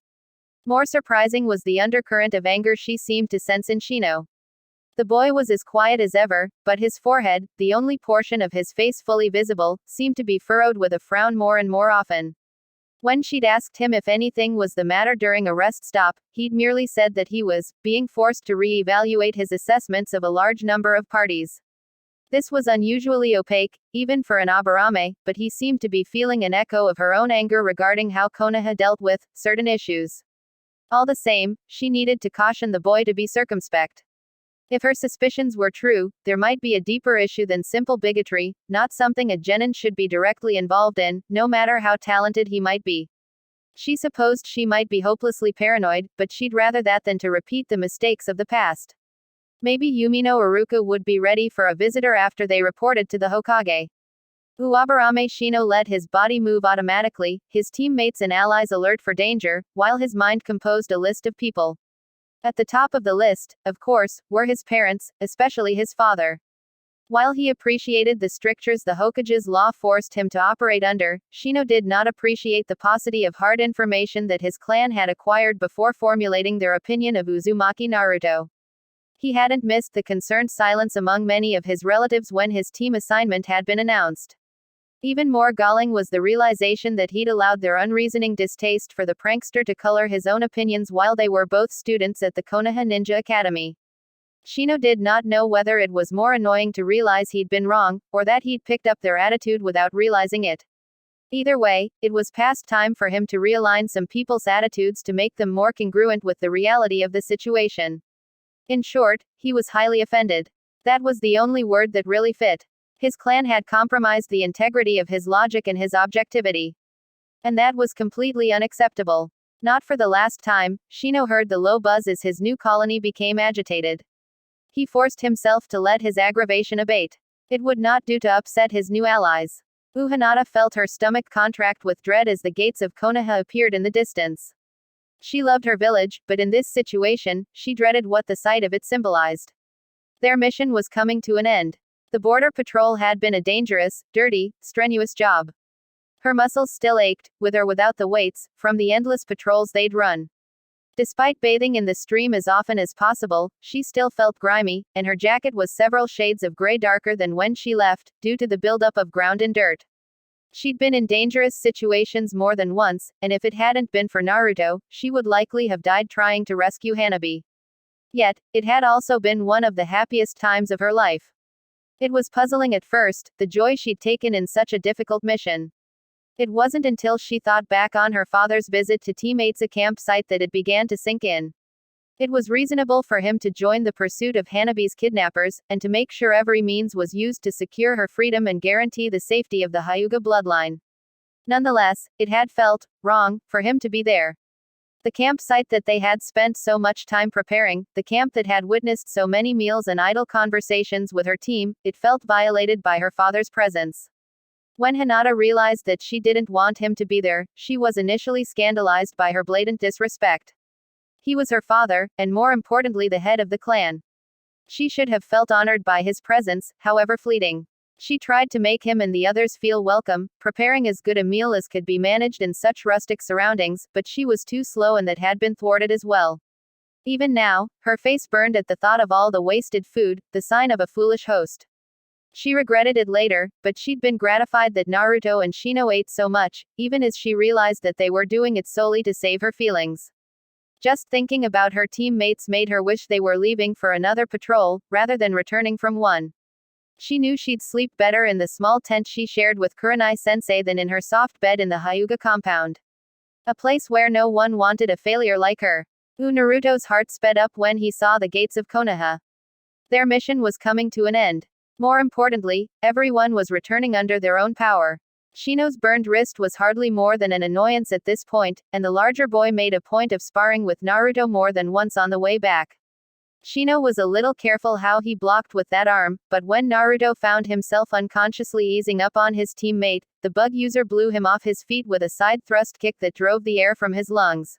Speaker 1: More surprising was the undercurrent of anger she seemed to sense in Shino. The boy was as quiet as ever, but his forehead, the only portion of his face fully visible, seemed to be furrowed with a frown more and more often. When she'd asked him if anything was the matter during a rest stop, he'd merely said that he was being forced to re-evaluate his assessments of a large number of parties. This was unusually opaque, even for an Aburame, but he seemed to be feeling an echo of her own anger regarding how Konoha dealt with certain issues. All the same, she needed to caution the boy to be circumspect. If her suspicions were true, there might be a deeper issue than simple bigotry, not something a genin should be directly involved in, no matter how talented he might be. She supposed she might be hopelessly paranoid, but she'd rather that than to repeat the mistakes of the past. Maybe Yumino Iruka would be ready for a visitor after they reported to the Hokage. Uwaburame Shino let his body move automatically, his teammates and allies alert for danger, while his mind composed a list of people. At the top of the list, of course, were his parents, especially his father. While he appreciated the strictures the Hokage's law forced him to operate under, Shino did not appreciate the paucity of hard information that his clan had acquired before formulating their opinion of Uzumaki Naruto. He hadn't missed the concerned silence among many of his relatives when his team assignment had been announced. Even more galling was the realization that he'd allowed their unreasoning distaste for the prankster to color his own opinions while they were both students at the Konoha Ninja Academy. Shino did not know whether it was more annoying to realize he'd been wrong, or that he'd picked up their attitude without realizing it. Either way, it was past time for him to realign some people's attitudes to make them more congruent with the reality of the situation. In short, he was highly offended. That was the only word that really fit. His clan had compromised the integrity of his logic and his objectivity. And that was completely unacceptable. Not for the last time, Shino heard the low buzz as his new colony became agitated. He forced himself to let his aggravation abate. It would not do to upset his new allies. Hinata felt her stomach contract with dread as the gates of Konoha appeared in the distance. She loved her village, but in this situation, she dreaded what the sight of it symbolized. Their mission was coming to an end. The border patrol had been a dangerous, dirty, strenuous job. Her muscles still ached, with or without the weights, from the endless patrols they'd run. Despite bathing in the stream as often as possible, she still felt grimy, and her jacket was several shades of gray darker than when she left, due to the buildup of ground and dirt. She'd been in dangerous situations more than once, and if it hadn't been for Naruto, she would likely have died trying to rescue Hanabi. Yet, it had also been one of the happiest times of her life. It was puzzling at first, the joy she'd taken in such a difficult mission. It wasn't until she thought back on her father's visit to teammates at campsite that it began to sink in. It was reasonable for him to join the pursuit of Hanabi's kidnappers, and to make sure every means was used to secure her freedom and guarantee the safety of the Hyuga bloodline. Nonetheless, it had felt wrong for him to be there. The campsite that they had spent so much time preparing, the camp that had witnessed so many meals and idle conversations with her team, it felt violated by her father's presence. When Hinata realized that she didn't want him to be there, she was initially scandalized by her blatant disrespect. He was her father, and more importantly the head of the clan. She should have felt honored by his presence, however fleeting. She tried to make him and the others feel welcome, preparing as good a meal as could be managed in such rustic surroundings, but she was too slow and that had been thwarted as well. Even now, her face burned at the thought of all the wasted food, the sign of a foolish host. She regretted it later, but she'd been gratified that Naruto and Shino ate so much, even as she realized that they were doing it solely to save her feelings. Just thinking about her teammates made her wish they were leaving for another patrol, rather than returning from one. She knew she'd sleep better in the small tent she shared with Kurenai-sensei than in her soft bed in the Hyuga compound. A place where no one wanted a failure like her. Naruto's heart sped up when he saw the gates of Konoha. Their mission was coming to an end. More importantly, everyone was returning under their own power. Shino's burned wrist was hardly more than an annoyance at this point, and the larger boy made a point of sparring with Naruto more than once on the way back. Shino was a little careful how he blocked with that arm, but when Naruto found himself unconsciously easing up on his teammate, the bug user blew him off his feet with a side thrust kick that drove the air from his lungs.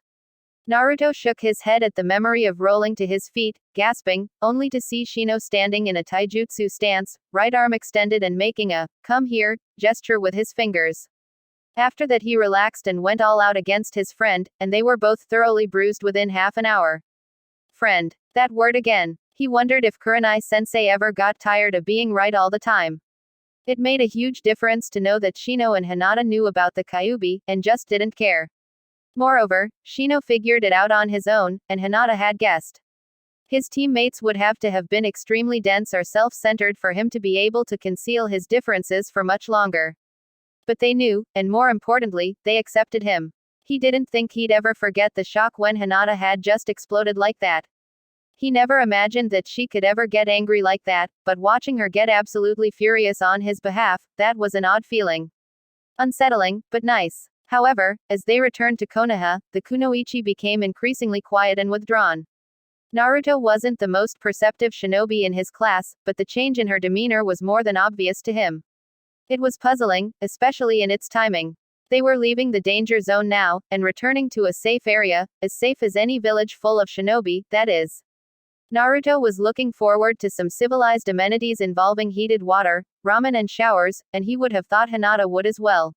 Speaker 1: Naruto shook his head at the memory of rolling to his feet, gasping, only to see Shino standing in a taijutsu stance, right arm extended and making a "come here" gesture with his fingers. After that he relaxed and went all out against his friend, and they were both thoroughly bruised within half an hour. Friend. That word again. He wondered if Kurenai-sensei ever got tired of being right all the time. It made a huge difference to know that Shino and Hinata knew about the Kyuubi, and just didn't care. Moreover, Shino figured it out on his own, and Hinata had guessed. His teammates would have to have been extremely dense or self-centered for him to be able to conceal his differences for much longer. But they knew, and more importantly, they accepted him. He didn't think he'd ever forget the shock when Hinata had just exploded like that. He never imagined that she could ever get angry like that, but watching her get absolutely furious on his behalf, that was an odd feeling. Unsettling, but nice. However, as they returned to Konoha, the kunoichi became increasingly quiet and withdrawn. Naruto wasn't the most perceptive shinobi in his class, but the change in her demeanor was more than obvious to him. It was puzzling, especially in its timing. They were leaving the danger zone now, and returning to a safe area, as safe as any village full of shinobi, that is. Naruto was looking forward to some civilized amenities involving heated water, ramen and showers, and he would have thought Hinata would as well.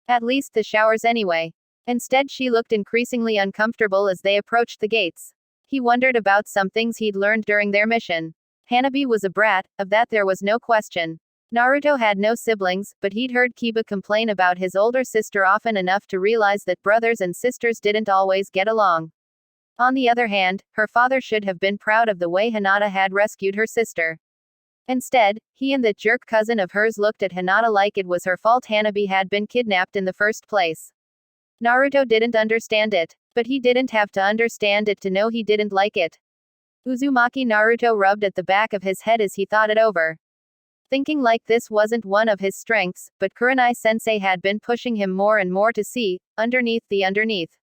Speaker 1: At least the showers anyway. Instead she looked increasingly uncomfortable as they approached the gates. He wondered about some things he'd learned during their mission. Hanabi was a brat, of that there was no question. Naruto had no siblings, but he'd heard Kiba complain about his older sister often enough to realize that brothers and sisters didn't always get along. On the other hand, her father should have been proud of the way Hinata had rescued her sister. Instead, he and that jerk cousin of hers looked at Hinata like it was her fault Hanabi had been kidnapped in the first place. Naruto didn't understand it, but he didn't have to understand it to know he didn't like it. Uzumaki Naruto rubbed at the back of his head as he thought it over. Thinking like this wasn't one of his strengths, but Kurenai-sensei had been pushing him more and more to see, underneath the underneath.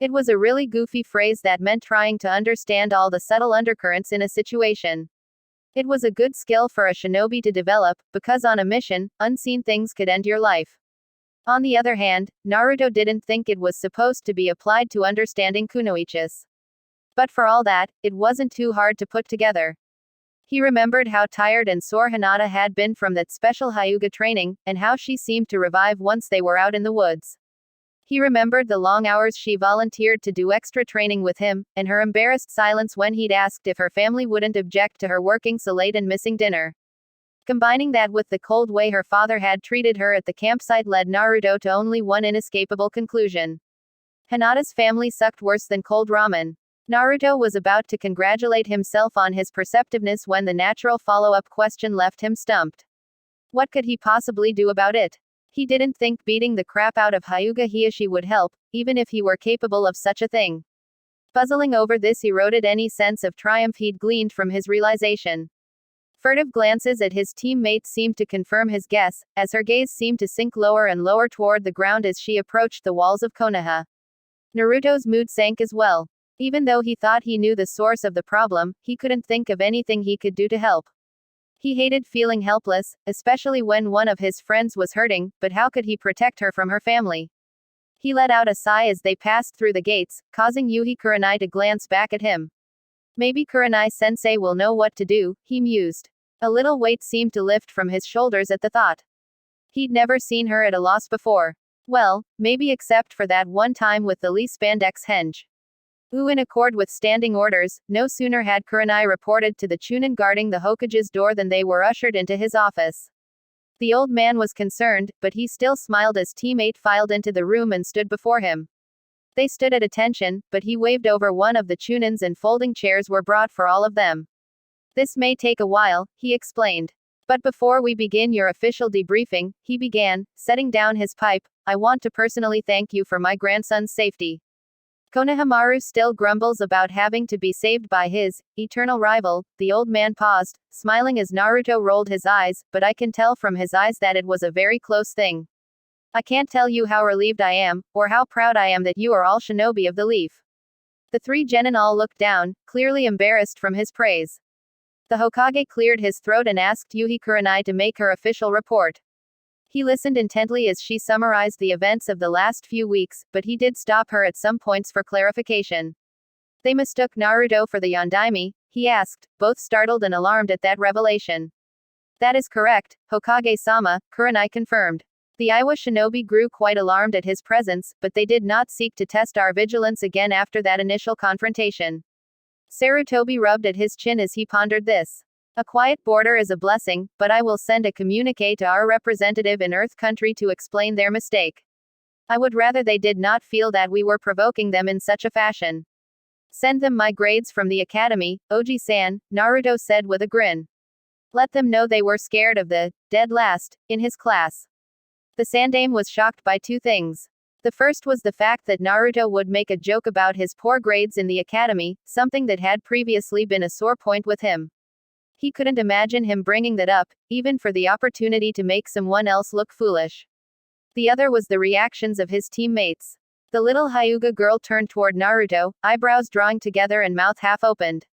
Speaker 1: It was a really goofy phrase that meant trying to understand all the subtle undercurrents in a situation. It was a good skill for a shinobi to develop, because on a mission, unseen things could end your life. On the other hand, Naruto didn't think it was supposed to be applied to understanding kunoichis. But for all that, it wasn't too hard to put together. He remembered how tired and sore Hinata had been from that special Hyuga training, and how she seemed to revive once they were out in the woods. He remembered the long hours she volunteered to do extra training with him, and her embarrassed silence when he'd asked if her family wouldn't object to her working so late and missing dinner. Combining that with the cold way her father had treated her at the campsite led Naruto to only one inescapable conclusion. Hinata's family sucked worse than cold ramen. Naruto was about to congratulate himself on his perceptiveness when the natural follow-up question left him stumped. What could he possibly do about it? He didn't think beating the crap out of Hyuga Hiashi would help, even if he were capable of such a thing. Puzzling over this eroded any sense of triumph he'd gleaned from his realization. Furtive glances at his teammates seemed to confirm his guess, as her gaze seemed to sink lower and lower toward the ground as she approached the walls of Konoha. Naruto's mood sank as well. Even though he thought he knew the source of the problem, he couldn't think of anything he could do to help. He hated feeling helpless, especially when one of his friends was hurting, but how could he protect her from her family? He let out a sigh as they passed through the gates, causing Yuhi Kurenai to glance back at him. Maybe Kurenai-sensei will know what to do, he mused. A little weight seemed to lift from his shoulders at the thought. He'd never seen her at a loss before. Well, maybe except for that one time with the Lee Spandex henge. In accord with standing orders, no sooner had Kurenai reported to the Chunin guarding the Hokage's door than they were ushered into his office. The old man was concerned, but he still smiled as teammate filed into the room and stood before him. They stood at attention, but he waved over one of the Chunins and folding chairs were brought for all of them. This may take a while, he explained. But before we begin your official debriefing, he began, setting down his pipe, I want to personally thank you for my grandson's safety. Konohamaru still grumbles about having to be saved by his eternal rival. The old man paused, smiling as Naruto rolled his eyes, but I can tell from his eyes that it was a very close thing. I can't tell you how relieved I am, or how proud I am that you are all shinobi of the leaf. The three genin all looked down, clearly embarrassed from his praise. The Hokage cleared his throat and asked Yuhi Kurenai to make her official report. He listened intently as she summarized the events of the last few weeks, but he did stop her at some points for clarification. They mistook Naruto for the Yondaime? He asked, both startled and alarmed at that revelation. That is correct, Hokage-sama, Kurenai confirmed. The Iwa shinobi grew quite alarmed at his presence, but they did not seek to test our vigilance again after that initial confrontation. Sarutobi rubbed at his chin as he pondered this. A quiet border is a blessing, but I will send a communique to our representative in Earth Country to explain their mistake. I would rather they did not feel that we were provoking them in such a fashion. Send them my grades from the academy, Oji-san, Naruto said with a grin. Let them know they were scared of the dead last in his class. The Sandaime was shocked by two things. The first was the fact that Naruto would make a joke about his poor grades in the academy, something that had previously been a sore point with him. He couldn't imagine him bringing that up, even for the opportunity to make someone else look foolish. The other was the reactions of his teammates. The little Hyuga girl turned toward Naruto, eyebrows drawing together and mouth half opened.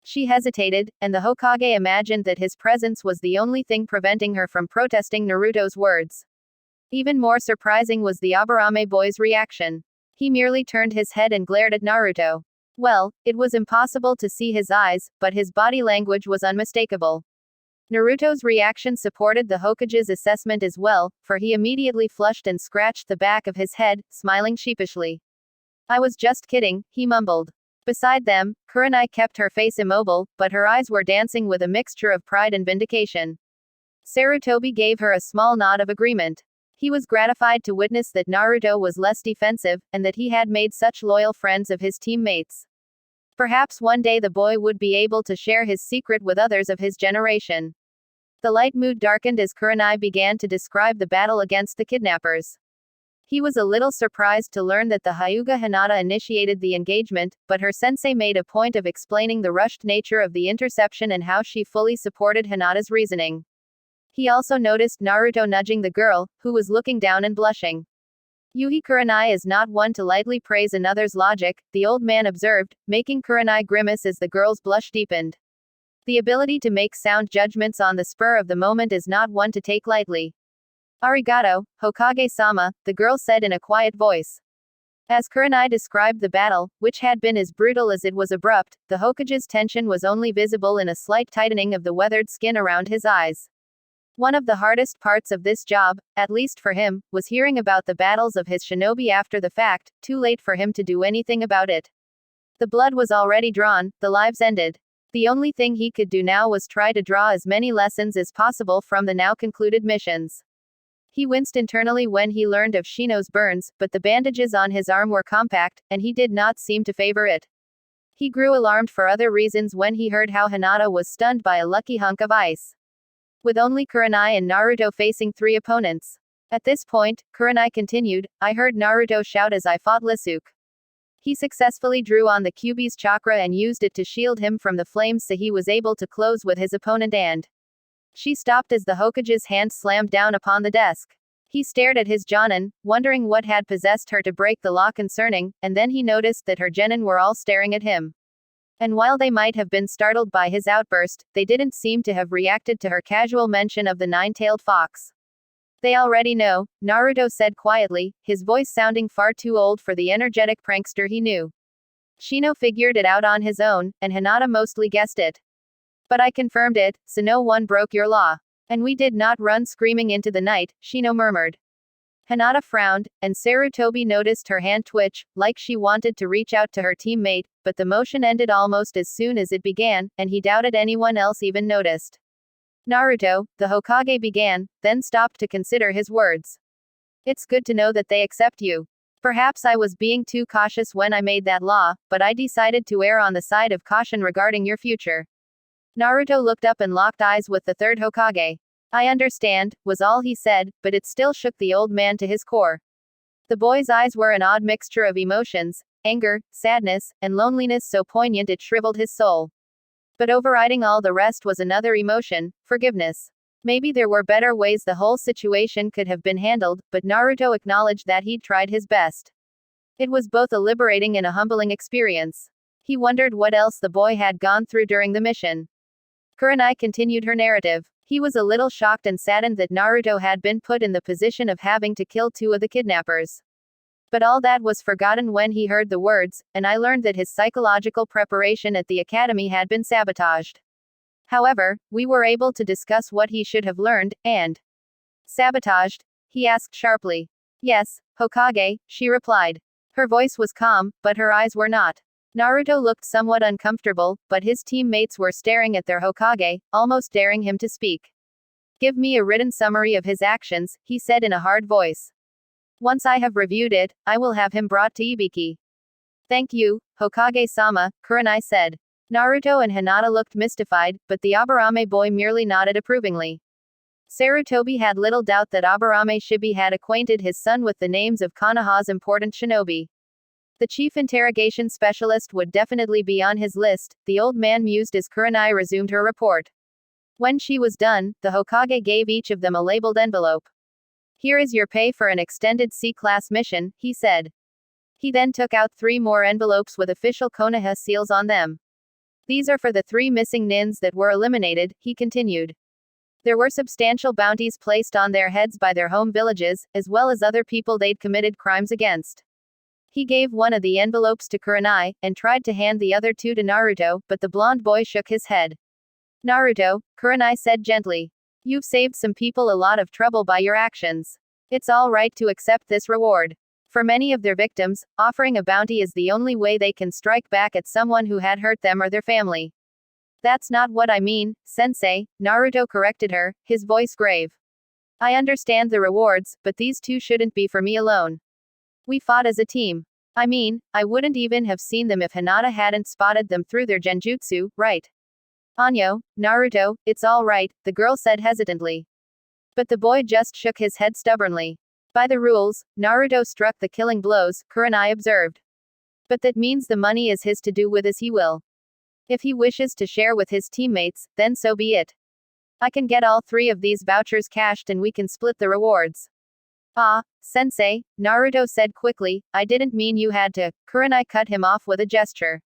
Speaker 1: She hesitated, and the Hokage imagined that his presence was the only thing preventing her from protesting Naruto's words. Even more surprising was the Aburame boy's reaction. He merely turned his head and glared at Naruto. Well, it was impossible to see his eyes, but his body language was unmistakable. Naruto's reaction supported the Hokage's assessment as well, for he immediately flushed and scratched the back of his head, smiling sheepishly. I was just kidding, he mumbled. Beside them, Kurenai kept her face immobile, but her eyes were dancing with a mixture of pride and vindication. Sarutobi gave her a small nod of agreement. He was gratified to witness that Naruto was less defensive, and that he had made such loyal friends of his teammates. Perhaps one day the boy would be able to share his secret with others of his generation. The light mood darkened as Kurenai began to describe the battle against the kidnappers. He was a little surprised to learn that the Hyuga Hinata initiated the engagement, but her sensei made a point of explaining the rushed nature of the interception and how she fully supported Hinata's reasoning. He also noticed Naruto nudging the girl, who was looking down and blushing. Yuhi Kurenai is not one to lightly praise another's logic, the old man observed, making Kurenai grimace as the girl's blush deepened. The ability to make sound judgments on the spur of the moment is not one to take lightly. Arigato, Hokage-sama, the girl said in a quiet voice. As Kurenai described the battle, which had been as brutal as it was abrupt, the Hokage's tension was only visible in a slight tightening of the weathered skin around his eyes. One of the hardest parts of this job, at least for him, was hearing about the battles of his shinobi after the fact, too late for him to do anything about it. The blood was already drawn, the lives ended. The only thing he could do now was try to draw as many lessons as possible from the now concluded missions. He winced internally when he learned of Shino's burns, but the bandages on his arm were compact, and he did not seem to favor it. He grew alarmed for other reasons when he heard how Hinata was stunned by a lucky hunk of ice. With only Kurenai and Naruto facing 3 opponents. At this point, Kurenai continued, I heard Naruto shout as I fought Lisuke. He successfully drew on the Kyuubi's chakra and used it to shield him from the flames so he was able to close with his opponent and. She stopped as the Hokage's hand slammed down upon the desk. He stared at his Jonin, wondering what had possessed her to break the law concerning, and then he noticed that her genin were all staring at him. And while they might have been startled by his outburst, they didn't seem to have reacted to her casual mention of the 9-tailed fox. They already know, Naruto said quietly, his voice sounding far too old for the energetic prankster he knew. Shino figured it out on his own, and Hinata mostly guessed it. But I confirmed it, so no one broke your law. And we did not run screaming into the night, Shino murmured. Hinata frowned, and Sarutobi noticed her hand twitch, like she wanted to reach out to her teammate, but the motion ended almost as soon as it began, and he doubted anyone else even noticed. Naruto, the Hokage began, then stopped to consider his words. It's good to know that they accept you. Perhaps I was being too cautious when I made that law, but I decided to err on the side of caution regarding your future. Naruto looked up and locked eyes with the 3rd Hokage. I understand, was all he said, but it still shook the old man to his core. The boy's eyes were an odd mixture of emotions, anger, sadness, and loneliness so poignant it shriveled his soul. But overriding all the rest was another emotion, forgiveness. Maybe there were better ways the whole situation could have been handled, but Naruto acknowledged that he'd tried his best. It was both a liberating and a humbling experience. He wondered what else the boy had gone through during the mission. Kurenai continued her narrative. He was a little shocked and saddened that Naruto had been put in the position of having to kill two of the kidnappers. But all that was forgotten when he heard the words, and I learned that his psychological preparation at the academy had been sabotaged. However, we were able to discuss what he should have learned, and sabotaged? He asked sharply. Yes, Hokage, she replied. Her voice was calm, but her eyes were not. Naruto looked somewhat uncomfortable, but his teammates were staring at their Hokage, almost daring him to speak. Give me a written summary of his actions, he said in a hard voice. Once I have reviewed it, I will have him brought to Ibiki. Thank you, Hokage-sama, Kurenai said. Naruto and Hinata looked mystified, but the Aburame boy merely nodded approvingly. Sarutobi had little doubt that Aburame Shibi had acquainted his son with the names of Konoha's important shinobi. The chief interrogation specialist would definitely be on his list, the old man mused as Kurenai resumed her report. When she was done, the Hokage gave each of them a labeled envelope. Here is your pay for an extended C-class mission, he said. He then took out 3 more envelopes with official Konoha seals on them. These are for the 3 missing nins that were eliminated, he continued. There were substantial bounties placed on their heads by their home villages, as well as other people they'd committed crimes against. He gave one of the envelopes to Kurenai, and tried to hand the other 2 to Naruto, but the blonde boy shook his head. Naruto, Kurenai said gently. You've saved some people a lot of trouble by your actions. It's all right to accept this reward. For many of their victims, offering a bounty is the only way they can strike back at someone who had hurt them or their family. That's not what I mean, sensei, Naruto corrected her, his voice grave. I understand the rewards, but these 2 shouldn't be for me alone. We fought as a team. I mean, I wouldn't even have seen them if Hinata hadn't spotted them through their genjutsu, right? Anyo, Naruto, it's all right, the girl said hesitantly. But the boy just shook his head stubbornly. By the rules, Naruto struck the killing blows, Kurenai observed. But that means the money is his to do with as he will. If he wishes to share with his teammates, then so be it. I can get all 3 of these vouchers cashed and we can split the rewards. Ah, sensei, Naruto said quickly, I didn't mean you had to, Kurenai cut him off with a gesture.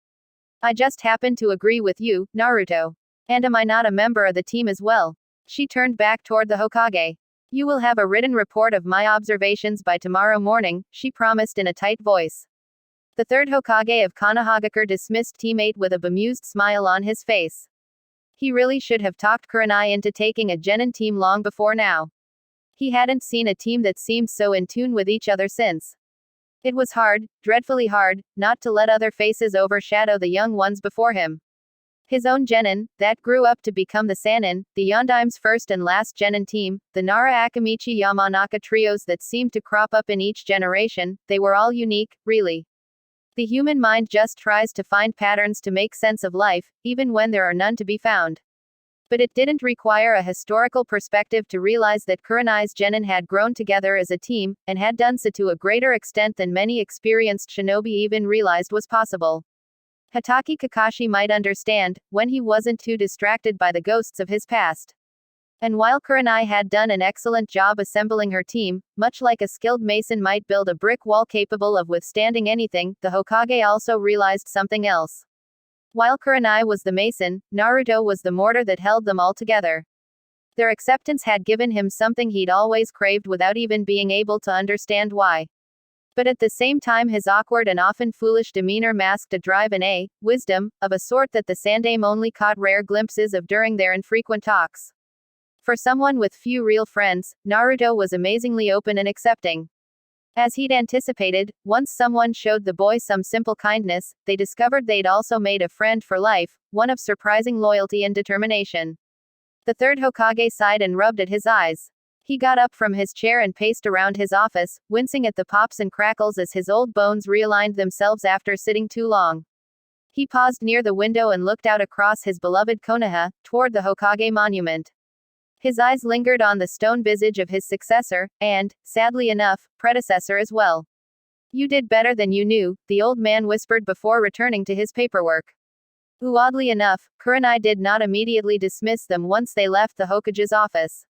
Speaker 1: I just happened to agree with you, Naruto. And am I not a member of the team as well? She turned back toward the Hokage. You will have a written report of my observations by tomorrow morning, she promised in a tight voice. The 3rd Hokage of Konohagakure dismissed teammate with a bemused smile on his face. He really should have talked Kurenai into taking a genin team long before now. He hadn't seen a team that seemed so in tune with each other since. It was hard, dreadfully hard, not to let other faces overshadow the young ones before him. His own genin, that grew up to become the Sannin, the Yondaim's first and last genin team, the Nara Akamichi Yamanaka trios that seemed to crop up in each generation, they were all unique, really. The human mind just tries to find patterns to make sense of life, even when there are none to be found. But it didn't require a historical perspective to realize that Kurenai's genin had grown together as a team, and had done so to a greater extent than many experienced shinobi even realized was possible. Hatake Kakashi might understand, when he wasn't too distracted by the ghosts of his past. And while Kurenai had done an excellent job assembling her team, much like a skilled mason might build a brick wall capable of withstanding anything, the Hokage also realized something else. While Kurenai was the mason, Naruto was the mortar that held them all together. Their acceptance had given him something he'd always craved without even being able to understand why. But at the same time his awkward and often foolish demeanor masked a drive and a wisdom, of a sort that the Sandaime only caught rare glimpses of during their infrequent talks. For someone with few real friends, Naruto was amazingly open and accepting. As he'd anticipated, once someone showed the boy some simple kindness, they discovered they'd also made a friend for life, one of surprising loyalty and determination. The 3rd Hokage sighed and rubbed at his eyes. He got up from his chair and paced around his office, wincing at the pops and crackles as his old bones realigned themselves after sitting too long. He paused near the window and looked out across his beloved Konoha, toward the Hokage monument. His eyes lingered on the stone visage of his successor, and, sadly enough, predecessor as well. You did better than you knew, the old man whispered before returning to his paperwork. Oddly enough, Kurenai did not immediately dismiss them once they left the Hokage's office.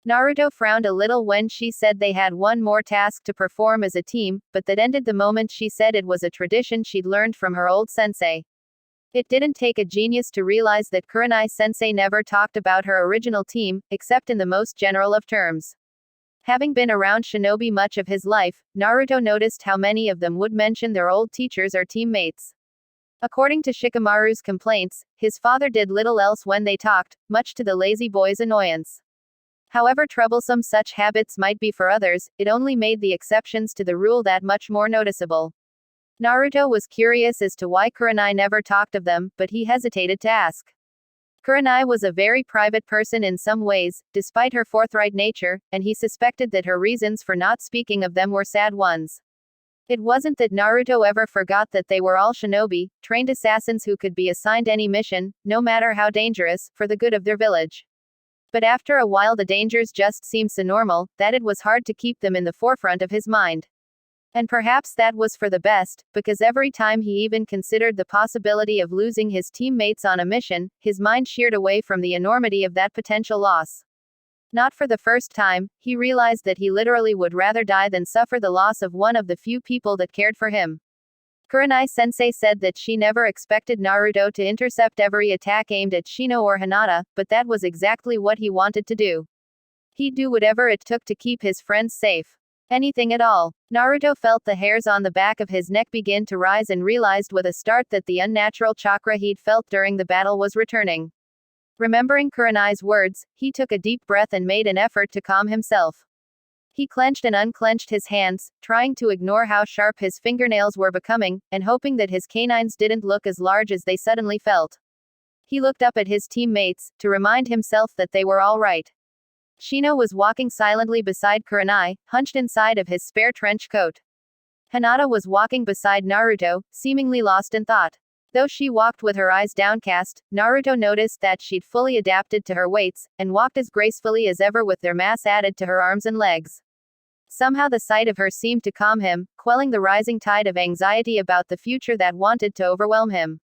Speaker 1: Naruto frowned a little when she said they had one more task to perform as a team, but that ended the moment she said it was a tradition she'd learned from her old sensei. It didn't take a genius to realize that Kurenai-sensei never talked about her original team, except in the most general of terms. Having been around shinobi much of his life, Naruto noticed how many of them would mention their old teachers or teammates. According to Shikamaru's complaints, his father did little else when they talked, much to the lazy boy's annoyance. However troublesome such habits might be for others, it only made the exceptions to the rule that much more noticeable. Naruto was curious as to why Kurenai never talked of them, but he hesitated to ask. Kurenai was a very private person in some ways, despite her forthright nature, and he suspected that her reasons for not speaking of them were sad ones. It wasn't that Naruto ever forgot that they were all shinobi, trained assassins who could be assigned any mission, no matter how dangerous, for the good of their village. But after a while the dangers just seemed so normal, that it was hard to keep them in the forefront of his mind. And perhaps that was for the best, because every time he even considered the possibility of losing his teammates on a mission, his mind sheared away from the enormity of that potential loss. Not for the first time, he realized that he literally would rather die than suffer the loss of one of the few people that cared for him. Kurenai-sensei said that she never expected Naruto to intercept every attack aimed at Shino or Hinata, but that was exactly what he wanted to do. He'd do whatever it took to keep his friends safe. Anything at all. Naruto felt the hairs on the back of his neck begin to rise and realized with a start that the unnatural chakra he'd felt during the battle was returning. Remembering Kurenai's words, he took a deep breath and made an effort to calm himself. He clenched and unclenched his hands, trying to ignore how sharp his fingernails were becoming, and hoping that his canines didn't look as large as they suddenly felt. He looked up at his teammates, to remind himself that they were all right. Shino was walking silently beside Kurenai, hunched inside of his spare trench coat. Hinata was walking beside Naruto, seemingly lost in thought. Though she walked with her eyes downcast, Naruto noticed that she'd fully adapted to her weights, and walked as gracefully as ever with their mass added to her arms and legs. Somehow the sight of her seemed to calm him, quelling the rising tide of anxiety about the future that wanted to overwhelm him.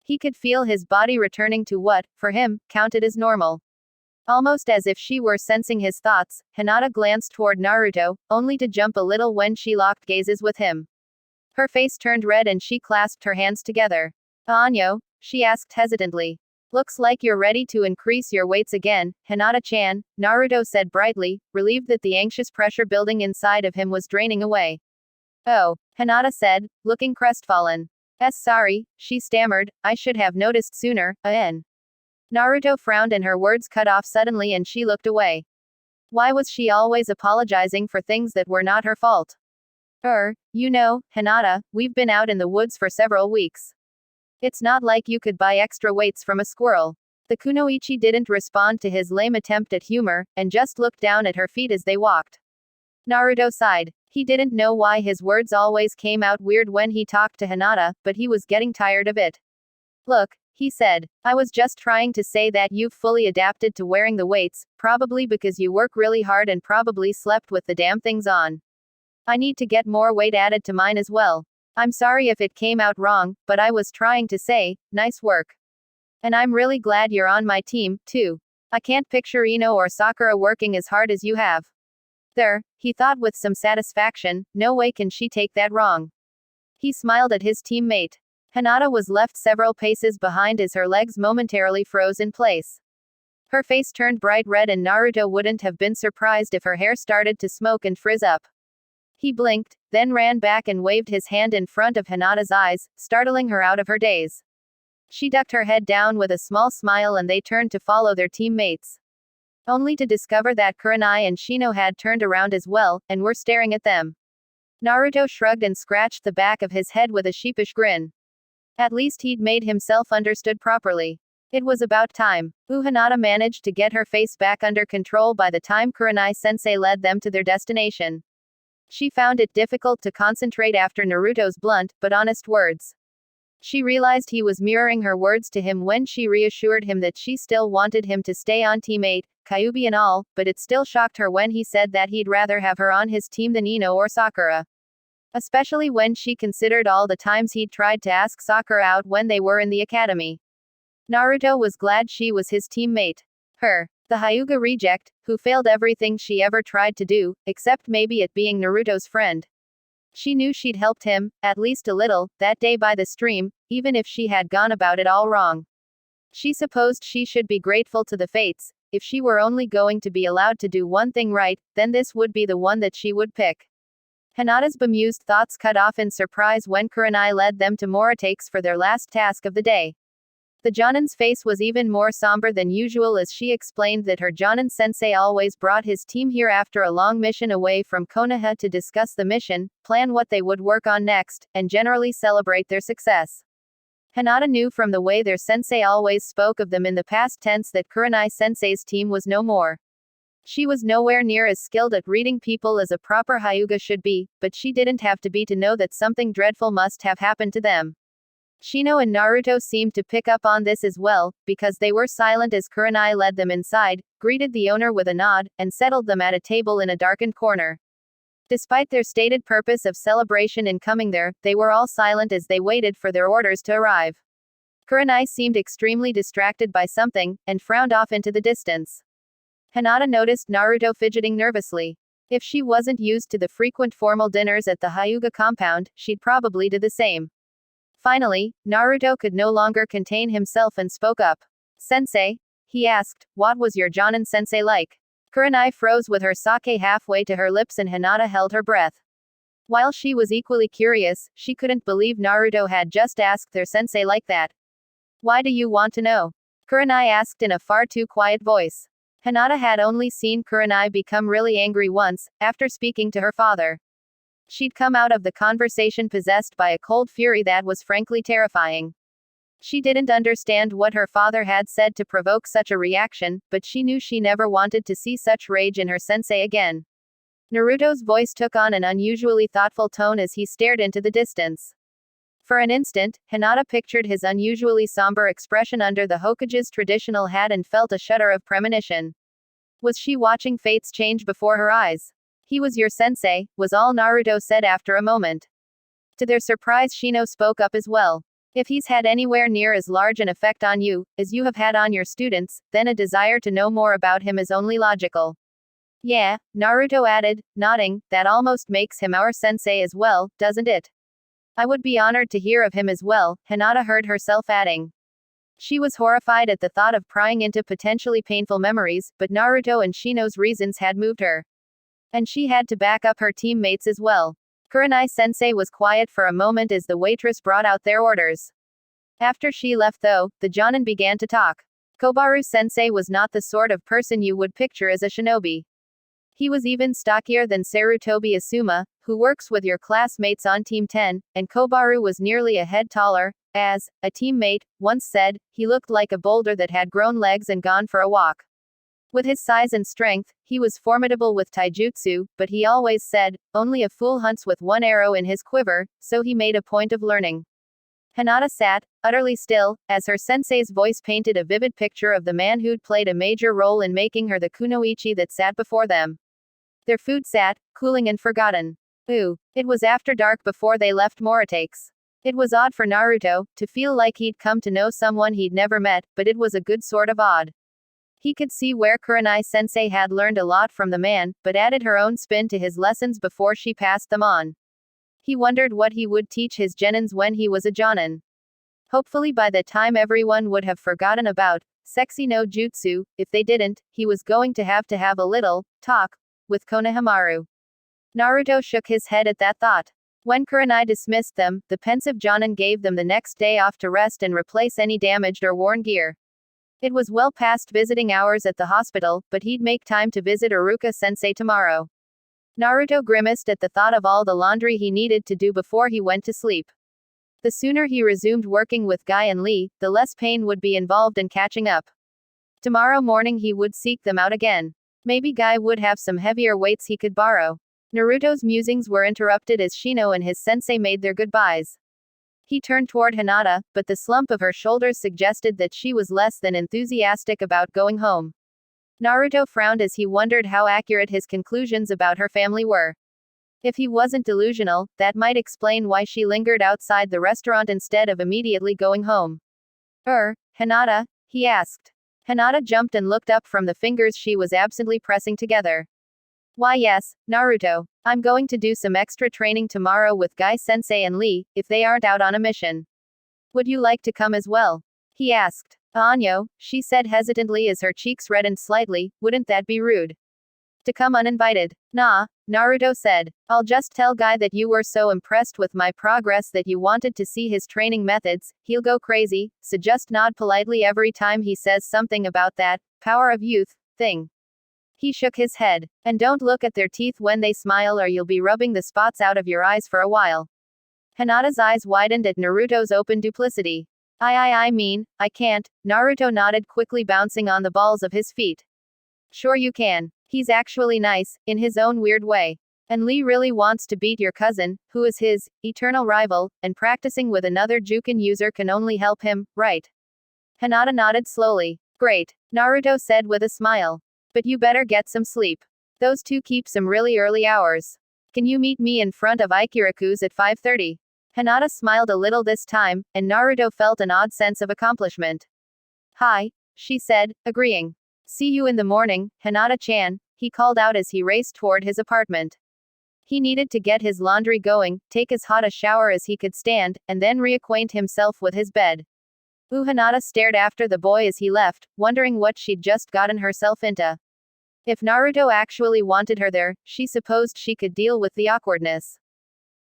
Speaker 1: He could feel his body returning to what, for him, counted as normal. Almost as if she were sensing his thoughts, Hinata glanced toward Naruto, only to jump a little when she locked gazes with him. Her face turned red and she clasped her hands together. Anyo? She asked hesitantly. Looks like you're ready to increase your weights again, Hinata-chan, Naruto said brightly, relieved that the anxious pressure building inside of him was draining away. Oh, Hinata said, looking crestfallen. Sorry, she stammered, I should have noticed sooner, Naruto frowned and her words cut off suddenly and she looked away. Why was she always apologizing for things that were not her fault? You know, Hinata, we've been out in the woods for several weeks. It's not like you could buy extra weights from a squirrel. The kunoichi didn't respond to his lame attempt at humor, and just looked down at her feet as they walked. Naruto sighed. He didn't know why his words always came out weird when he talked to Hinata, but he was getting tired of it. Look, he said, I was just trying to say that you've fully adapted to wearing the weights, probably because you work really hard and probably slept with the damn things on. I need to get more weight added to mine as well. I'm sorry if it came out wrong, but I was trying to say, nice work. And I'm really glad you're on my team, too. I can't picture Ino or Sakura working as hard as you have. There, he thought with some satisfaction, no way can she take that wrong. He smiled at his teammate. Hinata was left several paces behind as her legs momentarily froze in place. Her face turned bright red and Naruto wouldn't have been surprised if her hair started to smoke and frizz up. He blinked, then ran back and waved his hand in front of Hinata's eyes, startling her out of her daze. She ducked her head down with a small smile and they turned to follow their teammates. Only to discover that Kurenai and Shino had turned around as well, and were staring at them. Naruto shrugged and scratched the back of his head with a sheepish grin. At least he'd made himself understood properly. It was about time. Hinata managed to get her face back under control by the time Kurenai-sensei led them to their destination. She found it difficult to concentrate after Naruto's blunt, but honest words. She realized he was mirroring her words to him when she reassured him that she still wanted him to stay on teammate, Kyuubi and all, but it still shocked her when he said that he'd rather have her on his team than Ino or Sakura. Especially when she considered all the times he'd tried to ask Sakura out when they were in the academy. Naruto was glad she was his teammate. The Hyuga reject, who failed everything she ever tried to do, except maybe at being Naruto's friend. She knew she'd helped him, at least a little, that day by the stream, even if she had gone about it all wrong. She supposed she should be grateful to the fates. If she were only going to be allowed to do one thing right, then this would be the one that she would pick. Hinata's bemused thoughts cut off in surprise when Kurenai led them to Moritaks for their last task of the day. The Jonin's face was even more somber than usual as she explained that her Jonin-sensei always brought his team here after a long mission away from Konoha to discuss the mission, plan what they would work on next, and generally celebrate their success. Hinata knew from the way their sensei always spoke of them in the past tense that Kurenai-sensei's team was no more. She was nowhere near as skilled at reading people as a proper Hyuga should be, but she didn't have to be to know that something dreadful must have happened to them. Shino and Naruto seemed to pick up on this as well, because they were silent as Kurenai led them inside, greeted the owner with a nod, and settled them at a table in a darkened corner. Despite their stated purpose of celebration in coming there, they were all silent as they waited for their orders to arrive. Kurenai seemed extremely distracted by something, and frowned off into the distance. Hinata noticed Naruto fidgeting nervously. If she wasn't used to the frequent formal dinners at the Hyuga compound, she'd probably do the same. Finally, Naruto could no longer contain himself and spoke up. Sensei? He asked, what was your Jonin-sensei like? Kurenai froze with her sake halfway to her lips and Hinata held her breath. While she was equally curious, she couldn't believe Naruto had just asked their sensei like that. Why do you want to know? Kurenai asked in a far too quiet voice. Hinata had only seen Kurenai become really angry once, after speaking to her father. She'd come out of the conversation possessed by a cold fury that was frankly terrifying. She didn't understand what her father had said to provoke such a reaction, but she knew she never wanted to see such rage in her sensei again. Naruto's voice took on an unusually thoughtful tone as he stared into the distance. For an instant, Hinata pictured his unusually somber expression under the Hokage's traditional hat and felt a shudder of premonition. Was she watching fates change before her eyes? He was your sensei, was all Naruto said after a moment. To their surprise, Shino spoke up as well. If he's had anywhere near as large an effect on you, as you have had on your students, then a desire to know more about him is only logical. Yeah, Naruto added, nodding, that almost makes him our sensei as well, doesn't it? I would be honored to hear of him as well, Hinata heard herself adding. She was horrified at the thought of prying into potentially painful memories, but Naruto and Shino's reasons had moved her. And she had to back up her teammates as well. Kurenai-sensei was quiet for a moment as the waitress brought out their orders. After she left though, the Jonin began to talk. Kobaru-sensei was not the sort of person you would picture as a shinobi. He was even stockier than Sarutobi Asuma, who works with your classmates on Team 10, and Kobaru was nearly a head taller. As a teammate once said, he looked like a boulder that had grown legs and gone for a walk. With his size and strength, he was formidable with taijutsu, but he always said, only a fool hunts with one arrow in his quiver, so he made a point of learning. Hinata sat, utterly still, as her sensei's voice painted a vivid picture of the man who'd played a major role in making her the kunoichi that sat before them. Their food sat, cooling and forgotten. Ooh, it was after dark before they left Moritaks. It was odd for Naruto, to feel like he'd come to know someone he'd never met, but it was a good sort of odd. He could see where Kurenai-sensei had learned a lot from the man, but added her own spin to his lessons before she passed them on. He wondered what he would teach his genins when he was a jonin. Hopefully by the time everyone would have forgotten about sexy no jutsu, if they didn't, he was going to have a little talk with Konohamaru. Naruto shook his head at that thought. When Kurenai dismissed them, the pensive jonin gave them the next day off to rest and replace any damaged or worn gear. It was well past visiting hours at the hospital, but he'd make time to visit Iruka-sensei tomorrow. Naruto grimaced at the thought of all the laundry he needed to do before he went to sleep. The sooner he resumed working with Guy and Lee, the less pain would be involved in catching up. Tomorrow morning he would seek them out again. Maybe Guy would have some heavier weights he could borrow. Naruto's musings were interrupted as Shino and his sensei made their goodbyes. He turned toward Hinata, but the slump of her shoulders suggested that she was less than enthusiastic about going home. Naruto frowned as he wondered how accurate his conclusions about her family were. If he wasn't delusional, that might explain why she lingered outside the restaurant instead of immediately going home. Hinata? He asked. Hinata jumped and looked up from the fingers she was absently pressing together. Why yes, Naruto. I'm going to do some extra training tomorrow with Guy Sensei and Lee, if they aren't out on a mission. Would you like to come as well? He asked. Anyo, she said hesitantly as her cheeks reddened slightly, wouldn't that be rude? To come uninvited. Nah, Naruto said. I'll just tell Guy that you were so impressed with my progress that you wanted to see his training methods, he'll go crazy, so just nod politely every time he says something about that power of youth thing. He shook his head. And don't look at their teeth when they smile or you'll be rubbing the spots out of your eyes for a while. Hinata's eyes widened at Naruto's open duplicity. I mean, I can't. Naruto nodded quickly, bouncing on the balls of his feet. Sure you can. He's actually nice, in his own weird way. And Lee really wants to beat your cousin, who is his eternal rival, and practicing with another Juken user can only help him, right? Hinata nodded slowly. Great, Naruto said with a smile. But you better get some sleep. Those two keep some really early hours. Can you meet me in front of Ikiraku's at 5:30? Hinata smiled a little this time, and Naruto felt an odd sense of accomplishment. Hi, she said, agreeing. See you in the morning, Hinata-chan, he called out as he raced toward his apartment. He needed to get his laundry going, take as hot a shower as he could stand, and then reacquaint himself with his bed. Hinata stared after the boy as he left, wondering what she'd just gotten herself into. If Naruto actually wanted her there, she supposed she could deal with the awkwardness.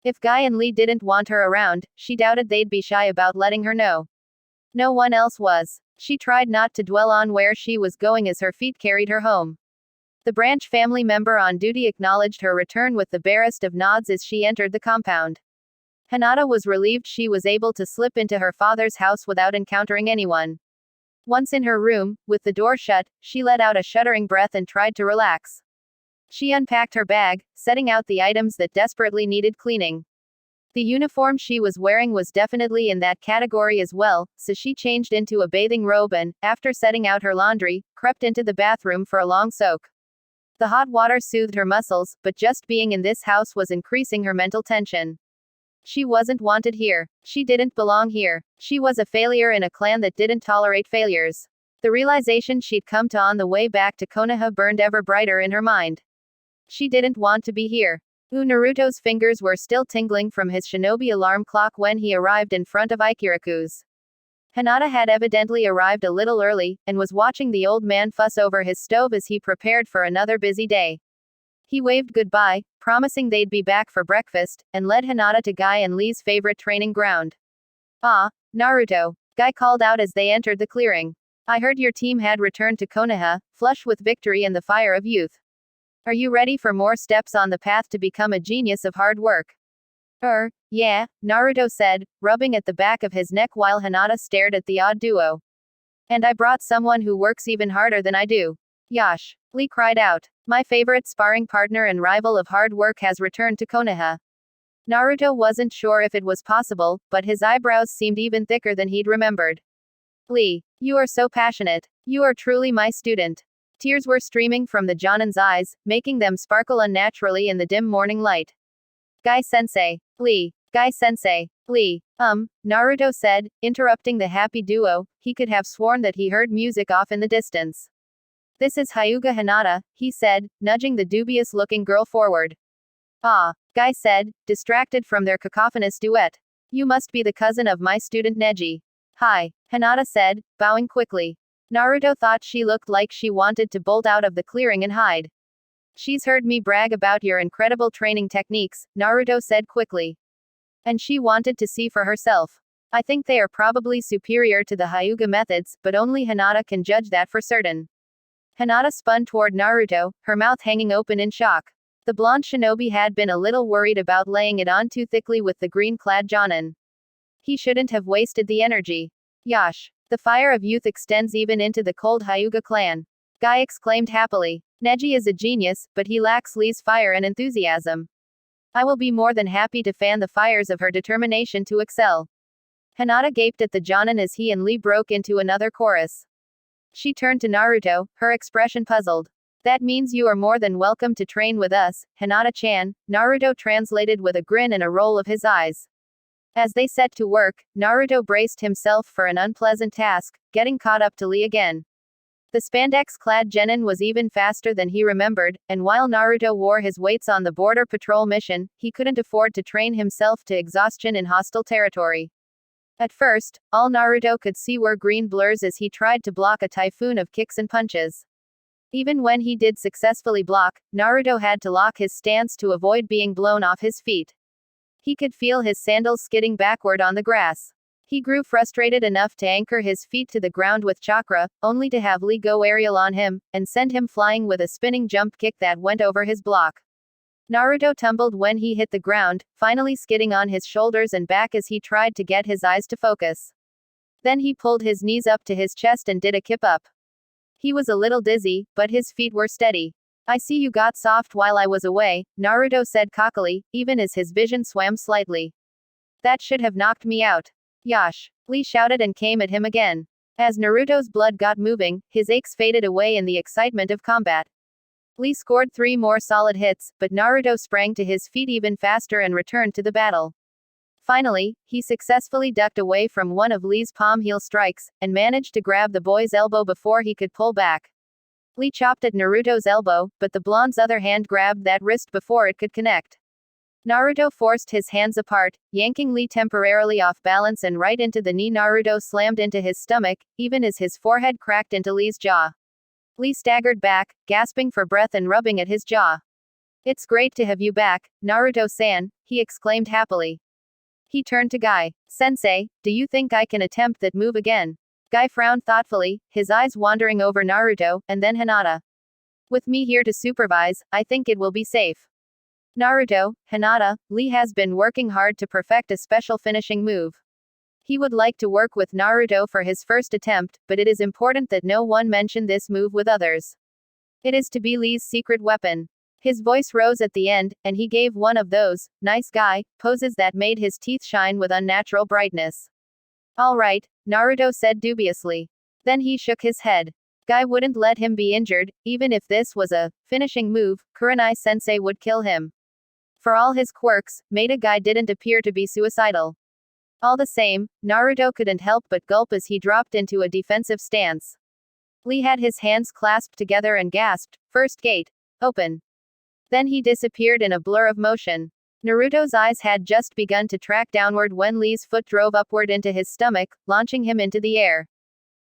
Speaker 1: If Guy and Lee didn't want her around, she doubted they'd be shy about letting her know. No one else was. She tried not to dwell on where she was going as her feet carried her home. The branch family member on duty acknowledged her return with the barest of nods as she entered the compound. Hinata was relieved she was able to slip into her father's house without encountering anyone. Once in her room, with the door shut, she let out a shuddering breath and tried to relax. She unpacked her bag, setting out the items that desperately needed cleaning. The uniform she was wearing was definitely in that category as well, so she changed into a bathing robe and, after setting out her laundry, crept into the bathroom for a long soak. The hot water soothed her muscles, but just being in this house was increasing her mental tension. She wasn't wanted here. She didn't belong here. She was a failure in a clan that didn't tolerate failures. The realization she'd come to on the way back to Konoha burned ever brighter in her mind. She didn't want to be here. Naruto's fingers were still tingling from his shinobi alarm clock when he arrived in front of Ikiraku's. Hinata had evidently arrived a little early, and was watching the old man fuss over his stove as he prepared for another busy day. He waved goodbye, promising they'd be back for breakfast, and led Hinata to Guy and Lee's favorite training ground. Ah, Naruto, Guy called out as they entered the clearing. I heard your team had returned to Konoha, flush with victory and the fire of youth. Are you ready for more steps on the path to become a genius of hard work? Yeah, Naruto said, rubbing at the back of his neck while Hinata stared at the odd duo. And I brought someone who works even harder than I do. Yash, Lee cried out. My favorite sparring partner and rival of hard work has returned to Konoha. Naruto wasn't sure if it was possible, but his eyebrows seemed even thicker than he'd remembered. Lee, you are so passionate. You are truly my student. Tears were streaming from the Jonin's eyes, making them sparkle unnaturally in the dim morning light. Guy-sensei. Lee. Guy-sensei. Lee. Naruto said, interrupting the happy duo. He could have sworn that he heard music off in the distance. This is Hyuga Hinata, he said, nudging the dubious-looking girl forward. Ah, Guy said, distracted from their cacophonous duet. You must be the cousin of my student Neji. Hi, Hinata said, bowing quickly. Naruto thought she looked like she wanted to bolt out of the clearing and hide. She's heard me brag about your incredible training techniques, Naruto said quickly. And she wanted to see for herself. I think they are probably superior to the Hyuga methods, but only Hinata can judge that for certain. Hinata spun toward Naruto, her mouth hanging open in shock. The blonde shinobi had been a little worried about laying it on too thickly with the green-clad Jonin. He shouldn't have wasted the energy. Yash. The fire of youth extends even into the cold Hyuga clan. Guy exclaimed happily. Neji is a genius, but he lacks Lee's fire and enthusiasm. I will be more than happy to fan the fires of her determination to excel. Hinata gaped at the Jonin as he and Lee broke into another chorus. She turned to Naruto, her expression puzzled. That means you are more than welcome to train with us, Hinata-chan, Naruto translated with a grin and a roll of his eyes. As they set to work, Naruto braced himself for an unpleasant task, getting caught up to Lee again. The spandex-clad genin was even faster than he remembered, and while Naruto wore his weights on the border patrol mission, he couldn't afford to train himself to exhaustion in hostile territory. At first, all Naruto could see were green blurs as he tried to block a typhoon of kicks and punches. Even when he did successfully block, Naruto had to lock his stance to avoid being blown off his feet. He could feel his sandals skidding backward on the grass. He grew frustrated enough to anchor his feet to the ground with chakra, only to have Lee go aerial on him, and send him flying with a spinning jump kick that went over his block. Naruto tumbled when he hit the ground, finally skidding on his shoulders and back as he tried to get his eyes to focus. Then he pulled his knees up to his chest and did a kip up. He was a little dizzy, but his feet were steady. I see you got soft while I was away, Naruto said cockily, even as his vision swam slightly. That should have knocked me out. Yash! Lee shouted and came at him again. As Naruto's blood got moving, his aches faded away in the excitement of combat. Lee scored 3 more solid hits, but Naruto sprang to his feet even faster and returned to the battle. Finally, he successfully ducked away from one of Lee's palm heel strikes, and managed to grab the boy's elbow before he could pull back. Lee chopped at Naruto's elbow, but the blonde's other hand grabbed that wrist before it could connect. Naruto forced his hands apart, yanking Lee temporarily off balance and right into the knee. Naruto slammed into his stomach, even as his forehead cracked into Lee's jaw. Lee staggered back, gasping for breath and rubbing at his jaw. It's great to have you back, Naruto-san, he exclaimed happily. He turned to Guy. Sensei, do you think I can attempt that move again? Guy frowned thoughtfully, his eyes wandering over Naruto, and then Hinata. With me here to supervise, I think it will be safe. Naruto, Hinata, Lee has been working hard to perfect a special finishing move. He would like to work with Naruto for his first attempt, but it is important that no one mention this move with others. It is to be Lee's secret weapon. His voice rose at the end, and he gave one of those, nice guy, poses that made his teeth shine with unnatural brightness. All right, Naruto said dubiously. Then he shook his head. Guy wouldn't let him be injured, even if this was a finishing move, Kurenai-sensei would kill him. For all his quirks, Maida Guy didn't appear to be suicidal. All the same, Naruto couldn't help but gulp as he dropped into a defensive stance. Lee had his hands clasped together and gasped, first gate, open. Then he disappeared in a blur of motion. Naruto's eyes had just begun to track downward when Lee's foot drove upward into his stomach, launching him into the air.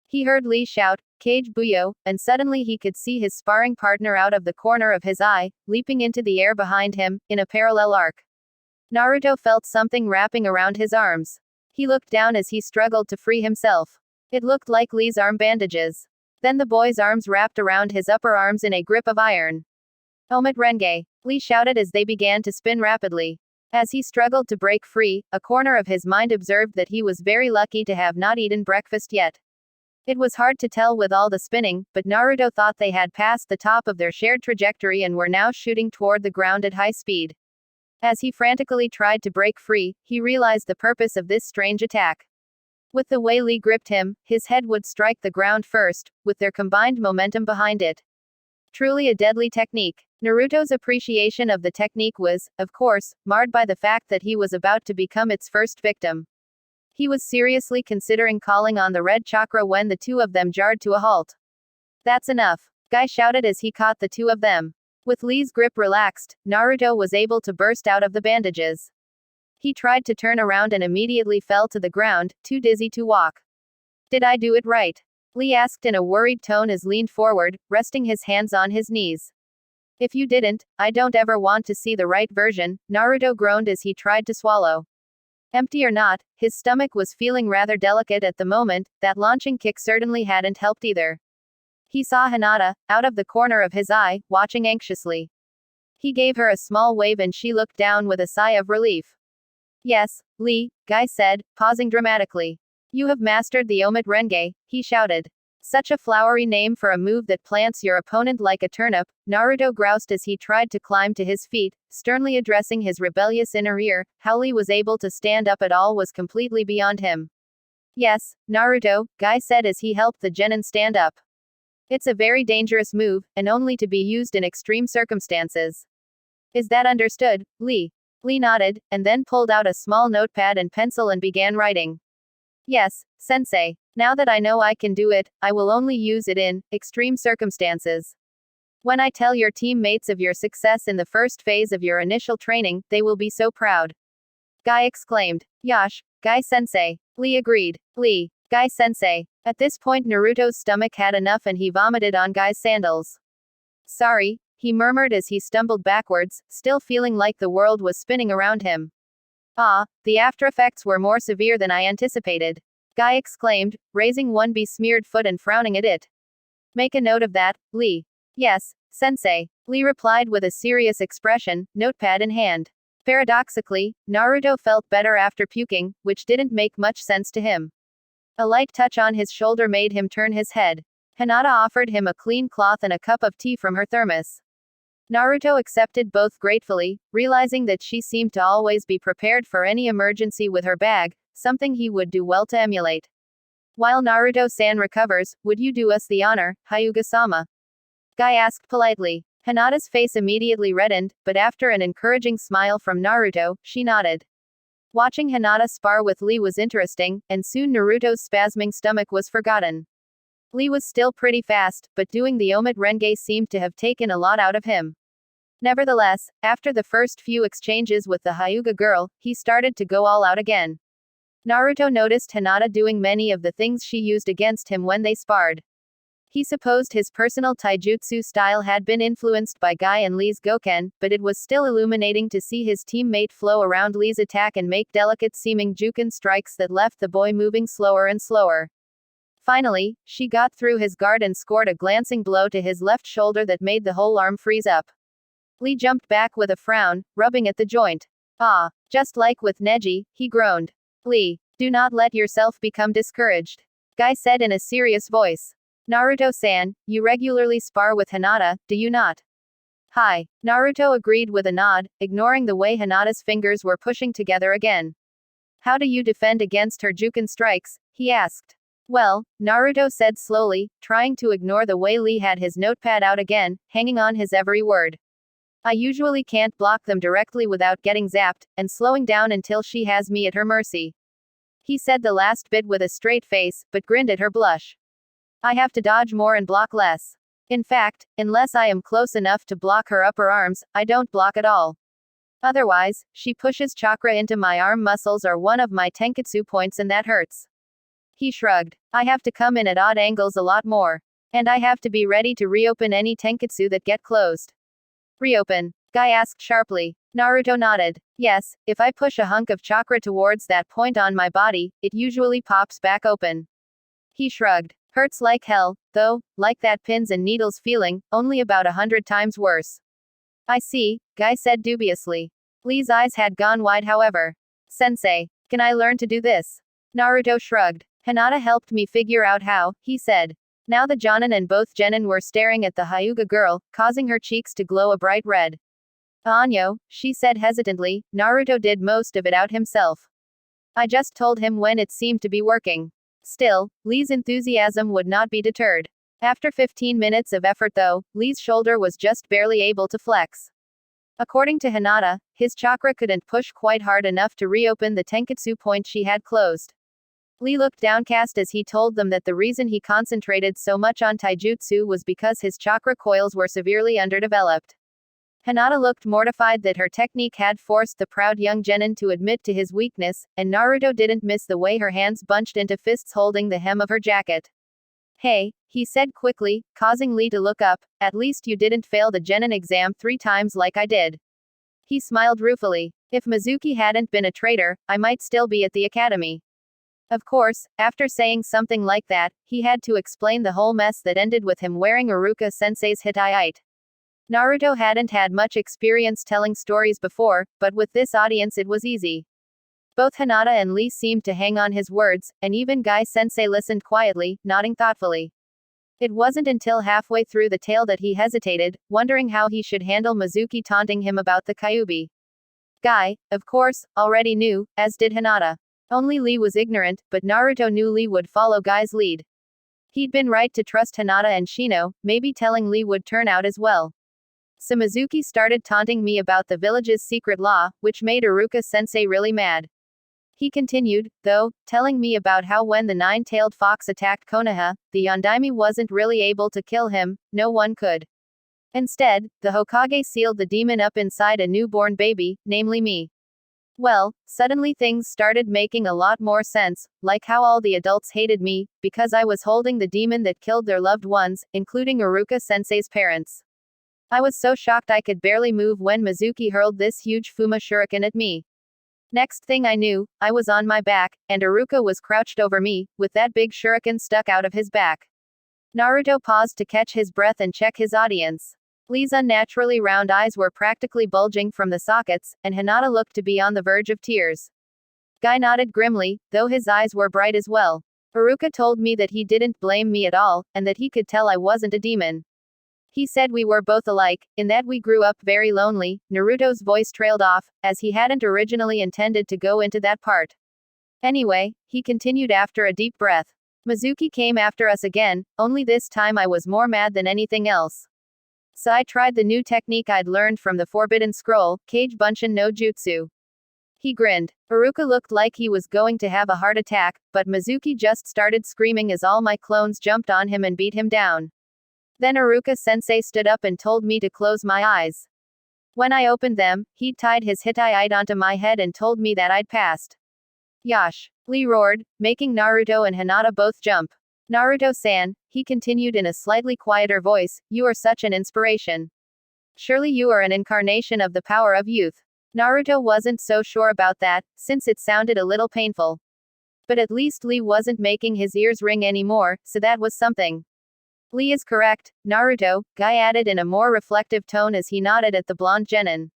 Speaker 1: He heard Lee shout, Cage Buyo, and suddenly he could see his sparring partner out of the corner of his eye, leaping into the air behind him, in a parallel arc. Naruto felt something wrapping around his arms. He looked down as he struggled to free himself. It looked like Lee's arm bandages. Then the boy's arms wrapped around his upper arms in a grip of iron. Omit Renge! Lee shouted as they began to spin rapidly. As he struggled to break free, a corner of his mind observed that he was very lucky to have not eaten breakfast yet. It was hard to tell with all the spinning, but Naruto thought they had passed the top of their shared trajectory and were now shooting toward the ground at high speed. As he frantically tried to break free, he realized the purpose of this strange attack. With the way Lee gripped him, his head would strike the ground first, with their combined momentum behind it. Truly a deadly technique. Naruto's appreciation of the technique was, of course, marred by the fact that he was about to become its first victim. He was seriously considering calling on the red chakra when the two of them jarred to a halt. That's enough, Guy shouted as he caught the two of them. With Lee's grip relaxed, Naruto was able to burst out of the bandages. He tried to turn around and immediately fell to the ground, too dizzy to walk. Did I do it right? Lee asked in a worried tone as leaned forward, resting his hands on his knees. If you didn't, I don't ever want to see the right version, Naruto groaned as he tried to swallow. Empty or not, his stomach was feeling rather delicate at the moment. That launching kick certainly hadn't helped either. He saw Hinata, out of the corner of his eye, watching anxiously. He gave her a small wave and she looked down with a sigh of relief. Yes, Lee, Guy said, pausing dramatically. You have mastered the Omit Renge, he shouted. Such a flowery name for a move that plants your opponent like a turnip, Naruto groused as he tried to climb to his feet, sternly addressing his rebellious inner ear. How Lee was able to stand up at all was completely beyond him. Yes, Naruto, Guy said as he helped the genin stand up. It's a very dangerous move, and only to be used in extreme circumstances. Is that understood, Lee? Lee nodded, and then pulled out a small notepad and pencil and began writing. Yes, sensei. Now that I know I can do it, I will only use it in extreme circumstances. When I tell your teammates of your success in the first phase of your initial training, they will be so proud. Guy exclaimed. Yash, Guy sensei. Lee agreed. Lee. Guy-sensei. At this point Naruto's stomach had enough and he vomited on Guy's sandals. Sorry, he murmured as he stumbled backwards, still feeling like the world was spinning around him. Ah, the aftereffects were more severe than I anticipated. Guy exclaimed, raising one besmeared foot and frowning at it. Make a note of that, Lee. Yes, sensei. Lee replied with a serious expression, notepad in hand. Paradoxically, Naruto felt better after puking, which didn't make much sense to him. A light touch on his shoulder made him turn his head. Hinata offered him a clean cloth and a cup of tea from her thermos. Naruto accepted both gratefully, realizing that she seemed to always be prepared for any emergency with her bag, something he would do well to emulate. While Naruto-san recovers, would you do us the honor, Hyuga-sama? Guy asked politely. Hinata's face immediately reddened, but after an encouraging smile from Naruto, she nodded. Watching Hinata spar with Lee was interesting, and soon Naruto's spasming stomach was forgotten. Lee was still pretty fast, but doing the Omit Renge seemed to have taken a lot out of him. Nevertheless, after the first few exchanges with the Hyuga girl, he started to go all out again. Naruto noticed Hinata doing many of the things she used against him when they sparred. He supposed his personal taijutsu style had been influenced by Guy and Lee's Goken, but it was still illuminating to see his teammate flow around Lee's attack and make delicate-seeming juken strikes that left the boy moving slower and slower. Finally, she got through his guard and scored a glancing blow to his left shoulder that made the whole arm freeze up. Lee jumped back with a frown, rubbing at the joint. Ah, just like with Neji, he groaned. Lee, do not let yourself become discouraged. Guy said in a serious voice. Naruto-san, you regularly spar with Hinata, do you not? Hi. Naruto agreed with a nod, ignoring the way Hinata's fingers were pushing together again. How do you defend against her juken strikes? He asked. Well, Naruto said slowly, trying to ignore the way Lee had his notepad out again, hanging on his every word. I usually can't block them directly without getting zapped, and slowing down until she has me at her mercy. He said the last bit with a straight face, but grinned at her blush. I have to dodge more and block less. In fact, unless I am close enough to block her upper arms, I don't block at all. Otherwise, she pushes chakra into my arm muscles or one of my tenketsu points and that hurts. He shrugged. I have to come in at odd angles a lot more. And I have to be ready to reopen any tenketsu that get closed. Reopen? Guy asked sharply. Naruto nodded. Yes, if I push a hunk of chakra towards that point on my body, it usually pops back open. He shrugged. Hurts like hell, though, like that pins and needles feeling, only about 100 times worse. I see, Guy said dubiously. Lee's eyes had gone wide however. Sensei, can I learn to do this? Naruto shrugged. Hinata helped me figure out how, he said. Now the Jonin and both genin were staring at the Hyuga girl, causing her cheeks to glow a bright red. Anyo, she said hesitantly, Naruto did most of it out himself. I just told him when it seemed to be working. Still, Lee's enthusiasm would not be deterred. After 15 minutes of effort though, Lee's shoulder was just barely able to flex. According to Hinata, his chakra couldn't push quite hard enough to reopen the tenketsu point she had closed. Lee looked downcast as he told them that the reason he concentrated so much on taijutsu was because his chakra coils were severely underdeveloped. Hinata looked mortified that her technique had forced the proud young genin to admit to his weakness, and Naruto didn't miss the way her hands bunched into fists holding the hem of her jacket. Hey, he said quickly, causing Lee to look up, at least you didn't fail the genin exam 3 times like I did. He smiled ruefully. If Mizuki hadn't been a traitor, I might still be at the academy. Of course, after saying something like that, he had to explain the whole mess that ended with him wearing Iruka-sensei's hittite. Naruto hadn't had much experience telling stories before, but with this audience it was easy. Both Hinata and Lee seemed to hang on his words, and even Guy-sensei listened quietly, nodding thoughtfully. It wasn't until halfway through the tale that he hesitated, wondering how he should handle Mizuki taunting him about the Kyuubi. Guy, of course, already knew, as did Hinata. Only Lee was ignorant, but Naruto knew Lee would follow Guy's lead. He'd been right to trust Hinata and Shino, maybe telling Lee would turn out as well. So Mizuki started taunting me about the village's secret law, which made Iruka-sensei really mad. He continued, though, telling me about how when the 9-tailed fox attacked Konoha, the Yondaime wasn't really able to kill him, no one could. Instead, the Hokage sealed the demon up inside a newborn baby, namely me. Well, suddenly things started making a lot more sense, like how all the adults hated me, because I was holding the demon that killed their loved ones, including Iruka-sensei's parents. I was so shocked I could barely move when Mizuki hurled this huge Fuma shuriken at me. Next thing I knew, I was on my back, and Iruka was crouched over me, with that big shuriken stuck out of his back. Naruto paused to catch his breath and check his audience. Lee's unnaturally round eyes were practically bulging from the sockets, and Hinata looked to be on the verge of tears. Guy nodded grimly, though his eyes were bright as well. Iruka told me that he didn't blame me at all, and that he could tell I wasn't a demon. He said we were both alike, in that we grew up very lonely. Naruto's voice trailed off, as he hadn't originally intended to go into that part. Anyway, he continued after a deep breath. Mizuki came after us again, only this time I was more mad than anything else. So I tried the new technique I'd learned from the Forbidden Scroll, Kage Bunshin no Jutsu. He grinned. Iruka looked like he was going to have a heart attack, but Mizuki just started screaming as all my clones jumped on him and beat him down. Then Iruka-sensei stood up and told me to close my eyes. When I opened them, he'd tied his Hittite onto my head and told me that I'd passed. Yash! Lee roared, making Naruto and Hinata both jump. Naruto-san, he continued in a slightly quieter voice, you are such an inspiration. Surely you are an incarnation of the power of youth. Naruto wasn't so sure about that, since it sounded a little painful. But at least Lee wasn't making his ears ring anymore, so that was something. Lee is correct, Naruto, Guy added in a more reflective tone as he nodded at the blonde genin.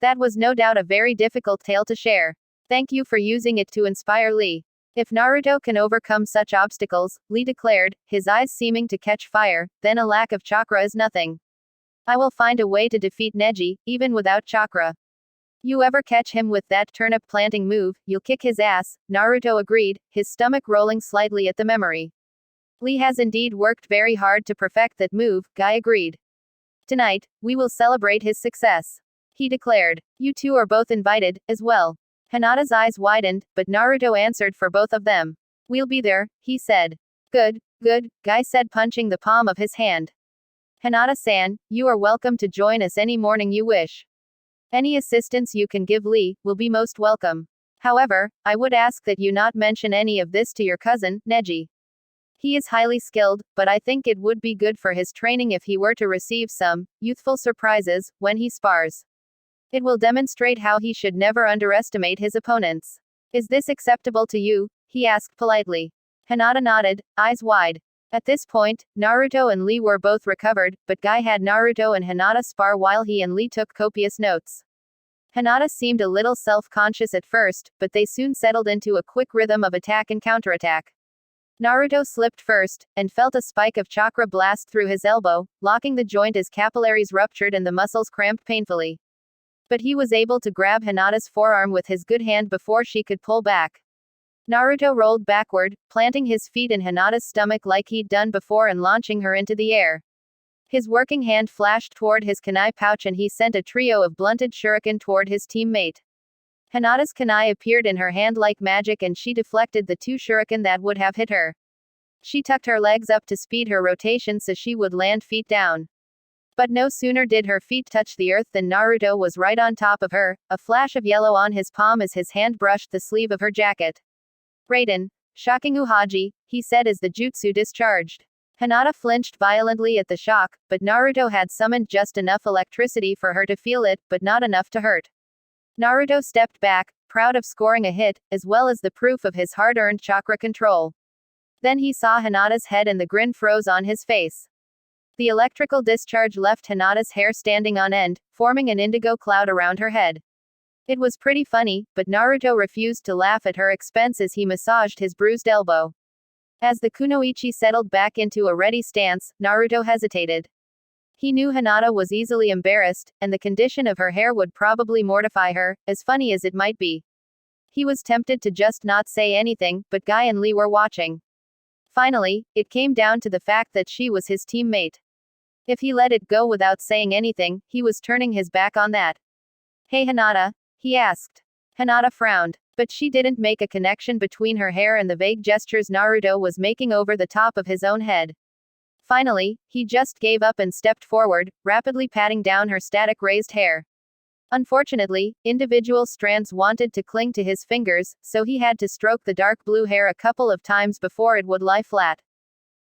Speaker 1: That was no doubt a very difficult tale to share. Thank you for using it to inspire Lee. If Naruto can overcome such obstacles, Lee declared, his eyes seeming to catch fire, then a lack of chakra is nothing. I will find a way to defeat Neji, even without chakra. You ever catch him with that turnip planting move, you'll kick his ass, Naruto agreed, his stomach rolling slightly at the memory. Lee has indeed worked very hard to perfect that move, Guy agreed. Tonight, we will celebrate his success. He declared. You two are both invited, as well. Hinata's eyes widened, but Naruto answered for both of them. We'll be there, he said. Good, good, Guy said punching the palm of his hand. Hinata-san, you are welcome to join us any morning you wish. Any assistance you can give Lee, will be most welcome. However, I would ask that you not mention any of this to your cousin, Neji. He is highly skilled, but I think it would be good for his training if he were to receive some youthful surprises when he spars. It will demonstrate how he should never underestimate his opponents. Is this acceptable to you? He asked politely. Hinata nodded, eyes wide. At this point, Naruto and Lee were both recovered, but Guy had Naruto and Hinata spar while he and Lee took copious notes. Hinata seemed a little self-conscious at first, but they soon settled into a quick rhythm of attack and counterattack. Naruto slipped first, and felt a spike of chakra blast through his elbow, locking the joint as capillaries ruptured and the muscles cramped painfully. But he was able to grab Hinata's forearm with his good hand before she could pull back. Naruto rolled backward, planting his feet in Hinata's stomach like he'd done before and launching her into the air. His working hand flashed toward his kunai pouch and he sent a trio of blunted shuriken toward his teammate. Hinata's kunai appeared in her hand like magic and she deflected the two shuriken that would have hit her. She tucked her legs up to speed her rotation so she would land feet down. But no sooner did her feet touch the earth than Naruto was right on top of her, a flash of yellow on his palm as his hand brushed the sleeve of her jacket. Raiden. Shocking Uhaji, he said as the jutsu discharged. Hinata flinched violently at the shock, but Naruto had summoned just enough electricity for her to feel it, but not enough to hurt. Naruto stepped back, proud of scoring a hit, as well as the proof of his hard-earned chakra control. Then he saw Hinata's head and the grin froze on his face. The electrical discharge left Hinata's hair standing on end, forming an indigo cloud around her head. It was pretty funny, but Naruto refused to laugh at her expense as he massaged his bruised elbow. As the kunoichi settled back into a ready stance, Naruto hesitated. He knew Hinata was easily embarrassed, and the condition of her hair would probably mortify her, as funny as it might be. He was tempted to just not say anything, but Guy and Lee were watching. Finally, it came down to the fact that she was his teammate. If he let it go without saying anything, he was turning his back on that. Hey Hinata? He asked. Hinata frowned, but she didn't make a connection between her hair and the vague gestures Naruto was making over the top of his own head. Finally, he just gave up and stepped forward, rapidly patting down her static raised hair. Unfortunately, individual strands wanted to cling to his fingers, so he had to stroke the dark blue hair a couple of times before it would lie flat.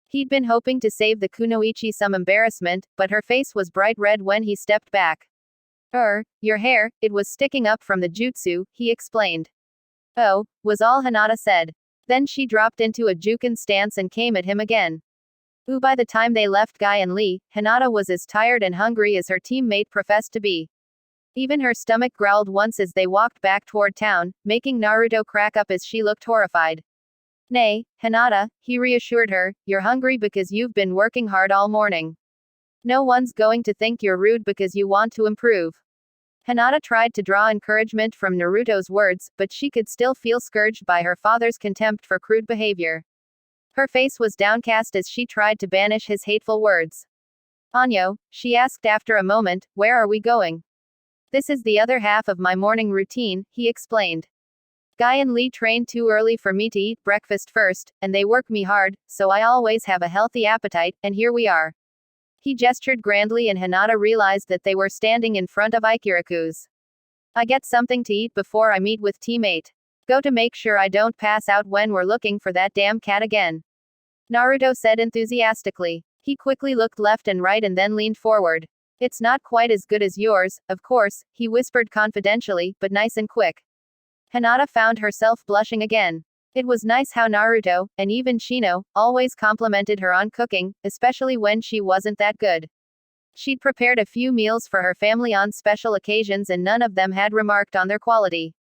Speaker 1: He'd been hoping to save the kunoichi some embarrassment, but her face was bright red when he stepped back. Your hair, it was sticking up from the jutsu, he explained. Oh, was all Hinata said. Then she dropped into a juken stance and came at him again. By the time they left Guy and Lee, Hinata was as tired and hungry as her teammate professed to be. Even her stomach growled once as they walked back toward town, making Naruto crack up as she looked horrified. Nay, Hinata, he reassured her, you're hungry because you've been working hard all morning. No one's going to think you're rude because you want to improve. Hinata tried to draw encouragement from Naruto's words, but she could still feel scourged by her father's contempt for crude behavior. Her face was downcast as she tried to banish his hateful words. Anyo, she asked after a moment, where are we going? This is the other half of my morning routine, he explained. Guy and Lee train too early for me to eat breakfast first, and they work me hard, so I always have a healthy appetite, and here we are. He gestured grandly and Hinata realized that they were standing in front of Ikiraku's. I get something to eat before I meet with teammate. Go to make sure I don't pass out when we're looking for that damn cat again. Naruto said enthusiastically. He quickly looked left and right and then leaned forward. It's not quite as good as yours, of course, he whispered confidentially, but nice and quick. Hinata found herself blushing again. It was nice how Naruto, and even Shino, always complimented her on cooking, especially when she wasn't that good. She'd prepared a few meals for her family on special occasions and none of them had remarked on their quality.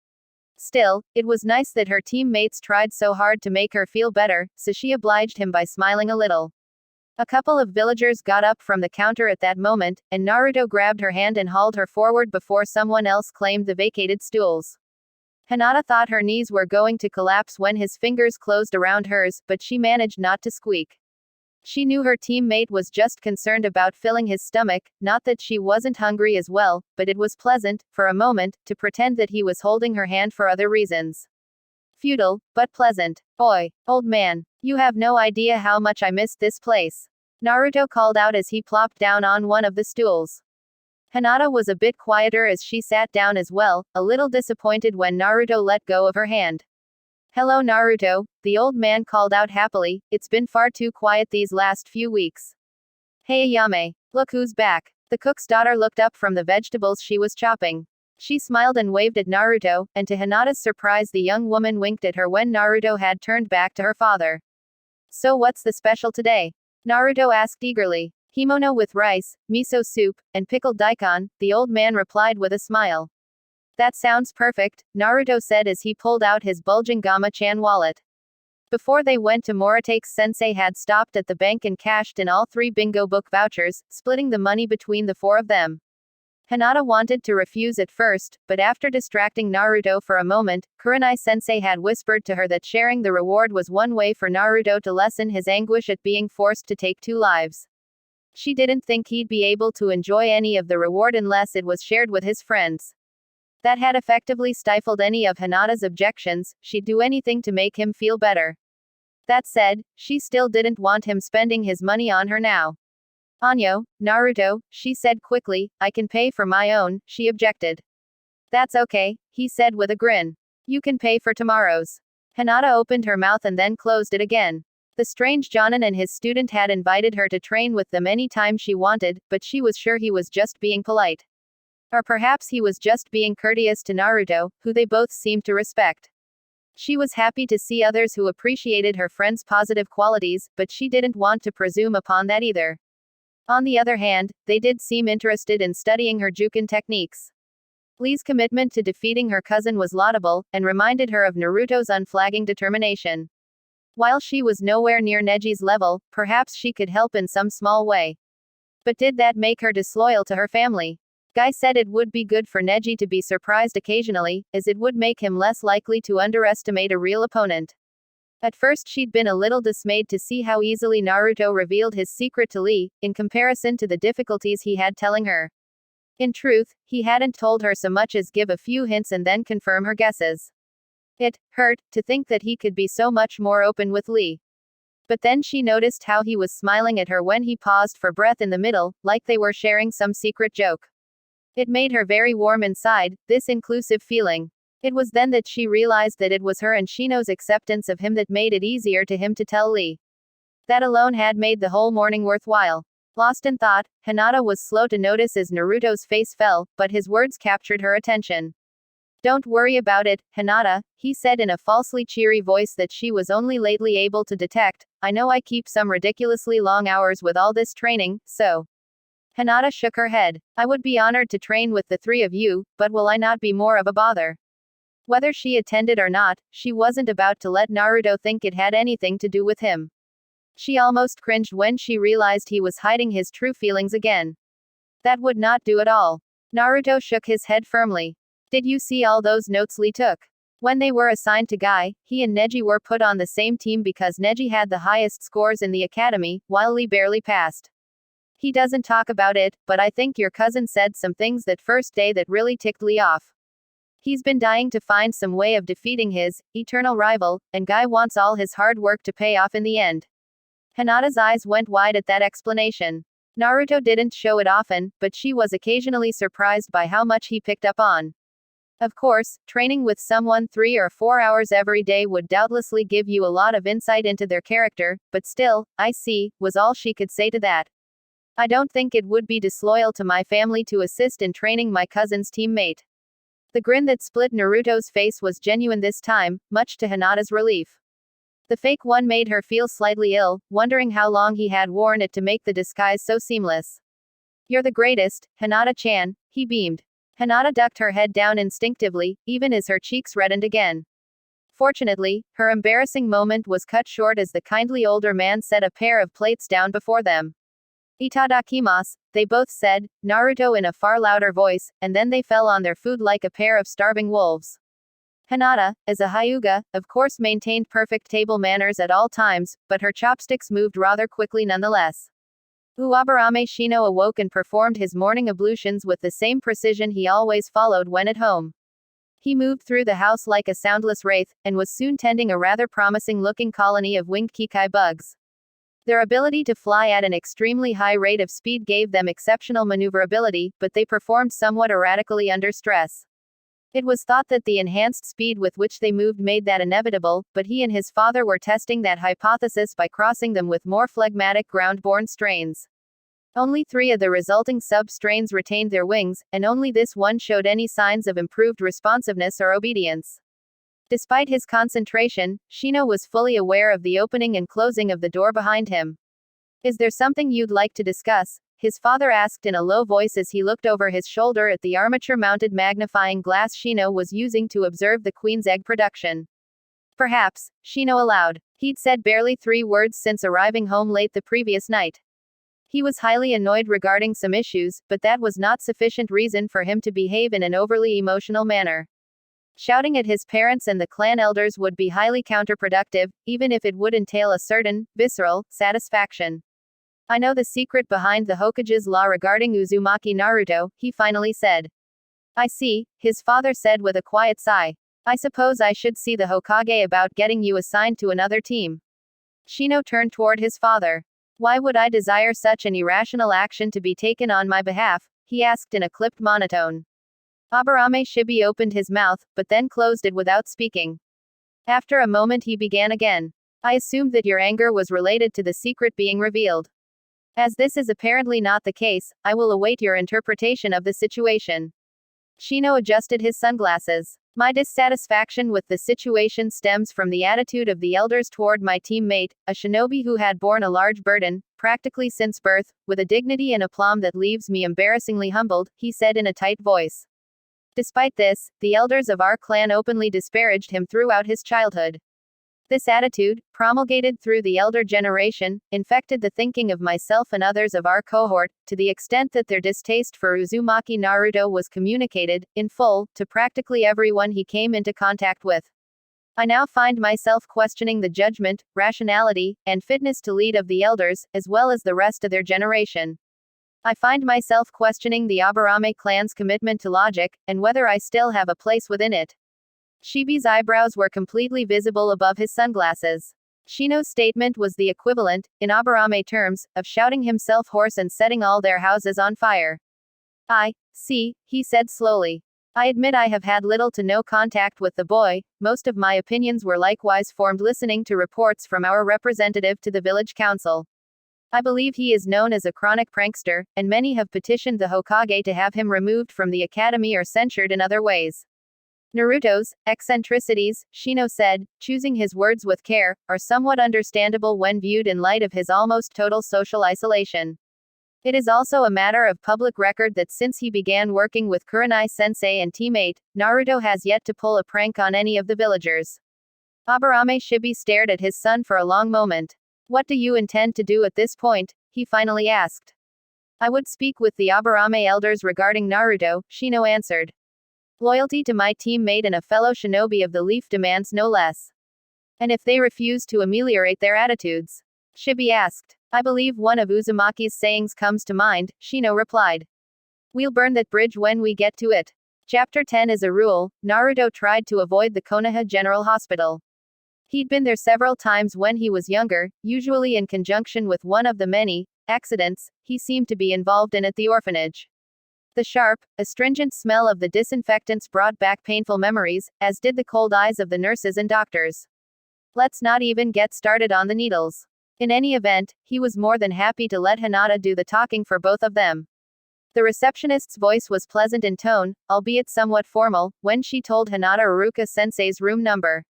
Speaker 1: Still, it was nice that her teammates tried so hard to make her feel better, so she obliged him by smiling a little. A couple of villagers got up from the counter at that moment, and Naruto grabbed her hand and hauled her forward before someone else claimed the vacated stools. Hinata thought her knees were going to collapse when his fingers closed around hers, but she managed not to squeak. She knew her teammate was just concerned about filling his stomach, not that she wasn't hungry as well, but it was pleasant, for a moment, to pretend that he was holding her hand for other reasons. Futile, but pleasant. Oi, old man, you have no idea how much I missed this place. Naruto called out as he plopped down on one of the stools. Hinata was a bit quieter as she sat down as well, a little disappointed when Naruto let go of her hand. Hello Naruto, the old man called out happily, it's been far too quiet these last few weeks. Hey Ayame, look who's back. The cook's daughter looked up from the vegetables she was chopping. She smiled and waved at Naruto, and to Hinata's surprise the young woman winked at her when Naruto had turned back to her father. So what's the special today? Naruto asked eagerly. Kimono with rice, miso soup, and pickled daikon, the old man replied with a smile. That sounds perfect, Naruto said as he pulled out his bulging Gama-chan wallet. Before they went to Moritake, Sensei had stopped at the bank and cashed in all 3 bingo book vouchers, splitting the money between the 4 of them. Hinata wanted to refuse at first, but after distracting Naruto for a moment, Kurenai-sensei had whispered to her that sharing the reward was one way for Naruto to lessen his anguish at being forced to take 2 lives. She didn't think he'd be able to enjoy any of the reward unless it was shared with his friends. That had effectively stifled any of Hinata's objections, she'd do anything to make him feel better. That said, she still didn't want him spending his money on her now. Anyo, Naruto, she said quickly, I can pay for my own, she objected. That's okay, he said with a grin. You can pay for tomorrow's. Hinata opened her mouth and then closed it again. The strange Jonin and his student had invited her to train with them any time she wanted, but she was sure he was just being polite. Or perhaps he was just being courteous to Naruto, who they both seemed to respect. She was happy to see others who appreciated her friend's positive qualities, but she didn't want to presume upon that either. On the other hand, they did seem interested in studying her Juken techniques. Lee's commitment to defeating her cousin was laudable, and reminded her of Naruto's unflagging determination. While she was nowhere near Neji's level, perhaps she could help in some small way. But did that make her disloyal to her family? Guy said it would be good for Neji to be surprised occasionally, as it would make him less likely to underestimate a real opponent. At first she'd been a little dismayed to see how easily Naruto revealed his secret to Lee, in comparison to the difficulties he had telling her. In truth, he hadn't told her so much as give a few hints and then confirm her guesses. It hurt to think that he could be so much more open with Lee. But then she noticed how he was smiling at her when he paused for breath in the middle, like they were sharing some secret joke. It made her very warm inside, this inclusive feeling. It was then that she realized that it was her and Shino's acceptance of him that made it easier to him to tell Lee. That alone had made the whole morning worthwhile. Lost in thought, Hinata was slow to notice as Naruto's face fell, but his words captured her attention. Don't worry about it, Hinata, he said in a falsely cheery voice that she was only lately able to detect. I know I keep some ridiculously long hours with all this training, so. Hinata shook her head. I would be honored to train with the three of you, but will I not be more of a bother? Whether she attended or not, she wasn't about to let Naruto think it had anything to do with him. She almost cringed when she realized he was hiding his true feelings again. That would not do at all. Naruto shook his head firmly. Did you see all those notes Lee took? When they were assigned to Guy, he and Neji were put on the same team because Neji had the highest scores in the academy, while Lee barely passed. He doesn't talk about it, but I think your cousin said some things that first day that really ticked Lee off. He's been dying to find some way of defeating his eternal rival, and Guy wants all his hard work to pay off in the end. Hinata's eyes went wide at that explanation. Naruto didn't show it often, but she was occasionally surprised by how much he picked up on. Of course, training with someone 3 or 4 hours every day would doubtlessly give you a lot of insight into their character, but still, I see, was all she could say to that. I don't think it would be disloyal to my family to assist in training my cousin's teammate. The grin that split Naruto's face was genuine this time, much to Hinata's relief. The fake one made her feel slightly ill, wondering how long he had worn it to make the disguise so seamless. You're the greatest, Hinata-chan, he beamed. Hinata ducked her head down instinctively, even as her cheeks reddened again. Fortunately, her embarrassing moment was cut short as the kindly older man set a pair of plates down before them. Itadakimasu, they both said, Naruto in a far louder voice, and then they fell on their food like a pair of starving wolves. Hinata, as a Hyuga, of course maintained perfect table manners at all times, but her chopsticks moved rather quickly nonetheless. Uwabarame Shino awoke and performed his morning ablutions with the same precision he always followed when at home. He moved through the house like a soundless wraith, and was soon tending a rather promising-looking colony of winged kikai bugs. Their ability to fly at an extremely high rate of speed gave them exceptional maneuverability, but they performed somewhat erratically under stress. It was thought that the enhanced speed with which they moved made that inevitable, but he and his father were testing that hypothesis by crossing them with more phlegmatic ground-born strains. Only 3 of the resulting sub-strains retained their wings, and only this one showed any signs of improved responsiveness or obedience. Despite his concentration, Shino was fully aware of the opening and closing of the door behind him. Is there something you'd like to discuss? His father asked in a low voice as he looked over his shoulder at the armature-mounted magnifying glass Shino was using to observe the queen's egg production. Perhaps, Shino allowed. He'd said barely 3 words since arriving home late the previous night. He was highly annoyed regarding some issues, but that was not sufficient reason for him to behave in an overly emotional manner. Shouting at his parents and the clan elders would be highly counterproductive, even if it would entail a certain, visceral, satisfaction. I know the secret behind the Hokage's law regarding Uzumaki Naruto, he finally said. I see, his father said with a quiet sigh. I suppose I should see the Hokage about getting you assigned to another team. Shino turned toward his father. Why would I desire such an irrational action to be taken on my behalf? He asked in a clipped monotone. Aburame Shibi opened his mouth, but then closed it without speaking. After a moment he began again. I assumed that your anger was related to the secret being revealed. As this is apparently not the case, I will await your interpretation of the situation. Shino adjusted his sunglasses. My dissatisfaction with the situation stems from the attitude of the elders toward my teammate, a shinobi who had borne a large burden, practically since birth, with a dignity and aplomb that leaves me embarrassingly humbled, he said in a tight voice. Despite this, the elders of our clan openly disparaged him throughout his childhood. This attitude, promulgated through the elder generation, infected the thinking of myself and others of our cohort, to the extent that their distaste for Uzumaki Naruto was communicated, in full, to practically everyone he came into contact with. I now find myself questioning the judgment, rationality, and fitness to lead of the elders, as well as the rest of their generation. I find myself questioning the Aburame clan's commitment to logic, and whether I still have a place within it. Shibi's eyebrows were completely visible above his sunglasses. Shino's statement was the equivalent, in Aburame terms, of shouting himself hoarse and setting all their houses on fire. I see, he said slowly. I admit I have had little to no contact with the boy. Most of my opinions were likewise formed listening to reports from our representative to the village council. I believe he is known as a chronic prankster, and many have petitioned the Hokage to have him removed from the academy or censured in other ways. Naruto's eccentricities, Shino said, choosing his words with care, are somewhat understandable when viewed in light of his almost total social isolation. It is also a matter of public record that since he began working with Kurenai-sensei and teammate, Naruto has yet to pull a prank on any of the villagers. Aburame Shibi stared at his son for a long moment. What do you intend to do at this point? He finally asked. I would speak with the Aburame elders regarding Naruto, Shino answered. Loyalty to my teammate and a fellow shinobi of the Leaf demands no less. And if they refuse to ameliorate their attitudes? Shibi asked. I believe one of Uzumaki's sayings comes to mind, Shino replied. We'll burn that bridge when we get to it. Chapter 10 As a rule, Naruto tried to avoid the Konoha General Hospital. He'd been there several times when he was younger, usually in conjunction with one of the many accidents he seemed to be involved in at the orphanage. The sharp, astringent smell of the disinfectants brought back painful memories, as did the cold eyes of the nurses and doctors. Let's not even get started on the needles. In any event, he was more than happy to let Hinata do the talking for both of them. The receptionist's voice was pleasant in tone, albeit somewhat formal, when she told Hinata Iruka-sensei's room number.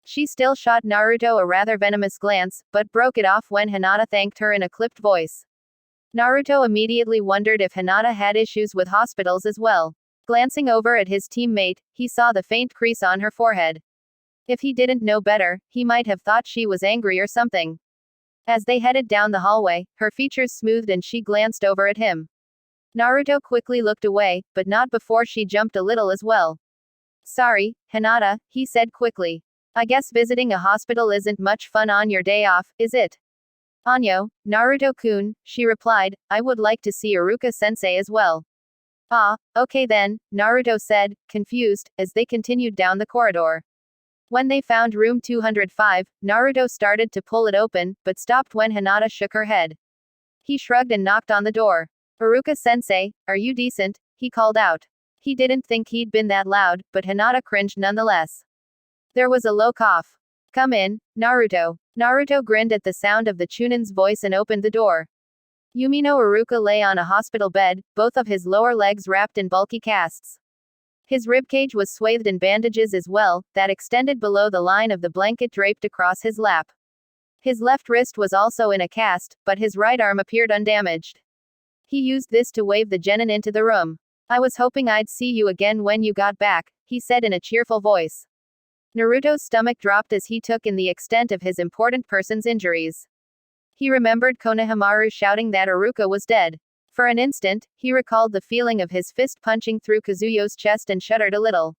Speaker 1: She still shot Naruto a rather venomous glance, but broke it off when Hinata thanked her in a clipped voice. Naruto immediately wondered if Hinata had issues with hospitals as well. Glancing over at his teammate, he saw the faint crease on her forehead. If he didn't know better, he might have thought she was angry or something. As they headed down the hallway, her features smoothed and she glanced over at him. Naruto quickly looked away, but not before she jumped a little as well. Sorry, Hinata, he said quickly. I guess visiting a hospital isn't much fun on your day off, is it? Anyo, Naruto-kun, she replied, I would like to see Iruka-sensei as well. Ah, okay then, Naruto said, confused, as they continued down the corridor. When they found room 205, Naruto started to pull it open, but stopped when Hinata shook her head. He shrugged and knocked on the door. Iruka-sensei, are you decent? He called out. He didn't think he'd been that loud, but Hinata cringed nonetheless. There was a low cough. Come in, Naruto. Naruto grinned at the sound of the Chunin's voice and opened the door. Yumino Iruka lay on a hospital bed, both of his lower legs wrapped in bulky casts. His ribcage was swathed in bandages as well, that extended below the line of the blanket draped across his lap. His left wrist was also in a cast, but his right arm appeared undamaged. He used this to wave the genin into the room. I was hoping I'd see you again when you got back, he said in a cheerful voice. Naruto's stomach dropped as he took in the extent of his important person's injuries. He remembered Konohamaru shouting that Iruka was dead. For an instant, he recalled the feeling of his fist punching through Kazuyo's chest and shuddered a little.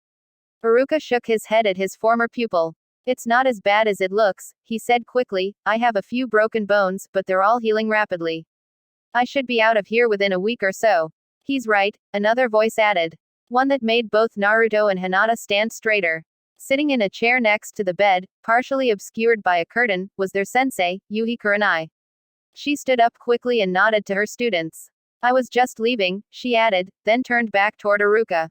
Speaker 1: Iruka shook his head at his former pupil. It's not as bad as it looks, he said quickly, I have a few broken bones, but they're all healing rapidly. I should be out of here within a week or so. He's right, another voice added. One that made both Naruto and Hinata stand straighter. Sitting in a chair next to the bed, partially obscured by a curtain, was their sensei, Yuhi Kurenai. She stood up quickly and nodded to her students. I was just leaving, she added, then turned back toward Iruka.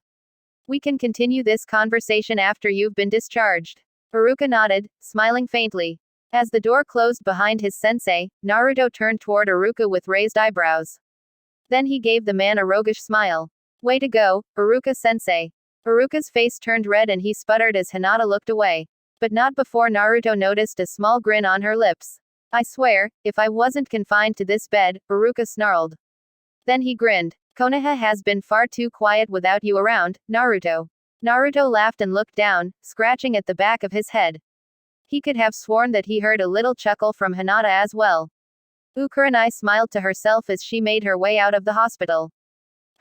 Speaker 1: We can continue this conversation after you've been discharged. Iruka nodded, smiling faintly. As the door closed behind his sensei, Naruto turned toward Iruka with raised eyebrows. Then he gave the man a roguish smile. Way to go, Iruka-sensei. Iruka's face turned red and he sputtered as Hinata looked away. But not before Naruto noticed a small grin on her lips. I swear, if I wasn't confined to this bed, Iruka snarled. Then he grinned. Konoha has been far too quiet without you around, Naruto. Naruto laughed and looked down, scratching at the back of his head. He could have sworn that he heard a little chuckle from Hinata as well. Kurenai smiled to herself as she made her way out of the hospital.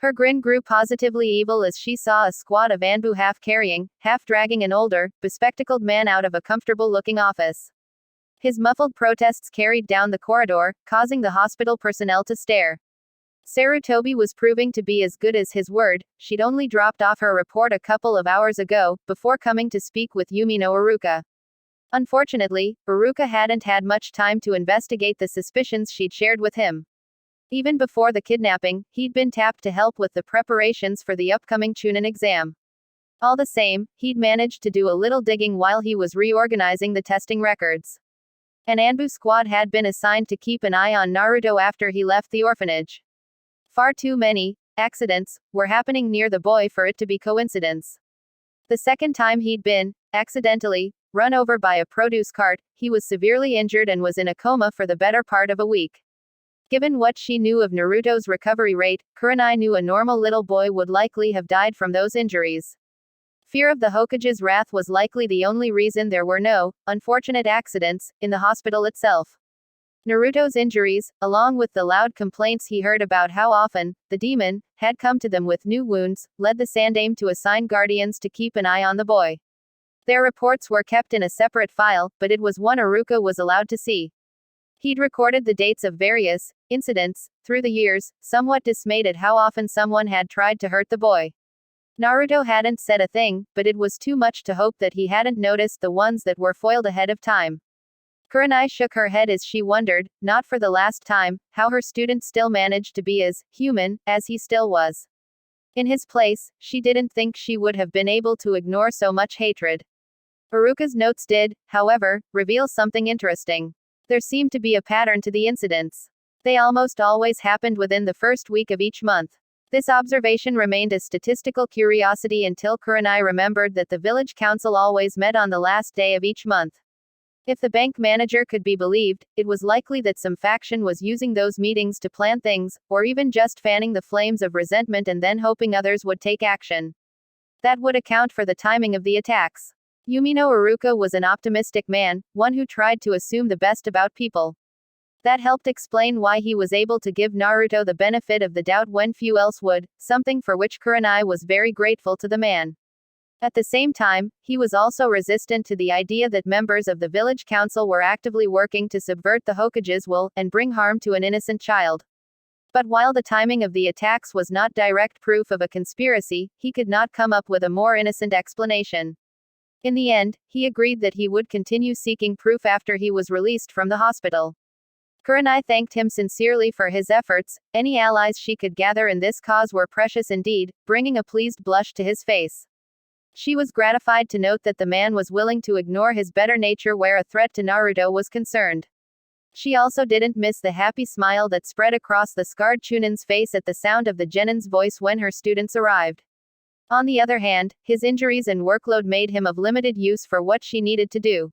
Speaker 1: Her grin grew positively evil as she saw a squad of Anbu half carrying, half dragging an older, bespectacled man out of a comfortable-looking office. His muffled protests carried down the corridor, causing the hospital personnel to stare. Sarutobi was proving to be as good as his word. She'd only dropped off her report a couple of hours ago, before coming to speak with Yumino Iruka. Unfortunately, Iruka hadn't had much time to investigate the suspicions she'd shared with him. Even before the kidnapping, he'd been tapped to help with the preparations for the upcoming Chunin exam. All the same, he'd managed to do a little digging while he was reorganizing the testing records. An Anbu squad had been assigned to keep an eye on Naruto after he left the orphanage. Far too many accidents were happening near the boy for it to be coincidence. The second time he'd been, accidentally, run over by a produce cart, he was severely injured and was in a coma for the better part of a week. Given what she knew of Naruto's recovery rate, Kurenai knew a normal little boy would likely have died from those injuries. Fear of the Hokage's wrath was likely the only reason there were no unfortunate accidents in the hospital itself. Naruto's injuries, along with the loud complaints he heard about how often the demon had come to them with new wounds, led the Sandaime to assign guardians to keep an eye on the boy. Their reports were kept in a separate file, but it was one Iruka was allowed to see. He'd recorded the dates of various incidents through the years, somewhat dismayed at how often someone had tried to hurt the boy. Naruto hadn't said a thing, but it was too much to hope that he hadn't noticed the ones that were foiled ahead of time. Kurenai shook her head as she wondered, not for the last time, how her student still managed to be as human as he still was. In his place, she didn't think she would have been able to ignore so much hatred. Iruka's notes did, however, reveal something interesting. There seemed to be a pattern to the incidents. They almost always happened within the first week of each month. This observation remained a statistical curiosity until Kurenai remembered that the village council always met on the last day of each month. If the bank manager could be believed, it was likely that some faction was using those meetings to plan things, or even just fanning the flames of resentment and then hoping others would take action. That would account for the timing of the attacks. Yumino Iruka was an optimistic man, one who tried to assume the best about people. That helped explain why he was able to give Naruto the benefit of the doubt when few else would, something for which Kurenai was very grateful to the man. At the same time, he was also resistant to the idea that members of the village council were actively working to subvert the Hokage's will, and bring harm to an innocent child. But while the timing of the attacks was not direct proof of a conspiracy, he could not come up with a more innocent explanation. In the end, he agreed that he would continue seeking proof after he was released from the hospital. Kurenai thanked him sincerely for his efforts. Any allies she could gather in this cause were precious indeed, bringing a pleased blush to his face. She was gratified to note that the man was willing to ignore his better nature where a threat to Naruto was concerned. She also didn't miss the happy smile that spread across the scarred Chunin's face at the sound of the genin's voice when her students arrived. On the other hand, his injuries and workload made him of limited use for what she needed to do.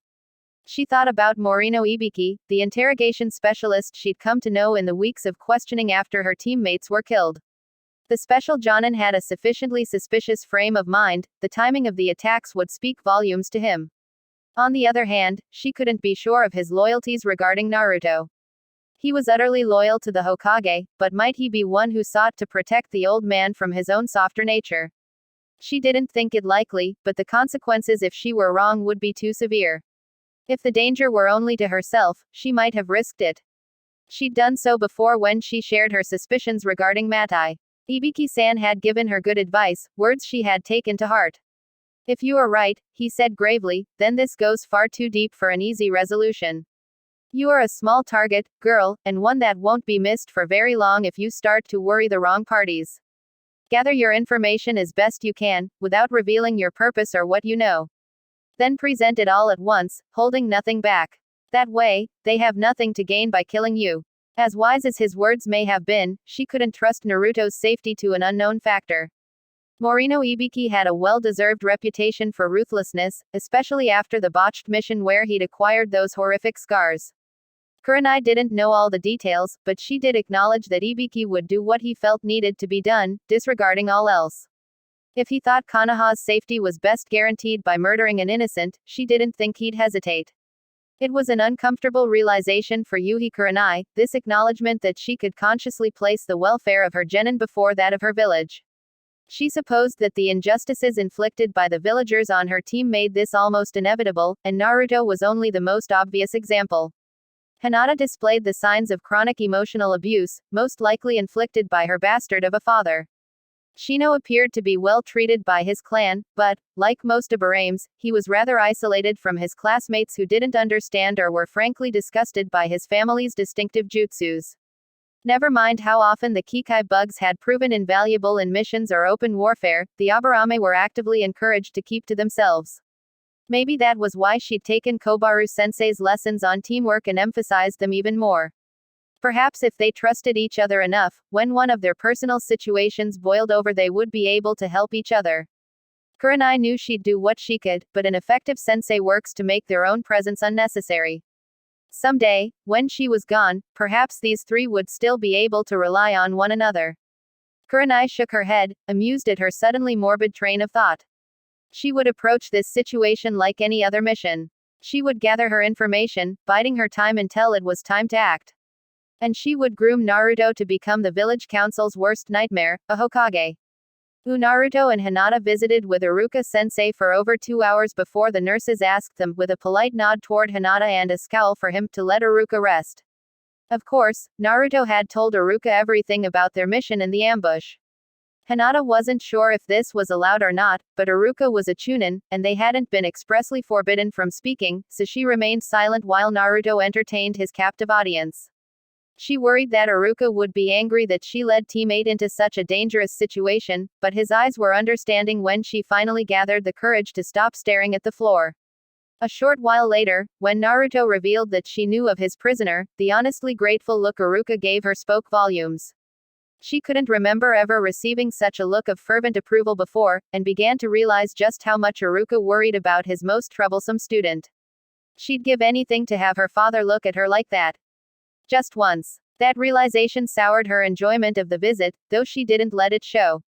Speaker 1: She thought about Morino Ibiki, the interrogation specialist she'd come to know in the weeks of questioning after her teammates were killed. The special Jonin had a sufficiently suspicious frame of mind, the timing of the attacks would speak volumes to him. On the other hand, she couldn't be sure of his loyalties regarding Naruto. He was utterly loyal to the Hokage, but might he be one who sought to protect the old man from his own softer nature? She didn't think it likely, but the consequences if she were wrong would be too severe. If the danger were only to herself, she might have risked it. She'd done so before when she shared her suspicions regarding Matai. Ibiki-san had given her good advice, words she had taken to heart. If you are right, he said gravely, then this goes far too deep for an easy resolution. You are a small target, girl, and one that won't be missed for very long if you start to worry the wrong parties. Gather your information as best you can, without revealing your purpose or what you know. Then present it all at once, holding nothing back. That way, they have nothing to gain by killing you. As wise as his words may have been, she couldn't trust Naruto's safety to an unknown factor. Morino Ibiki had a well-deserved reputation for ruthlessness, especially after the botched mission where he'd acquired those horrific scars. Kurenai didn't know all the details, but she did acknowledge that Ibiki would do what he felt needed to be done, disregarding all else. If he thought Konoha's safety was best guaranteed by murdering an innocent, she didn't think he'd hesitate. It was an uncomfortable realization for Yuhi Kurenai, this acknowledgement that she could consciously place the welfare of her genin before that of her village. She supposed that the injustices inflicted by the villagers on her team made this almost inevitable, and Naruto was only the most obvious example. Hinata displayed the signs of chronic emotional abuse, most likely inflicted by her bastard of a father. Shino appeared to be well treated by his clan, but, like most Ibarames, he was rather isolated from his classmates who didn't understand or were frankly disgusted by his family's distinctive jutsus. Never mind how often the Kikai bugs had proven invaluable in missions or open warfare, the Aburame were actively encouraged to keep to themselves. Maybe that was why she'd taken Kobaru sensei's lessons on teamwork and emphasized them even more. Perhaps if they trusted each other enough, when one of their personal situations boiled over, they would be able to help each other. Kurenai knew she'd do what she could, but an effective sensei works to make their own presence unnecessary. Someday, when she was gone, perhaps these three would still be able to rely on one another. Kurenai shook her head, amused at her suddenly morbid train of thought. She would approach this situation like any other mission. She would gather her information, biding her time until it was time to act. And she would groom Naruto to become the village council's worst nightmare, a Hokage. Naruto and Hinata visited with Iruka-sensei for over 2 hours before the nurses asked them, with a polite nod toward Hinata and a scowl for him, to let Iruka rest. Of course, Naruto had told Iruka everything about their mission in the ambush. Hinata wasn't sure if this was allowed or not, but Iruka was a Chunin, and they hadn't been expressly forbidden from speaking, so she remained silent while Naruto entertained his captive audience. She worried that Iruka would be angry that she led teammate into such a dangerous situation, but his eyes were understanding when she finally gathered the courage to stop staring at the floor. A short while later, when Naruto revealed that she knew of his prisoner, the honestly grateful look Iruka gave her spoke volumes. She couldn't remember ever receiving such a look of fervent approval before, and began to realize just how much Iruka worried about his most troublesome student. She'd give anything to have her father look at her like that. Just once. That realization soured her enjoyment of the visit, though she didn't let it show.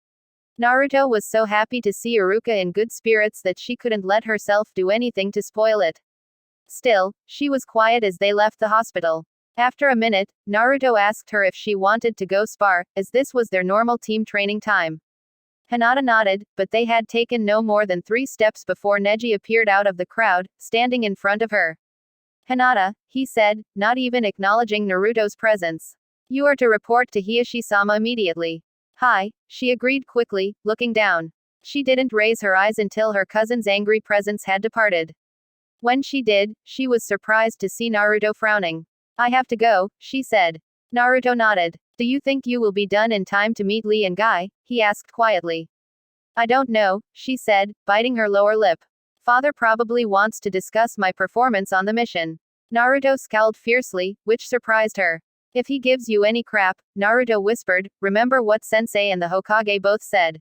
Speaker 1: Naruto was so happy to see Iruka in good spirits that she couldn't let herself do anything to spoil it. Still, she was quiet as they left the hospital. After a minute, Naruto asked her if she wanted to go spar, as this was their normal team training time. Hinata nodded, but they had taken no more than 3 steps before Neji appeared out of the crowd, standing in front of her. Hinata, he said, not even acknowledging Naruto's presence. You are to report to Hiyoshi-sama immediately. Hi, she agreed quickly, looking down. She didn't raise her eyes until her cousin's angry presence had departed. When she did, she was surprised to see Naruto frowning. I have to go, she said. Naruto nodded. Do you think you will be done in time to meet Lee and Guy? He asked quietly. I don't know, she said, biting her lower lip. Father probably wants to discuss my performance on the mission. Naruto scowled fiercely, which surprised her. If he gives you any crap, Naruto whispered, remember what Sensei and the Hokage both said.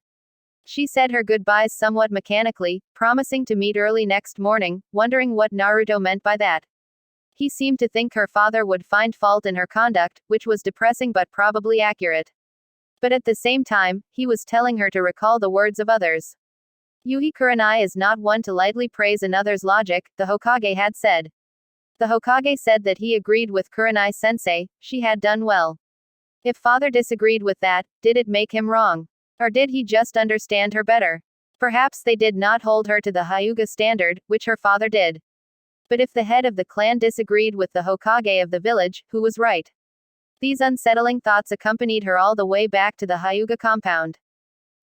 Speaker 1: She said her goodbyes somewhat mechanically, promising to meet early next morning, wondering what Naruto meant by that. He seemed to think her father would find fault in her conduct, which was depressing but probably accurate. But at the same time, he was telling her to recall the words of others. Yuhi Kurenai is not one to lightly praise another's logic, the Hokage had said. The Hokage said that he agreed with Kurenai-sensei, she had done well. If father disagreed with that, did it make him wrong? Or did he just understand her better? Perhaps they did not hold her to the Hyuga standard, which her father did. But if the head of the clan disagreed with the Hokage of the village, who was right? These unsettling thoughts accompanied her all the way back to the Hyuga compound.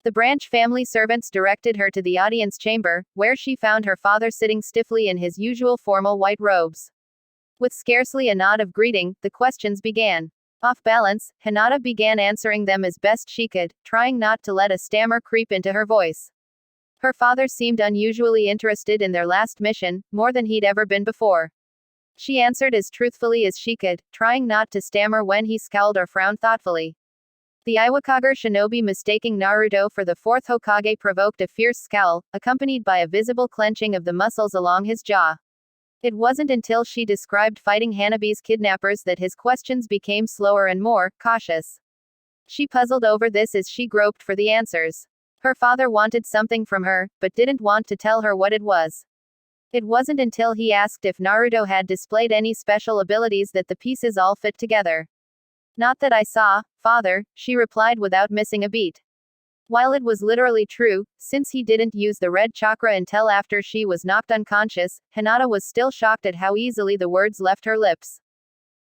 Speaker 1: The branch family servants directed her to the audience chamber, where she found her father sitting stiffly in his usual formal white robes. With scarcely a nod of greeting, the questions began. Off balance, Hinata began answering them as best she could, trying not to let a stammer creep into her voice. Her father seemed unusually interested in their last mission, more than he'd ever been before. She answered as truthfully as she could, trying not to stammer when he scowled or frowned thoughtfully. The Iwakager shinobi mistaking Naruto for the 4th Hokage provoked a fierce scowl, accompanied by a visible clenching of the muscles along his jaw. It wasn't until she described fighting Hanabi's kidnappers that his questions became slower and more cautious. She puzzled over this as she groped for the answers. Her father wanted something from her, but didn't want to tell her what it was. It wasn't until he asked if Naruto had displayed any special abilities that the pieces all fit together. Not that I saw, father, she replied without missing a beat. While it was literally true, since he didn't use the red chakra until after she was knocked unconscious, Hinata was still shocked at how easily the words left her lips.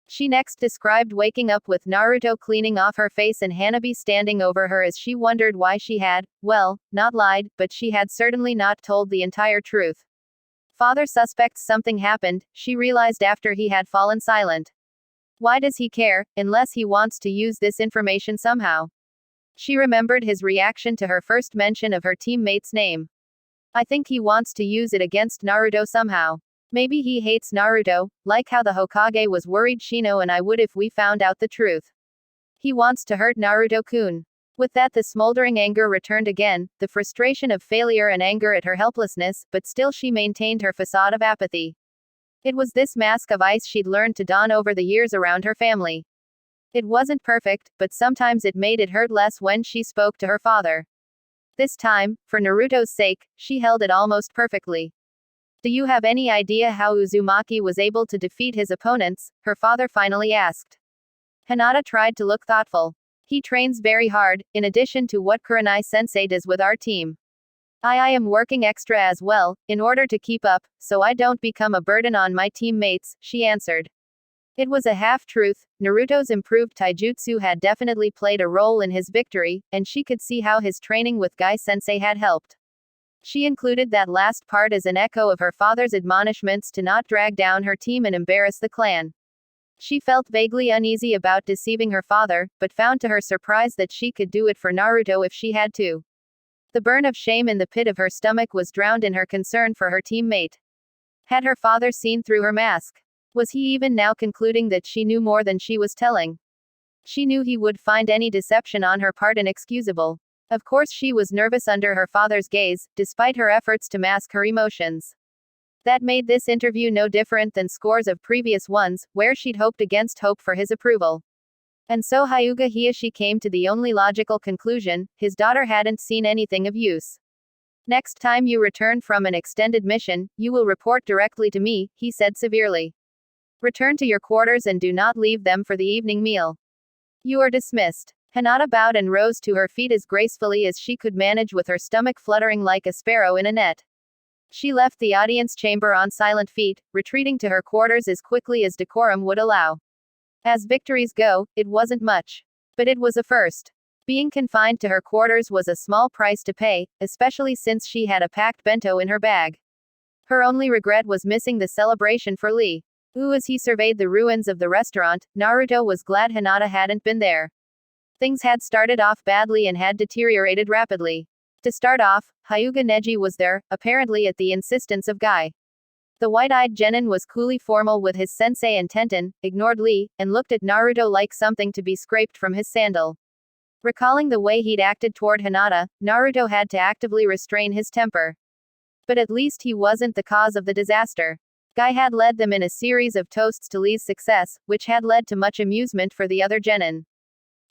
Speaker 1: She next described waking up with Naruto cleaning off her face and Hanabi standing over her as she wondered why she had, well, not lied, but she had certainly not told the entire truth. Father suspects something happened, she realized after he had fallen silent. Why does he care, unless he wants to use this information somehow? She remembered his reaction to her first mention of her teammate's name. I think he wants to use it against Naruto somehow. Maybe he hates Naruto, like how the Hokage was worried Shino and I would if we found out the truth. He wants to hurt Naruto-kun. With that, the smoldering anger returned again, the frustration of failure and anger at her helplessness, but still she maintained her facade of apathy. It was this mask of ice she'd learned to don over the years around her family. It wasn't perfect, but sometimes it made it hurt less when she spoke to her father. This time, for Naruto's sake, she held it almost perfectly. Do you have any idea how Uzumaki was able to defeat his opponents? Her father finally asked. Hinata tried to look thoughtful. He trains very hard, in addition to what Kurenai-sensei does with our team. I am working extra as well, in order to keep up, so I don't become a burden on my teammates, she answered. It was a half-truth. Naruto's improved taijutsu had definitely played a role in his victory, and she could see how his training with Gai-sensei had helped. She included that last part as an echo of her father's admonishments to not drag down her team and embarrass the clan. She felt vaguely uneasy about deceiving her father, but found to her surprise that she could do it for Naruto if she had to. The burn of shame in the pit of her stomach was drowned in her concern for her teammate. Had her father seen through her mask? Was he even now concluding that she knew more than she was telling? She knew he would find any deception on her part inexcusable. Of course she was nervous under her father's gaze, despite her efforts to mask her emotions. That made this interview no different than scores of previous ones, where she'd hoped against hope for his approval. And so Hyuga Hiyashi came to the only logical conclusion: his daughter hadn't seen anything of use. Next time you return from an extended mission, you will report directly to me, he said severely. Return to your quarters and do not leave them for the evening meal. You are dismissed. Hinata bowed and rose to her feet as gracefully as she could manage with her stomach fluttering like a sparrow in a net. She left the audience chamber on silent feet, retreating to her quarters as quickly as decorum would allow. As victories go, it wasn't much. But it was a first. Being confined to her quarters was a small price to pay, especially since she had a packed bento in her bag. Her only regret was missing the celebration for Lee. As he surveyed the ruins of the restaurant, Naruto was glad Hinata hadn't been there. Things had started off badly and had deteriorated rapidly. To start off, Hyuga Neji was there, apparently at the insistence of Guy. The white-eyed genin was coolly formal with his sensei and Tenten, ignored Lee, and looked at Naruto like something to be scraped from his sandal. Recalling the way he'd acted toward Hinata, Naruto had to actively restrain his temper. But at least he wasn't the cause of the disaster. Guy had led them in a series of toasts to Lee's success, which had led to much amusement for the other genin.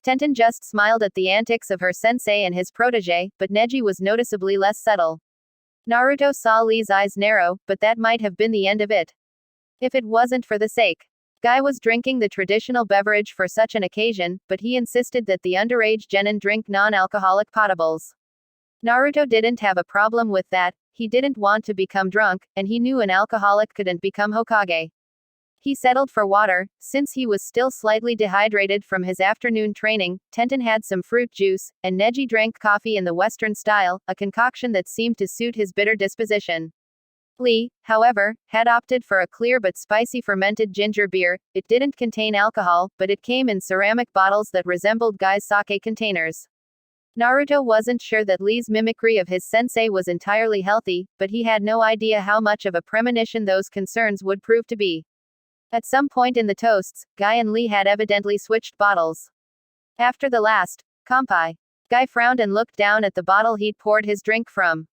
Speaker 1: Tenten just smiled at the antics of her sensei and his protege, but Neji was noticeably less subtle. Naruto saw Lee's eyes narrow, but that might have been the end of it. If it wasn't for the sake. Guy was drinking the traditional beverage for such an occasion, but he insisted that the underage genin drink non-alcoholic potables. Naruto didn't have a problem with that. He didn't want to become drunk, and he knew an alcoholic couldn't become Hokage. He settled for water, since he was still slightly dehydrated from his afternoon training. Tenten had some fruit juice, and Neji drank coffee in the Western style, a concoction that seemed to suit his bitter disposition. Lee, however, had opted for a clear but spicy fermented ginger beer. It didn't contain alcohol, but it came in ceramic bottles that resembled Guy's sake containers. Naruto wasn't sure that Lee's mimicry of his sensei was entirely healthy, but he had no idea how much of a premonition those concerns would prove to be. At some point in the toasts, Guy and Lee had evidently switched bottles. After the last kanpai, Guy frowned and looked down at the bottle he'd poured his drink from.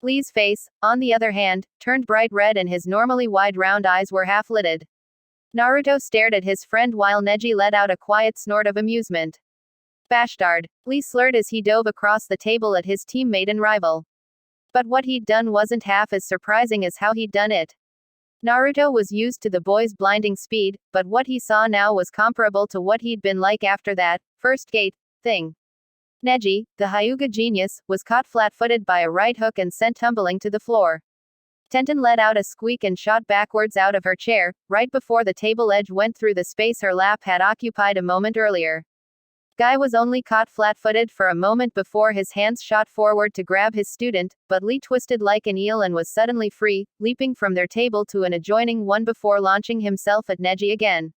Speaker 1: Lee's face, on the other hand, turned bright red and his normally wide round eyes were half-lidded. Naruto stared at his friend while Neji let out a quiet snort of amusement. Bastard, Lee slurred as he dove across the table at his teammate and rival. But what he'd done wasn't half as surprising as how he'd done it. Naruto was used to the boy's blinding speed, but what he saw now was comparable to what he'd been like after that first gate thing. Neji, the Hyuga genius, was caught flat-footed by a right hook and sent tumbling to the floor. Tenten let out a squeak and shot backwards out of her chair, right before the table edge went through the space her lap had occupied a moment earlier. Guy was only caught flat-footed for a moment before his hands shot forward to grab his student, but Lee twisted like an eel and was suddenly free, leaping from their table to an adjoining one before launching himself at Neji again.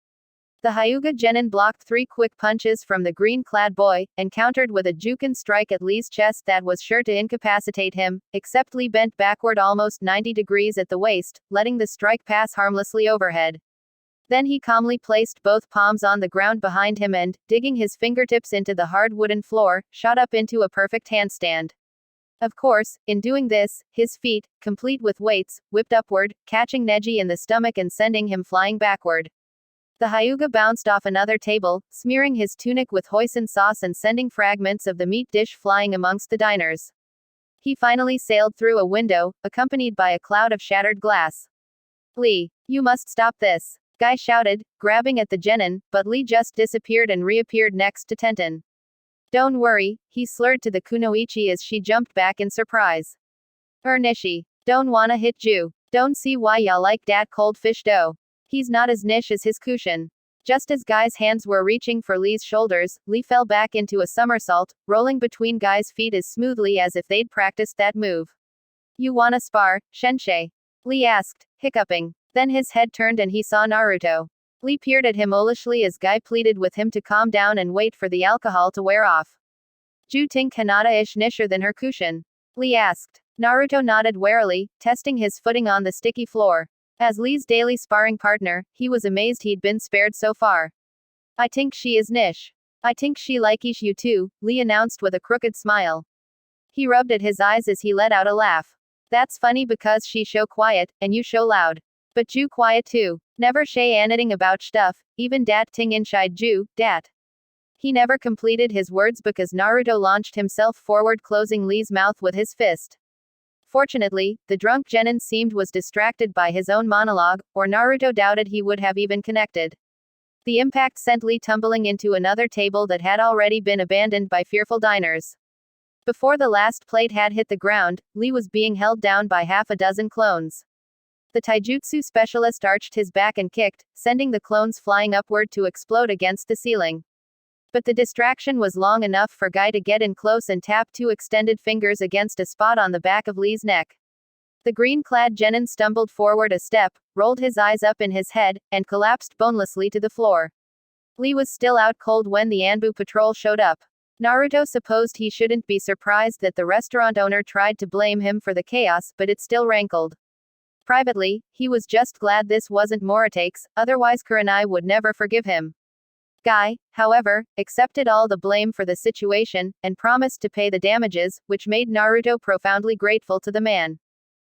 Speaker 1: The Hyuga genin blocked 3 quick punches from the green-clad boy, and countered with a juken strike at Lee's chest that was sure to incapacitate him, except Lee bent backward almost 90 degrees at the waist, letting the strike pass harmlessly overhead. Then he calmly placed both palms on the ground behind him and, digging his fingertips into the hard wooden floor, shot up into a perfect handstand. Of course, in doing this, his feet, complete with weights, whipped upward, catching Neji in the stomach and sending him flying backward. The Hyuga bounced off another table, smearing his tunic with hoisin sauce and sending fragments of the meat dish flying amongst the diners. He finally sailed through a window, accompanied by a cloud of shattered glass. Lee, you must stop this, Guy shouted, grabbing at the genin, but Lee just disappeared and reappeared next to Tenten. Don't worry, he slurred to the kunoichi as she jumped back in surprise. Nishi. Don't wanna hit you. Don't see why y'all like dat cold fish dough. He's not as niche as his cushion. Just as Guy's hands were reaching for Lee's shoulders, Lee fell back into a somersault, rolling between Guy's feet as smoothly as if they'd practiced that move. You wanna spar, Shenshei? Lee asked, hiccuping. Then his head turned and he saw Naruto. Lee peered at him owlishly as Guy pleaded with him to calm down and wait for the alcohol to wear off. Ju think Kanata-ish nisher than her cushion? Lee asked. Naruto nodded warily, testing his footing on the sticky floor. As Lee's daily sparring partner, he was amazed he'd been spared so far. I think she is niche. I think she likeish you too, Lee announced with a crooked smile. He rubbed at his eyes as he let out a laugh. That's funny because she show quiet, and you show loud. But Ju quiet too. Never say anything about stuff, even dat ting inside Ju, dat. He never completed his words because Naruto launched himself forward, closing Lee's mouth with his fist. Fortunately, the drunk genin seemed was distracted by his own monologue, or Naruto doubted he would have even connected. The impact sent Lee tumbling into another table that had already been abandoned by fearful diners. Before the last plate had hit the ground, Lee was being held down by half a dozen clones. The taijutsu specialist arched his back and kicked, sending the clones flying upward to explode against the ceiling. But the distraction was long enough for Guy to get in close and tap 2 extended fingers against a spot on the back of Lee's neck. The green-clad genin stumbled forward a step, rolled his eyes up in his head, and collapsed bonelessly to the floor. Lee was still out cold when the Anbu patrol showed up. Naruto supposed he shouldn't be surprised that the restaurant owner tried to blame him for the chaos, but it still rankled. Privately, he was just glad this wasn't Moritake's, otherwise Kurenai would never forgive him. Guy, however, accepted all the blame for the situation, and promised to pay the damages, which made Naruto profoundly grateful to the man.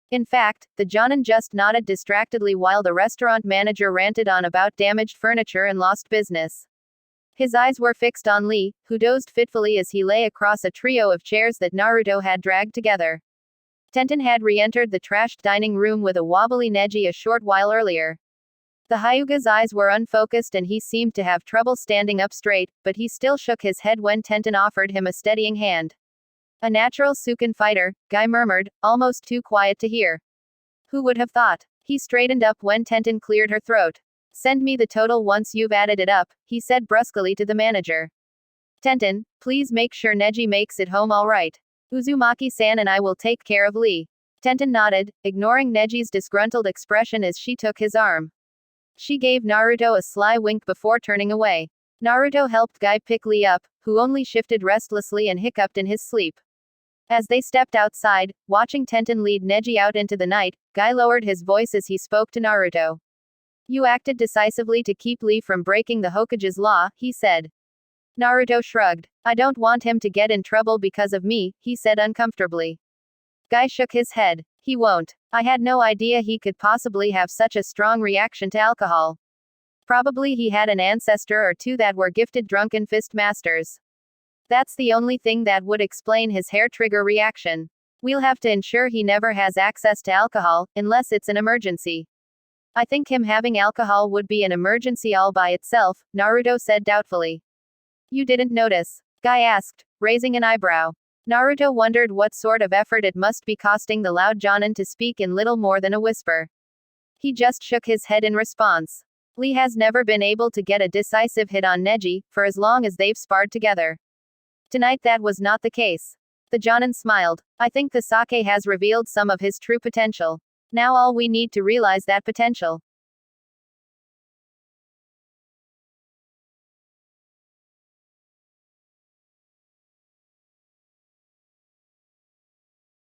Speaker 1: In fact, the Jonin just nodded distractedly while the restaurant manager ranted on about damaged furniture and lost business. His eyes were fixed on Lee, who dozed fitfully as he lay across a trio of chairs that Naruto had dragged together. Tenten had re-entered the trashed dining room with a wobbly Neji a short while earlier. The Hyuga's eyes were unfocused and he seemed to have trouble standing up straight, but he still shook his head when Tenten offered him a steadying hand. A natural Sukin fighter, Guy murmured, almost too quiet to hear. Who would have thought? He straightened up when Tenten cleared her throat. Send me the total once you've added it up, he said brusquely to the manager. Tenten, please make sure Neji makes it home all right. Uzumaki-san and I will take care of Lee. Tenten nodded, ignoring Neji's disgruntled expression as she took his arm. She gave Naruto a sly wink before turning away. Naruto helped Guy pick Lee up, who only shifted restlessly and hiccuped in his sleep. As they stepped outside, watching Tenten lead Neji out into the night, Guy lowered his voice as he spoke to Naruto. You acted decisively to keep Lee from breaking the Hokage's law, he said. Naruto shrugged. I don't want him to get in trouble because of me, he said uncomfortably. Guy shook his head. He won't. I had no idea he could possibly have such a strong reaction to alcohol. Probably he had an ancestor or two that were gifted drunken fist masters. That's the only thing that would explain his hair trigger reaction. We'll have to ensure he never has access to alcohol, unless it's an emergency. I think him having alcohol would be an emergency all by itself, Naruto said doubtfully. You didn't notice? Guy asked, raising an eyebrow. Naruto wondered what sort of effort it must be costing the loud Jonin to speak in little more than a whisper. He just shook his head in response. Lee has never been able to get a decisive hit on Neji, for as long as they've sparred together. Tonight that was not the case. The Jonin smiled. I think the sake has revealed some of his true potential. Now all we need to realize that potential.